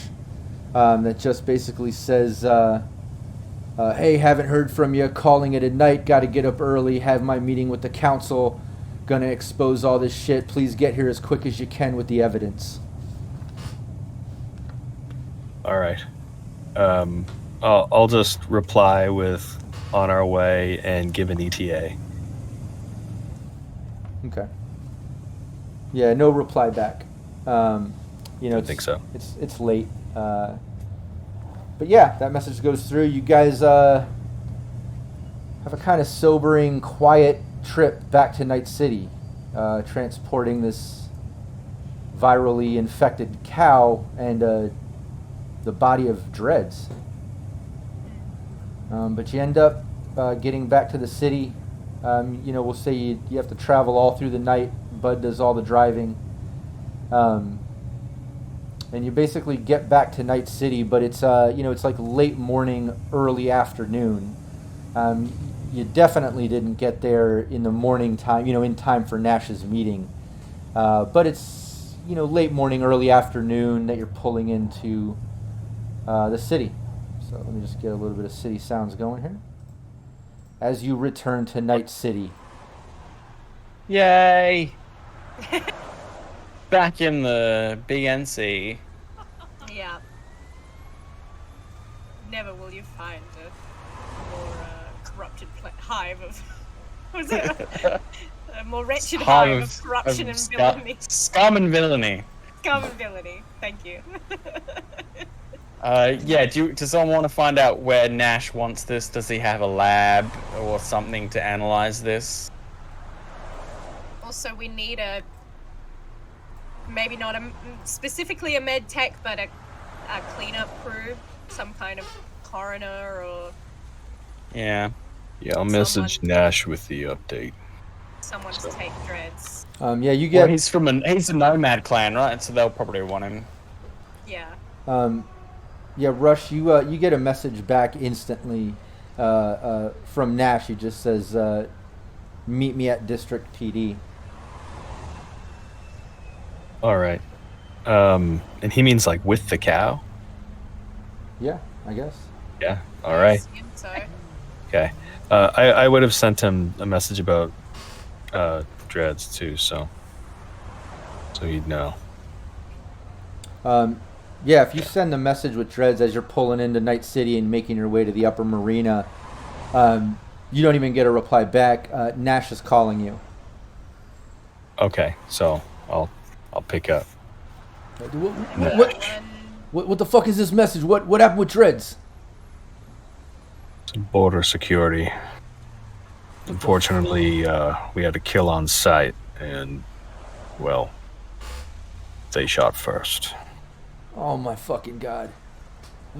That just basically says, hey, haven't heard from you, calling it a night, got to get up early, have my meeting with the council, gonna expose all this shit, please get here as quick as you can with the evidence. All right. I'll just reply with on our way and give an ETA. Okay. Yeah, no reply back. I think so. It's late. But yeah, that message goes through. You guys have a kind of sobering, quiet trip back to Night City, transporting this virally infected cow and the body of Dreads. But you end up getting back to the city. We'll say you have to travel all through the night. Bud does all the driving. And you basically get back to Night City, but it's it's like late morning, early afternoon. You definitely didn't get there in the morning time, in time for Nash's meeting. But it's late morning, early afternoon that you're pulling into the city. So let me just get a little bit of city sounds going here. As you return to Night City. Yay! Back in the BNC. Yeah. Never will you find a more corrupted hive of... What was it? A more wretched hive of corruption and villainy. Scum and villainy. Scum and villainy. Thank you. Does someone want to find out where Nash wants this? Does he have a lab or something to analyze this? Also, we need maybe not specifically a med tech, but a cleanup crew, some kind of coroner or... Yeah. Yeah, I'll message Nash with the update. Someone to take Dreads. You get... Well, he's a nomad clan, right? So they'll probably want him. Yeah. Yeah, Rush, you get a message back instantly from Nash. He just says, "Meet me at District PD." All right. And he means like with the cow? Yeah, I guess. Yeah. All right. Assume so. Okay. I would have sent him a message about dreads too, so he'd know. Yeah, if you send a message with dreads as you're pulling into Night City and making your way to the upper marina, you don't even get a reply back. Nash is calling you. Okay, so I'll pick up. What the fuck is this message? What happened with dreads? Some border security. Unfortunately, we had a kill on site, and well, they shot first. Oh my fucking god!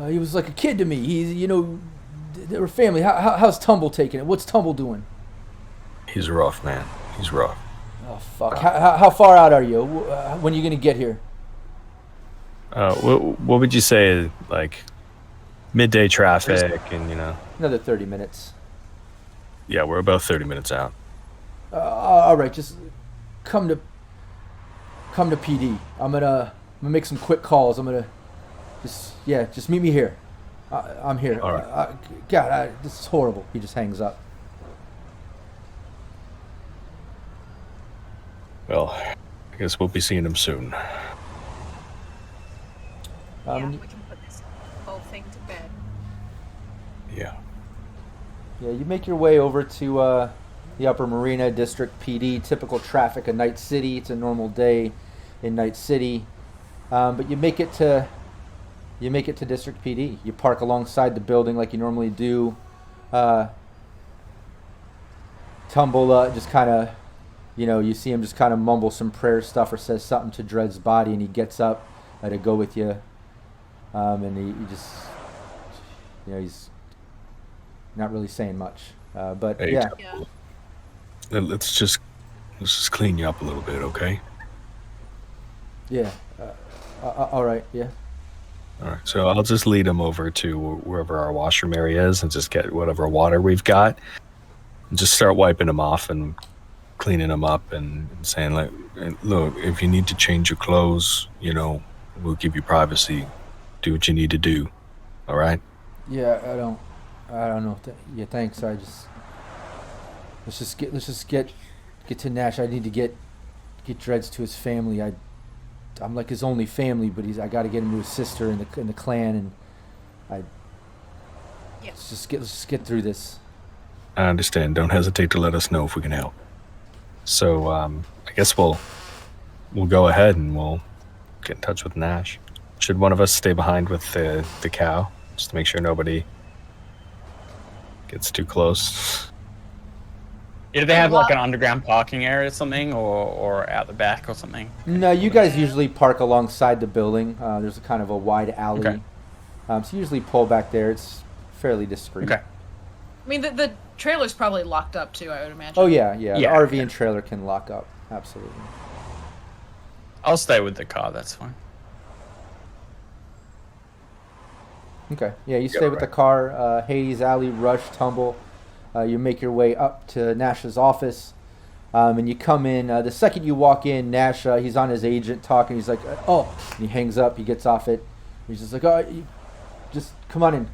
He was like a kid to me. They were family. How's Tumble taking it? What's Tumble doing? He's rough, man. He's rough. Oh fuck! How far out are you? When are you gonna get here? What would you say? Like midday traffic, and Another 30 minutes. Yeah, we're about 30 minutes out. All right, just come to PD. I'm gonna make some quick calls. I'm gonna just meet me here. I'm here. All right. God, this is horrible. He just hangs up. Well, I guess we'll be seeing him soon. Yeah, we can put this whole thing to bed. Yeah. Yeah, you make your way over to the Upper Marina District PD. Typical traffic of Night City. It's a normal day in Night City, but you make it to District PD. You park alongside the building like you normally do. Tumble just kind of, you see him just kind of mumble some prayer stuff or says something to Dred's body, and he gets up to go with you, and he just, he's not really saying much, but Hey, yeah. Let's just clean you up a little bit, okay? Yeah. All right. Yeah. All right. So I'll just lead him over to wherever our washroom area is and just get whatever water we've got and just start wiping him off and cleaning him up and saying, like, look, if you need to change your clothes, we'll give you privacy. Do what you need to do. All right? Yeah. I don't know. Yeah. Thanks. Let's just get to Nash. I need to get Dreads to his family. I'm like his only family, but I got to get him to his sister in the clan, and let's just get through this. I understand. Don't hesitate to let us know if we can help. So I guess we'll go ahead and we'll get in touch with Nash. Should one of us stay behind with the cow just to make sure nobody gets too close? Yeah, do they have like an underground parking area or something, or out the back or something? No, you guys usually park alongside the building. There's a kind of a wide alley. Okay. So you usually pull back there. It's fairly discreet. Okay. I mean, the trailer's probably locked up too, I would imagine. Oh yeah. Yeah, The RV okay. and trailer can lock up. Absolutely. I'll stay with the car. That's fine. Okay. Yeah, you stay with the car. Hades, Alley, Rush, Tumble. You make your way up to Nash's office, and you come in. The second you walk in, Nash, he's on his agent talking. He's like, oh, and he hangs up. He gets off it. He's just like, oh, just come on in.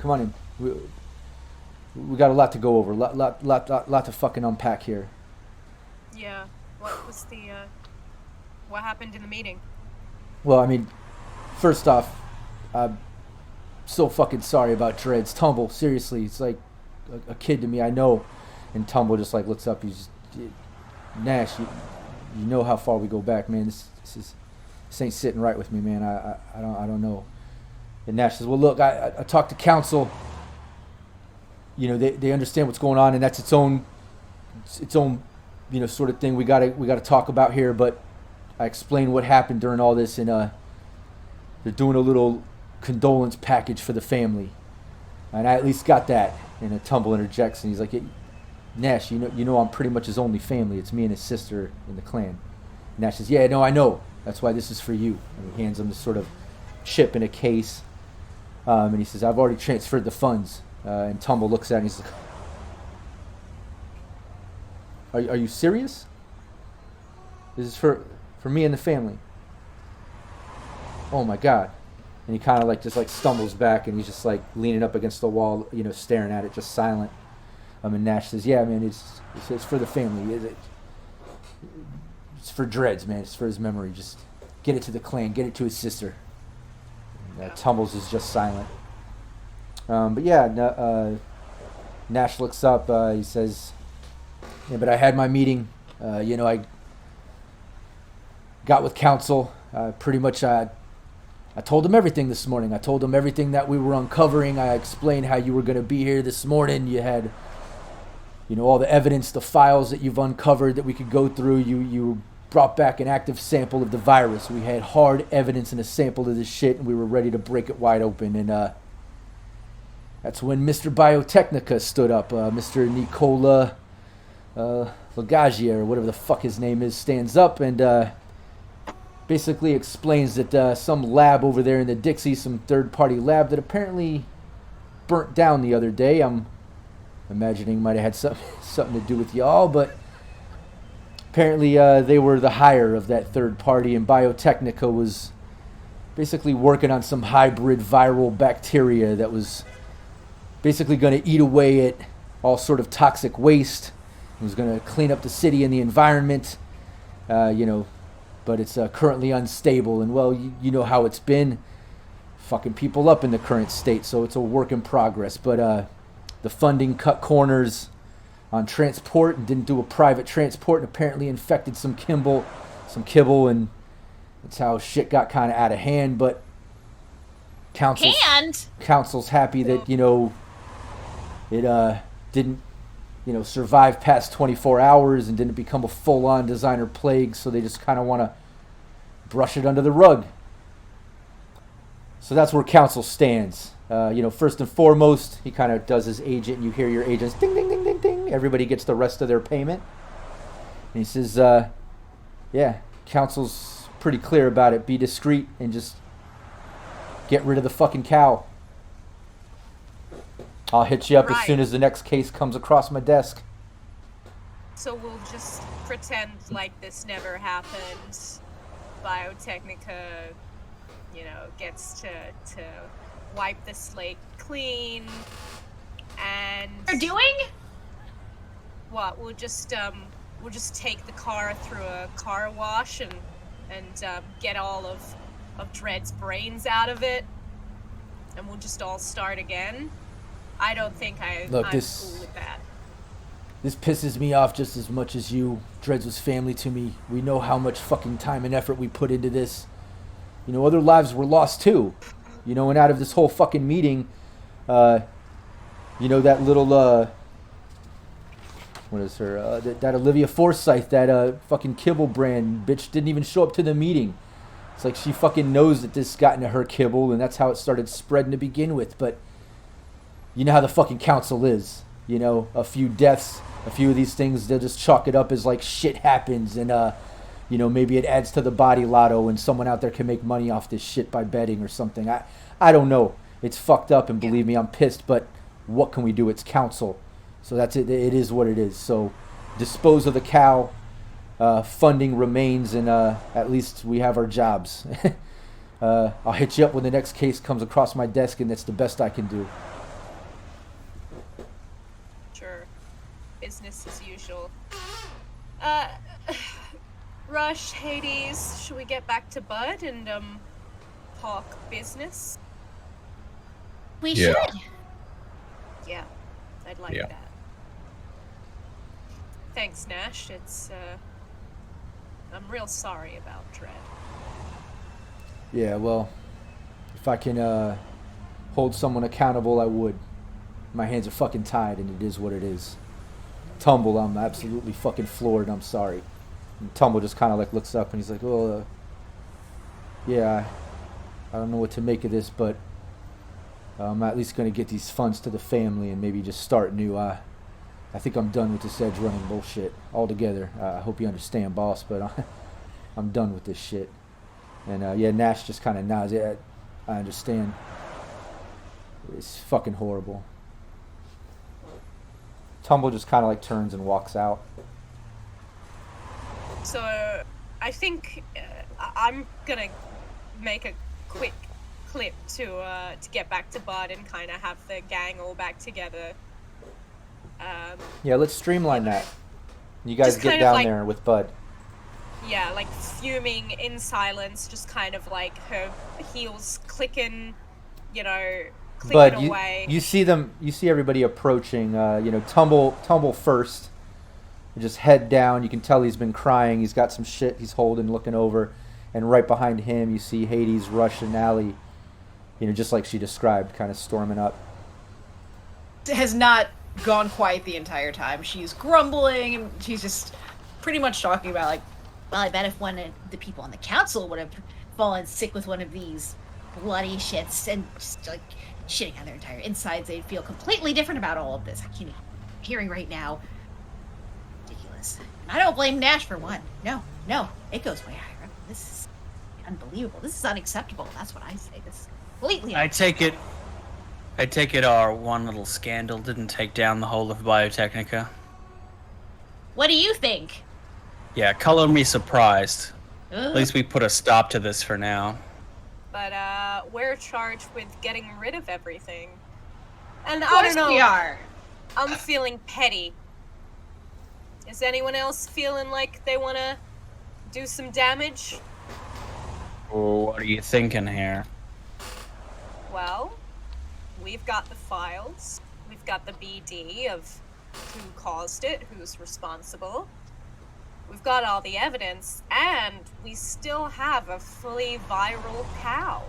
We got a lot to go over. Lot to fucking unpack here. Yeah. What was what happened in the meeting? Well, I mean, first off, I'm so fucking sorry about Dreads. Tumble, seriously, it's like a kid to me, I know. And Tumble just like looks up. He's just, Nash, you know how far we go back, man. This ain't sitting right with me, man. I don't know. And Nash says, well, look, I talked to council. They understand what's going on, and that's its own sort of thing we gotta talk about here. But I explained what happened during all this, and they're doing a little condolence package for the family, and I at least got that. And a Tumble interjects, and he's like, hey, Nash, you know I'm pretty much his only family. It's me and his sister in the clan. And Nash says, yeah, no, I know. That's why this is for you. And he hands him this sort of chip in a case. And he says, I've already transferred the funds. And Tumble looks at it and he's like, are you serious? This is for me and the family. Oh my God. And he kind of like just like stumbles back and he's just like leaning up against the wall, you know, staring at it, just silent. And Nash says, yeah, man, it's for the family. It's for Dreads, man. It's for his memory. Just get it to the clan. Get it to his sister. And, Tumbles is just silent. But yeah, Nash looks up. He says, yeah, but I had my meeting. You know, I got with council. Pretty much, I told them everything this morning. I told them everything that we were uncovering. I explained how you were going to be here this morning. You had, you know, all the evidence, the files that you've uncovered that we could go through. You brought back an active sample of the virus. We had hard evidence and a sample of this shit, and we were ready to break it wide open. And that's when Mr. Biotechnica stood up. Mr. Nicola Lagagia, or whatever the fuck his name is, stands up and basically explains that some lab over there in the Dixie, some third-party lab that apparently burnt down the other day. I'm imagining might have had something to do with y'all, but apparently they were the hire of that third party, and Biotechnica was basically working on some hybrid viral bacteria that was basically going to eat away at all sort of toxic waste. It was going to clean up the city and the environment, you know, but it's currently unstable, and well, you know how it's been, fucking people up in the current state, so it's a work in progress. But the funding cut corners on transport and didn't do a private transport, and apparently infected some kibble, and that's how shit got kind of out of hand. But council's happy that, you know, it didn't, you know, survive past 24 hours and didn't become a full-on designer plague, so they just kind of want to brush it under the rug. So that's where council stands. You know, first and foremost, he kind of does his agent, and you hear your agents ding, ding, ding, ding, ding. Everybody gets the rest of their payment. And he says, yeah, council's pretty clear about it. Be discreet and just get rid of the fucking cow. I'll hit you up as soon as the next case comes across my desk. So we'll just pretend like this never happened. Biotechnica, you know, gets to wipe the slate clean, and They're doing? what? We'll just take the car through a car wash and get all of Dread's brains out of it, and we'll just all start again. I don't think I'm cool with that. This pisses me off just as much as you. Dreads was family to me. We know how much fucking time and effort we put into this. You know, other lives were lost too. You know, and out of this whole fucking meeting, you know, that little, what is her, that Olivia Forsyth, that fucking kibble brand bitch didn't even show up to the meeting. It's like she fucking knows that this got into her kibble, and that's how it started spreading to begin with. But you know how the fucking council is. You know, a few deaths, a few of these things, they'll just chalk it up as like shit happens, and you know, maybe it adds to the body lotto and someone out there can make money off this shit by betting or something. I don't know. It's fucked up, and believe me, I'm pissed, but what can we do? It's council. So that's it. It is what it is. So dispose of the cow. Funding remains, and at least we have our jobs. I'll hit you up when the next case comes across my desk, and that's the best I can do. Sure. Business as usual. Rush, Hades, should we get back to Bud and talk business? We should. Yeah, I'd like that. Thanks, Nash. It's I'm real sorry about Dread. Yeah, well, if I can hold someone accountable, I would. My hands are fucking tied, and it is what it is. Tumble, I'm absolutely fucking floored. I'm sorry. And Tumble just kind of like looks up and he's like, well, yeah, I don't know what to make of this, but I'm at least going to get these funds to the family and maybe just start new. I think I'm done with this edge running bullshit altogether. I hope you understand, boss, but I'm done with this shit. And yeah, Nash just kind of nods. I I understand. It's fucking horrible. Tumble just kind of like turns and walks out. So, I think I'm gonna make a quick clip to get back to Bud and kind of have the gang all back together. Yeah, let's streamline that. You guys Just get kind of down like- there with Bud. Yeah, like fuming in silence, just kind of like her heels clicking, clicking Bud, away. you see them. You see everybody approaching. Tumble first. Just head down. You can tell he's been crying. He's got some shit he's holding, looking over, and right behind him, you see Hades, Rush, and Allie. Just like she described, kind of storming up. Has not gone quiet the entire time. She's grumbling, and she's just pretty much talking about like, well, I bet if one of the people on the council would have fallen sick with one of these bloody shits and just like shitting on their entire insides, they'd feel completely different about all of this. I can't even hearing right now. Ridiculous. And I don't blame Nash for one. No, it goes way higher up. This is unbelievable. This is unacceptable. That's what I say. This is completely I take it our one little scandal didn't take down the whole of Biotechnica. What do you think? Yeah, color me surprised. Ugh. At least we put a stop to this for now. But we're charged with getting rid of everything. And Of I course don't know. we are. I'm feeling petty. Is anyone else feeling like they want to do some damage? Oh, what are you thinking here? Well, we've got the files. We've got the BD of who caused it, who's responsible. We've got all the evidence, and we still have a fully viral cow.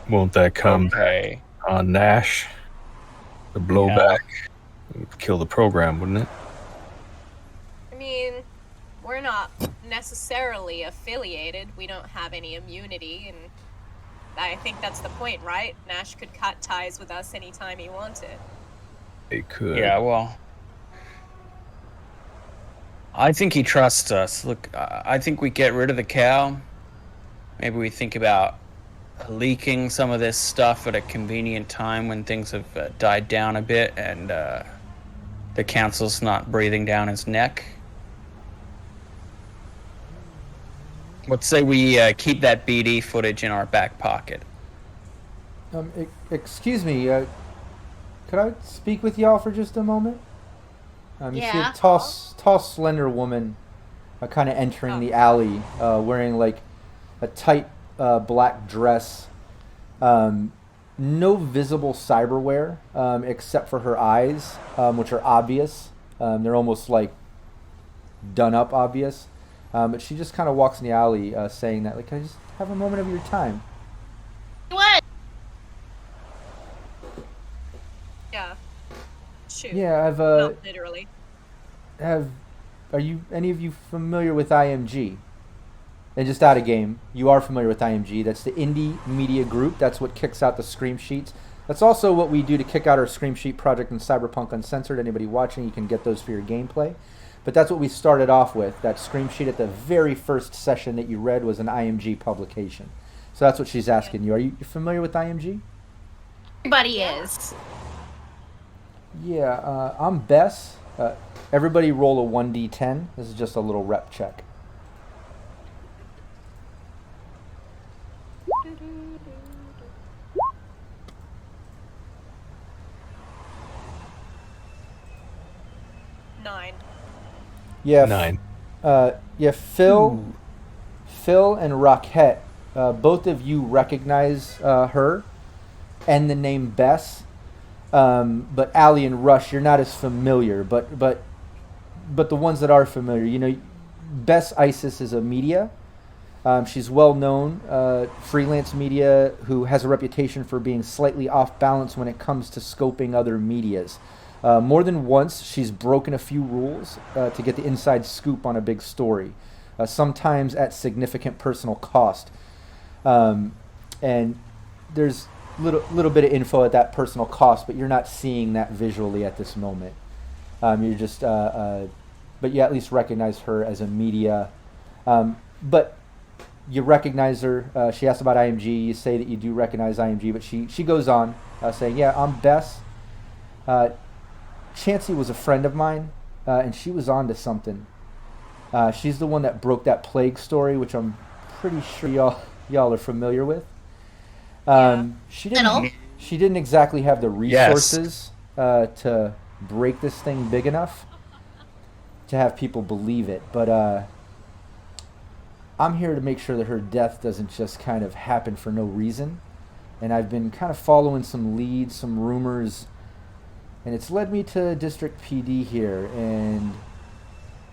Won't that come Okay. on Nash? The blowback would kill the program, wouldn't it? I mean, we're not necessarily affiliated. We don't have any immunity, and I think that's the point, right? Nash could cut ties with us anytime he wanted. They could. Yeah, well, I think he trusts us. Look, I think we get rid of the cow. Maybe we think about leaking some of this stuff at a convenient time when things have died down a bit and the council's not breathing down his neck. Let's say we keep that BD footage in our back pocket. Excuse me. Could I speak with y'all for just a moment? You see Yeah. a tall, slender woman kind of entering the alley, wearing like a tight black dress. No visible cyberware except for her eyes, which are obvious. They're almost like done up obvious. But she just kind of walks in the alley saying that, like, can I just have a moment of your time? What? Yeah. Shoot. Yeah, I've Not literally. Are you any of you familiar with IMG? And just out of game, you are familiar with IMG. That's the indie media group. That's what kicks out the scream sheets. That's also what we do to kick out our scream sheet project in Cyberpunk Uncensored. Anybody watching, you can get those for your gameplay. But that's what we started off with. That scream sheet at the very first session that you read was an IMG publication. So that's what she's asking you. Are you familiar with IMG? Everybody is. Yeah, I'm Bess. Everybody roll a 1d10. This is just a little rep check. Nine. Yeah, 9. Phil and Rockette, both of you recognize her and the name Bess. But Allie and Rush, you're not as familiar. But the ones that are familiar, Bess Isis is a media. She's well known, freelance media who has a reputation for being slightly off balance when it comes to scoping other medias. More than once, she's broken a few rules to get the inside scoop on a big story, sometimes at significant personal cost. And there's little bit of info at that personal cost, but you're not seeing that visually at this moment. You're just, but you at least recognize her as a media. But you recognize her. She asked about IMG. You say that you do recognize IMG, but she goes on saying, "Yeah, I'm Bess. Chansey was a friend of mine, and she was on to something. She's the one that broke that plague story, which I'm pretty sure y'all are familiar with. She didn't exactly have the resources to break this thing big enough to have people believe it, but I'm here to make sure that her death doesn't just kind of happen for no reason. And I've been kind of following some leads, some rumors, and it's led me to District PD here. And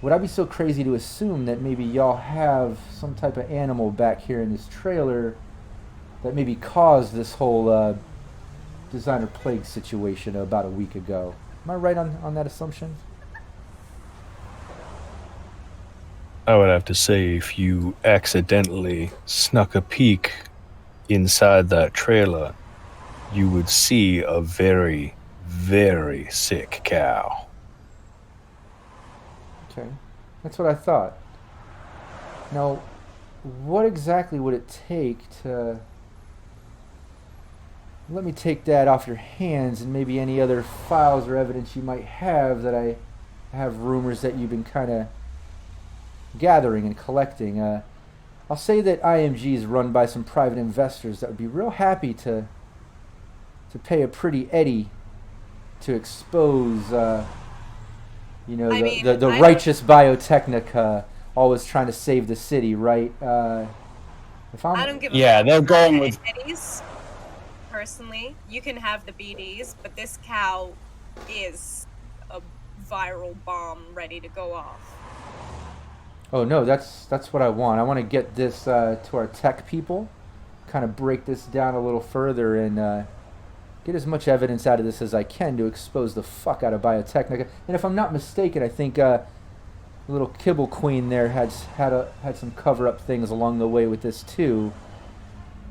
would I be so crazy to assume that maybe y'all have some type of animal back here in this trailer that maybe caused this whole designer plague situation about a week ago? Am I right on that assumption? I would have to say if you accidentally snuck a peek inside that trailer, you would see a very, very sick cow. Okay, that's what I thought. Now, what exactly would it take to... Let me take that off your hands and maybe any other files or evidence you might have that I have rumors that you've been kind of gathering and collecting. I'll say that IMG is run by some private investors that would be real happy to pay a pretty Eddie to expose, the righteous Biotechnica always trying to save the city, right? If I don't give a Yeah, fuck they're about going with... Eddies. Personally, you can have the BDs, but this cow is a viral bomb ready to go off. Oh no, that's what I want. I want to get this to our tech people, kind of break this down a little further and get as much evidence out of this as I can to expose the fuck out of Biotechnica. And if I'm not mistaken, I think little Kibble Queen there had some cover-up things along the way with this too.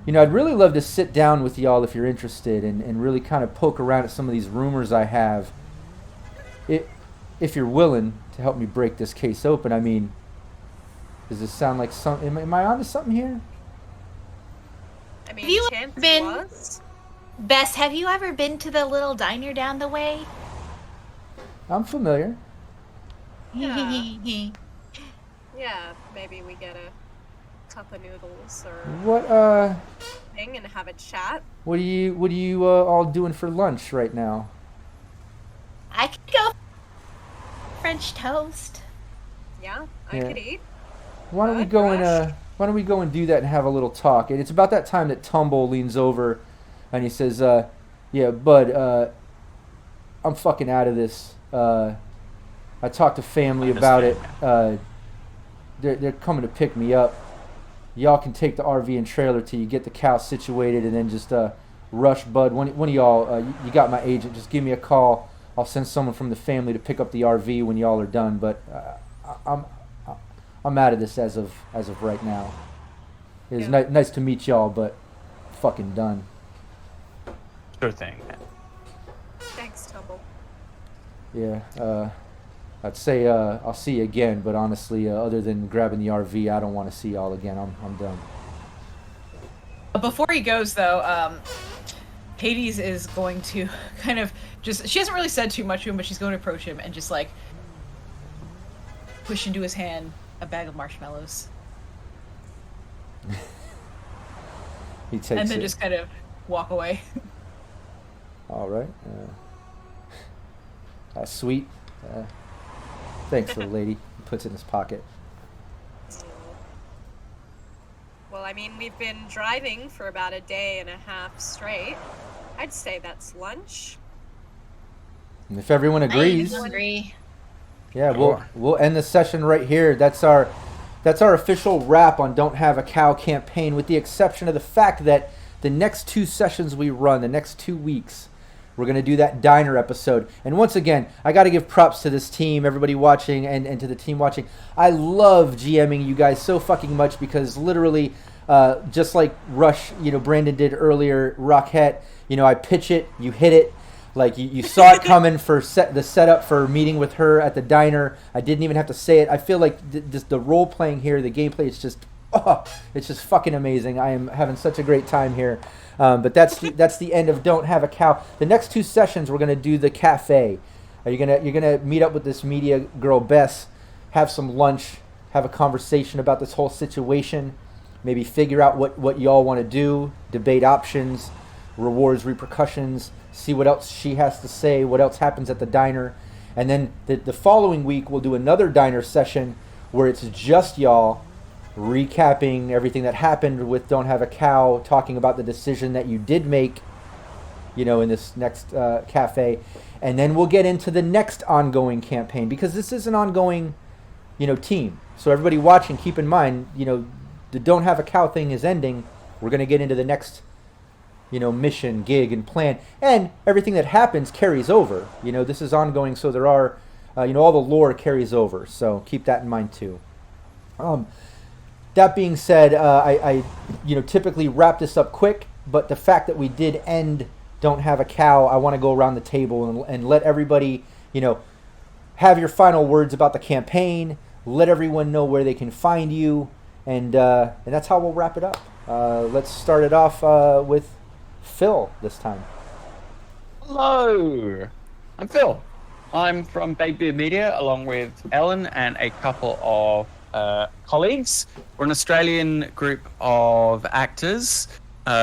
You know, I'd really love to sit down with y'all if you're interested and really kind of poke around at some of these rumors I have. If you're willing to help me break this case open. I mean, does this sound like am I onto something here? I mean, Have you chance been- was. Bess, have you ever been to the little diner down the way? I'm familiar. Yeah. Yeah, maybe we get a cup of noodles or What thing and have a chat. What are you all doing for lunch right now? I could go French toast. Yeah, I Yeah. could eat. Why don't we Good, go Rush. and do that and have a little talk? And it's about that time that Tumble leans over and he says, "Yeah, bud, I'm fucking out of this. I talked to family about it. They're coming to pick me up. Y'all can take the RV and trailer till you get the cow situated, and then just rush, bud. One of y'all, you got my agent. Just give me a call. I'll send someone from the family to pick up the RV when y'all are done. But I'm out of this as of right now. It's nice to meet y'all, but fucking done." Sure thing. Thanks, Tumble. Yeah. I'd say I'll see you again, but honestly, other than grabbing the RV, I don't want to see y'all again. I'm done. Before he goes, though, Hades is going to kind of she hasn't really said too much to him, but she's going to approach him and just, like, push into his hand a bag of marshmallows. He takes And then it. just kind of walk away. All right. Sweet. Thanks for the lady. He puts it in his pocket. Well, I mean, we've been driving for about a day and a half straight. I'd say that's lunch. And if everyone agrees, I agree. yeah, Sure. we'll end the session right here. That's our official wrap on Don't Have a Cow campaign, with the exception of the fact that the next 2 sessions we run, the next 2 weeks, we're going to do that diner episode. And once again, I got to give props to this team, everybody watching, and to the team watching. I love GMing you guys so fucking much because literally, just like Rush, Brandon did earlier, Rockette, I pitch it, you hit it. Like, you saw it coming for the setup for meeting with her at the diner. I didn't even have to say it. I feel like the role-playing here, the gameplay is just, oh, it's just fucking amazing. I am having such a great time here. But that's the end of Don't Have a Cow. The next 2 sessions we're gonna do the cafe. You're gonna meet up with this media girl Bess, have some lunch, have a conversation about this whole situation, maybe figure out what y'all want to do, debate options, rewards, repercussions, see what else she has to say, what else happens at the diner. And then the following week, we'll do another diner session where it's just y'all recapping everything that happened with Don't Have a Cow, talking about the decision that you did make, in this next cafe. And then we'll get into the next ongoing campaign, because this is an ongoing, team. So everybody watching, keep in mind, the Don't Have a Cow thing is ending. We're going to get into the next mission, gig, and plan, and everything that happens carries over. This is ongoing, so there are, all the lore carries over. So keep that in mind too. That being said, I typically wrap this up quick, but the fact that we did end Don't Have a Cow, I want to go around the table and let everybody, have your final words about the campaign. Let everyone know where they can find you, and that's how we'll wrap it up. Let's start it off with Phil this time. Hello, I'm Phil. I'm from Baby Media, along with Ellen and a couple of colleagues. We're an Australian group of actors,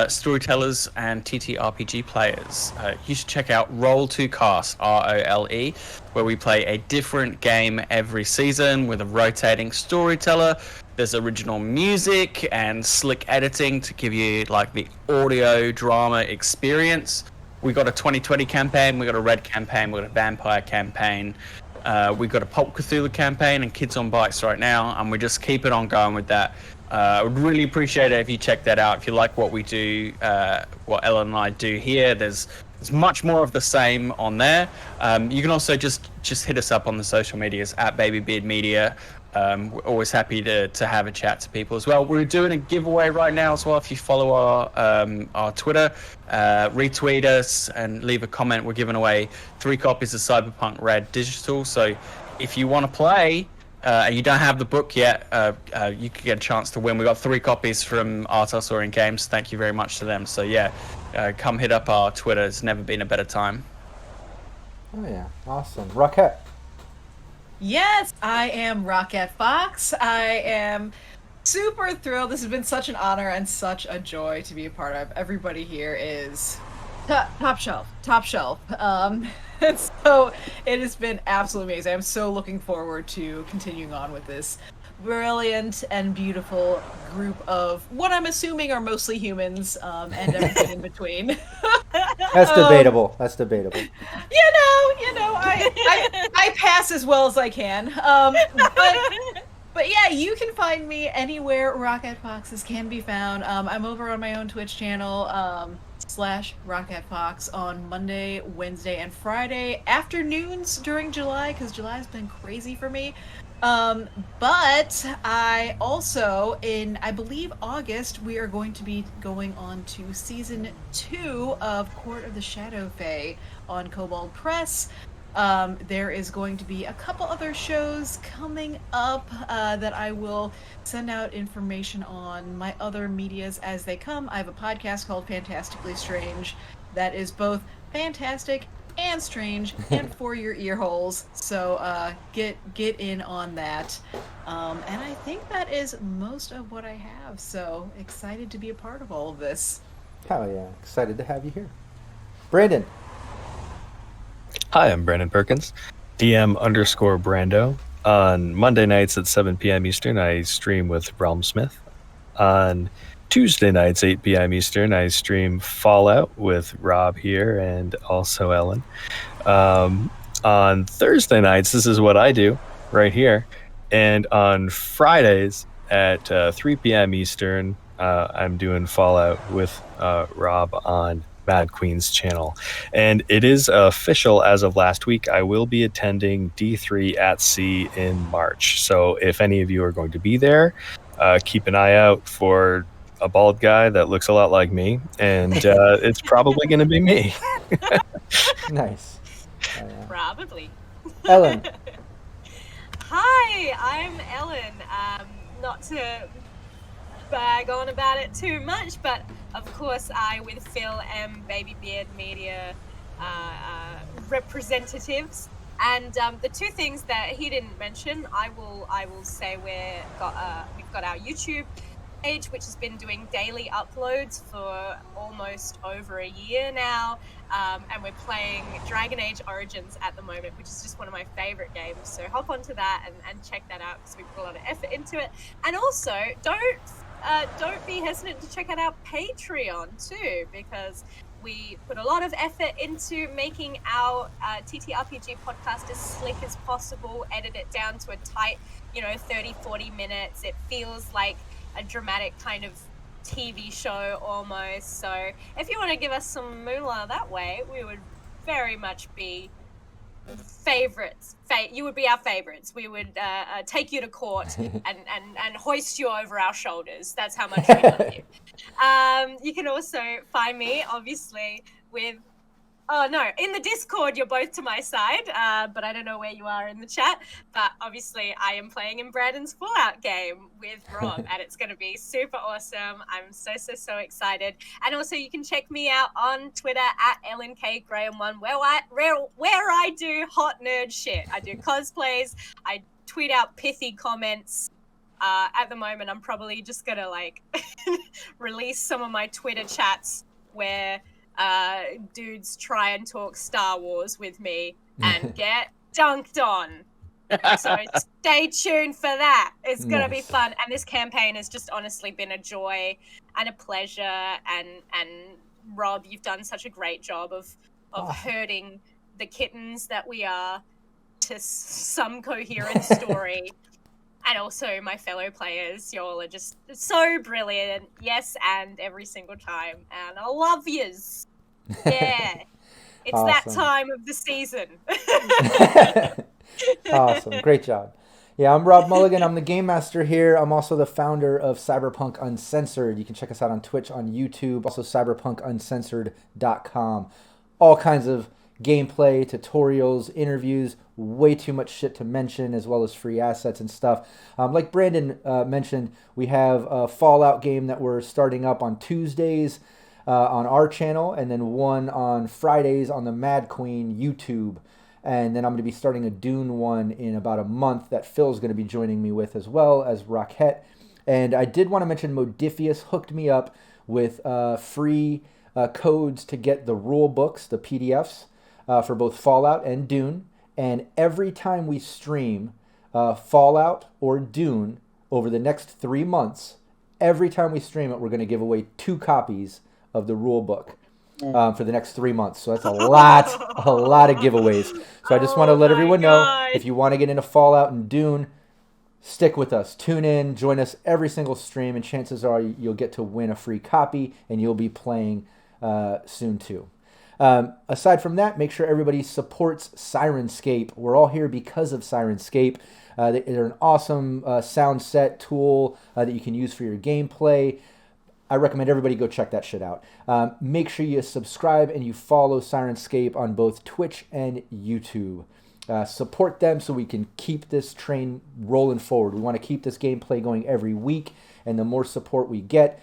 storytellers, and TTRPG players. You should check out Roll2Cast, ROLE, where we play a different game every season with a rotating storyteller. There's original music and slick editing to give you the audio drama experience. We got a 2020 campaign, we got a Red campaign, we got a Vampire campaign, we got a Pulp Cthulhu campaign and Kids on Bikes right now, and we just keep it on going with that. I would really appreciate it if you check that out. If you like what we do, what Ellen and I do here, there's much more of the same on there. You can also just hit us up on the social medias at Babybeard Media. We're always happy to have a chat to people as well. We're doing a giveaway right now as well. If you follow our Twitter, retweet us and leave a comment, we're giving away 3 copies of Cyberpunk Red Digital. So if you want to play and you don't have the book yet, you could get a chance to win. We got 3 copies from Artosaurian Games. Thank you very much to them. So yeah, come hit up our Twitter. It's never been a better time. Oh yeah, awesome. Rockette. Yes, I am Rockette Fox. I am super thrilled. This has been such an honor and such a joy to be a part of. Everybody here is top shelf. And so it has been absolutely amazing. I'm so looking forward to continuing on with this brilliant and beautiful group of what I'm assuming are mostly humans, and everything in between. That's debatable. I pass as well as I can. But yeah, you can find me anywhere Rockette Foxes can be found. I'm over on my own Twitch channel, /Rockette Fox on Monday, Wednesday, and Friday afternoons during July, because July's been crazy for me. But I also, in, I believe, August, we are going to be going on to season 2 of Court of the Shadow Fae on Kobold Press. There is going to be a couple other shows coming up that I will send out information on my other medias as they come. I have a podcast called Fantastically Strange that is both fantastic and strange and for your ear holes, so get in on that, and I think that is most of what I have, so excited to be a part of all of this. Hell yeah, excited to have you here. Brandon. Hi, I'm Brandon Perkins, DM_Brando. On Monday nights at 7 p.m. Eastern, I stream with Smith. On Tuesday nights, 8 p.m. Eastern, I stream Fallout with Rob here and also Ellen. On Thursday nights, this is what I do right here. And on Fridays at 3 p.m. Eastern, I'm doing Fallout with Rob on Mad Queen's channel. And it is official as of last week. I will be attending D3 at Sea in March. So if any of you are going to be there, keep an eye out for a bald guy that looks a lot like me, and it's probably going to be me. Nice. Probably. Ellen. Hi, I'm Ellen. Not to bag on about it too much, but of course I, with Phil, am Baby Beard Media representatives. And the two things that he didn't mention, I will say we've got our YouTube page, which has been doing daily uploads for almost over a year now, and we're playing Dragon Age Origins at the moment, which is just one of my favorite games. So hop onto that and check that out, because we put a lot of effort into it. And also, don't be hesitant to check out our Patreon too, because we put a lot of effort into making our TTRPG podcast as slick as possible, edit it down to a tight, 30-40 minutes. It feels like a dramatic kind of TV show almost. So if you want to give us some moolah that way, we would very much be favorites. You would be our favorites. We would take you to court and hoist you over our shoulders. That's how much we love you. You can also find me, obviously, in the Discord, you're both to my side, but I don't know where you are in the chat. But obviously, I am playing in Brandon's Fallout game with Rob, and it's going to be super awesome. I'm so excited. And also, you can check me out on Twitter at LNKGraham1, where I do hot nerd shit. I do cosplays. I tweet out pithy comments. At the moment, I'm probably just going to release some of my Twitter chats where dudes try and talk Star Wars with me and get dunked on. So stay tuned for that. It's gonna be fun, and this campaign has just honestly been a joy and a pleasure. And Rob, you've done such a great job of herding the kittens that we are to some coherent story. And also my fellow players, y'all are just so brilliant. Yes, and every single time. And I love yous. Yeah. It's Awesome. that time of the season. Awesome. Great job. Yeah, I'm Rob Mulligan. I'm the Game Master here. I'm also the founder of Cyberpunk Uncensored. You can check us out on Twitch, on YouTube, also cyberpunkuncensored.com. All kinds of gameplay, tutorials, interviews, way too much shit to mention, as well as free assets and stuff. Like Brandon mentioned, we have a Fallout game that we're starting up on Tuesdays on our channel, and then one on Fridays on the Mad Queen YouTube. And then I'm going to be starting a Dune one in about a month that Phil's going to be joining me with, as well as Rockette. And I did want to mention Modifius hooked me up with free codes to get the rule books, the PDFs, for both Fallout and Dune. And every time we stream Fallout or Dune over the next 3 months, every time we stream it, we're going to give away 2 copies of the rule book for the next 3 months. So that's a lot of giveaways. So I just want to let everyone know, if you want to get into Fallout and Dune, stick with us. Tune in, join us every single stream, and chances are you'll get to win a free copy, and you'll be playing soon too. Aside from that, make sure everybody supports Syrinscape. We're all here because of Syrinscape. They're an awesome sound set tool that you can use for your gameplay. I recommend everybody go check that shit out. Make sure you subscribe and you follow Syrinscape on both Twitch and YouTube. Support them so we can keep this train rolling forward. We want to keep this gameplay going every week, and the more support we get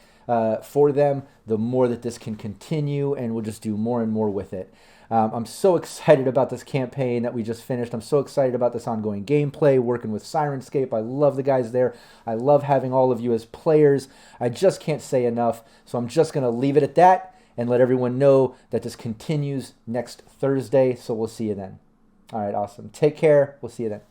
for them, the more that this can continue, and we'll just do more and more with it. I'm so excited about this campaign that we just finished. I'm so excited about this ongoing gameplay, working with Syrinscape. I love the guys there. I love having all of you as players. I just can't say enough, so I'm just going to leave it at that and let everyone know that this continues next Thursday, so we'll see you then. All right, awesome. Take care. We'll see you then.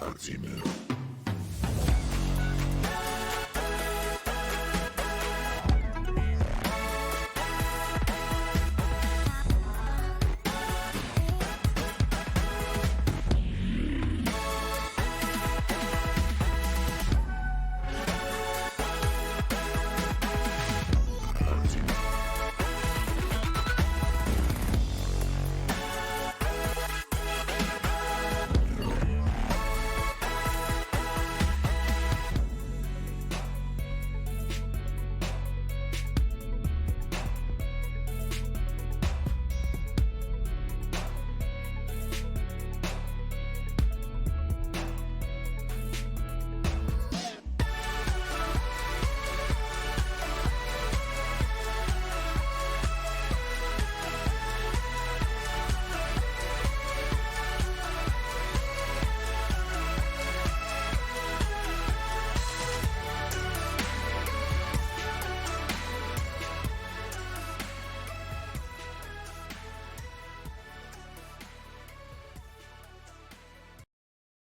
Ultimo.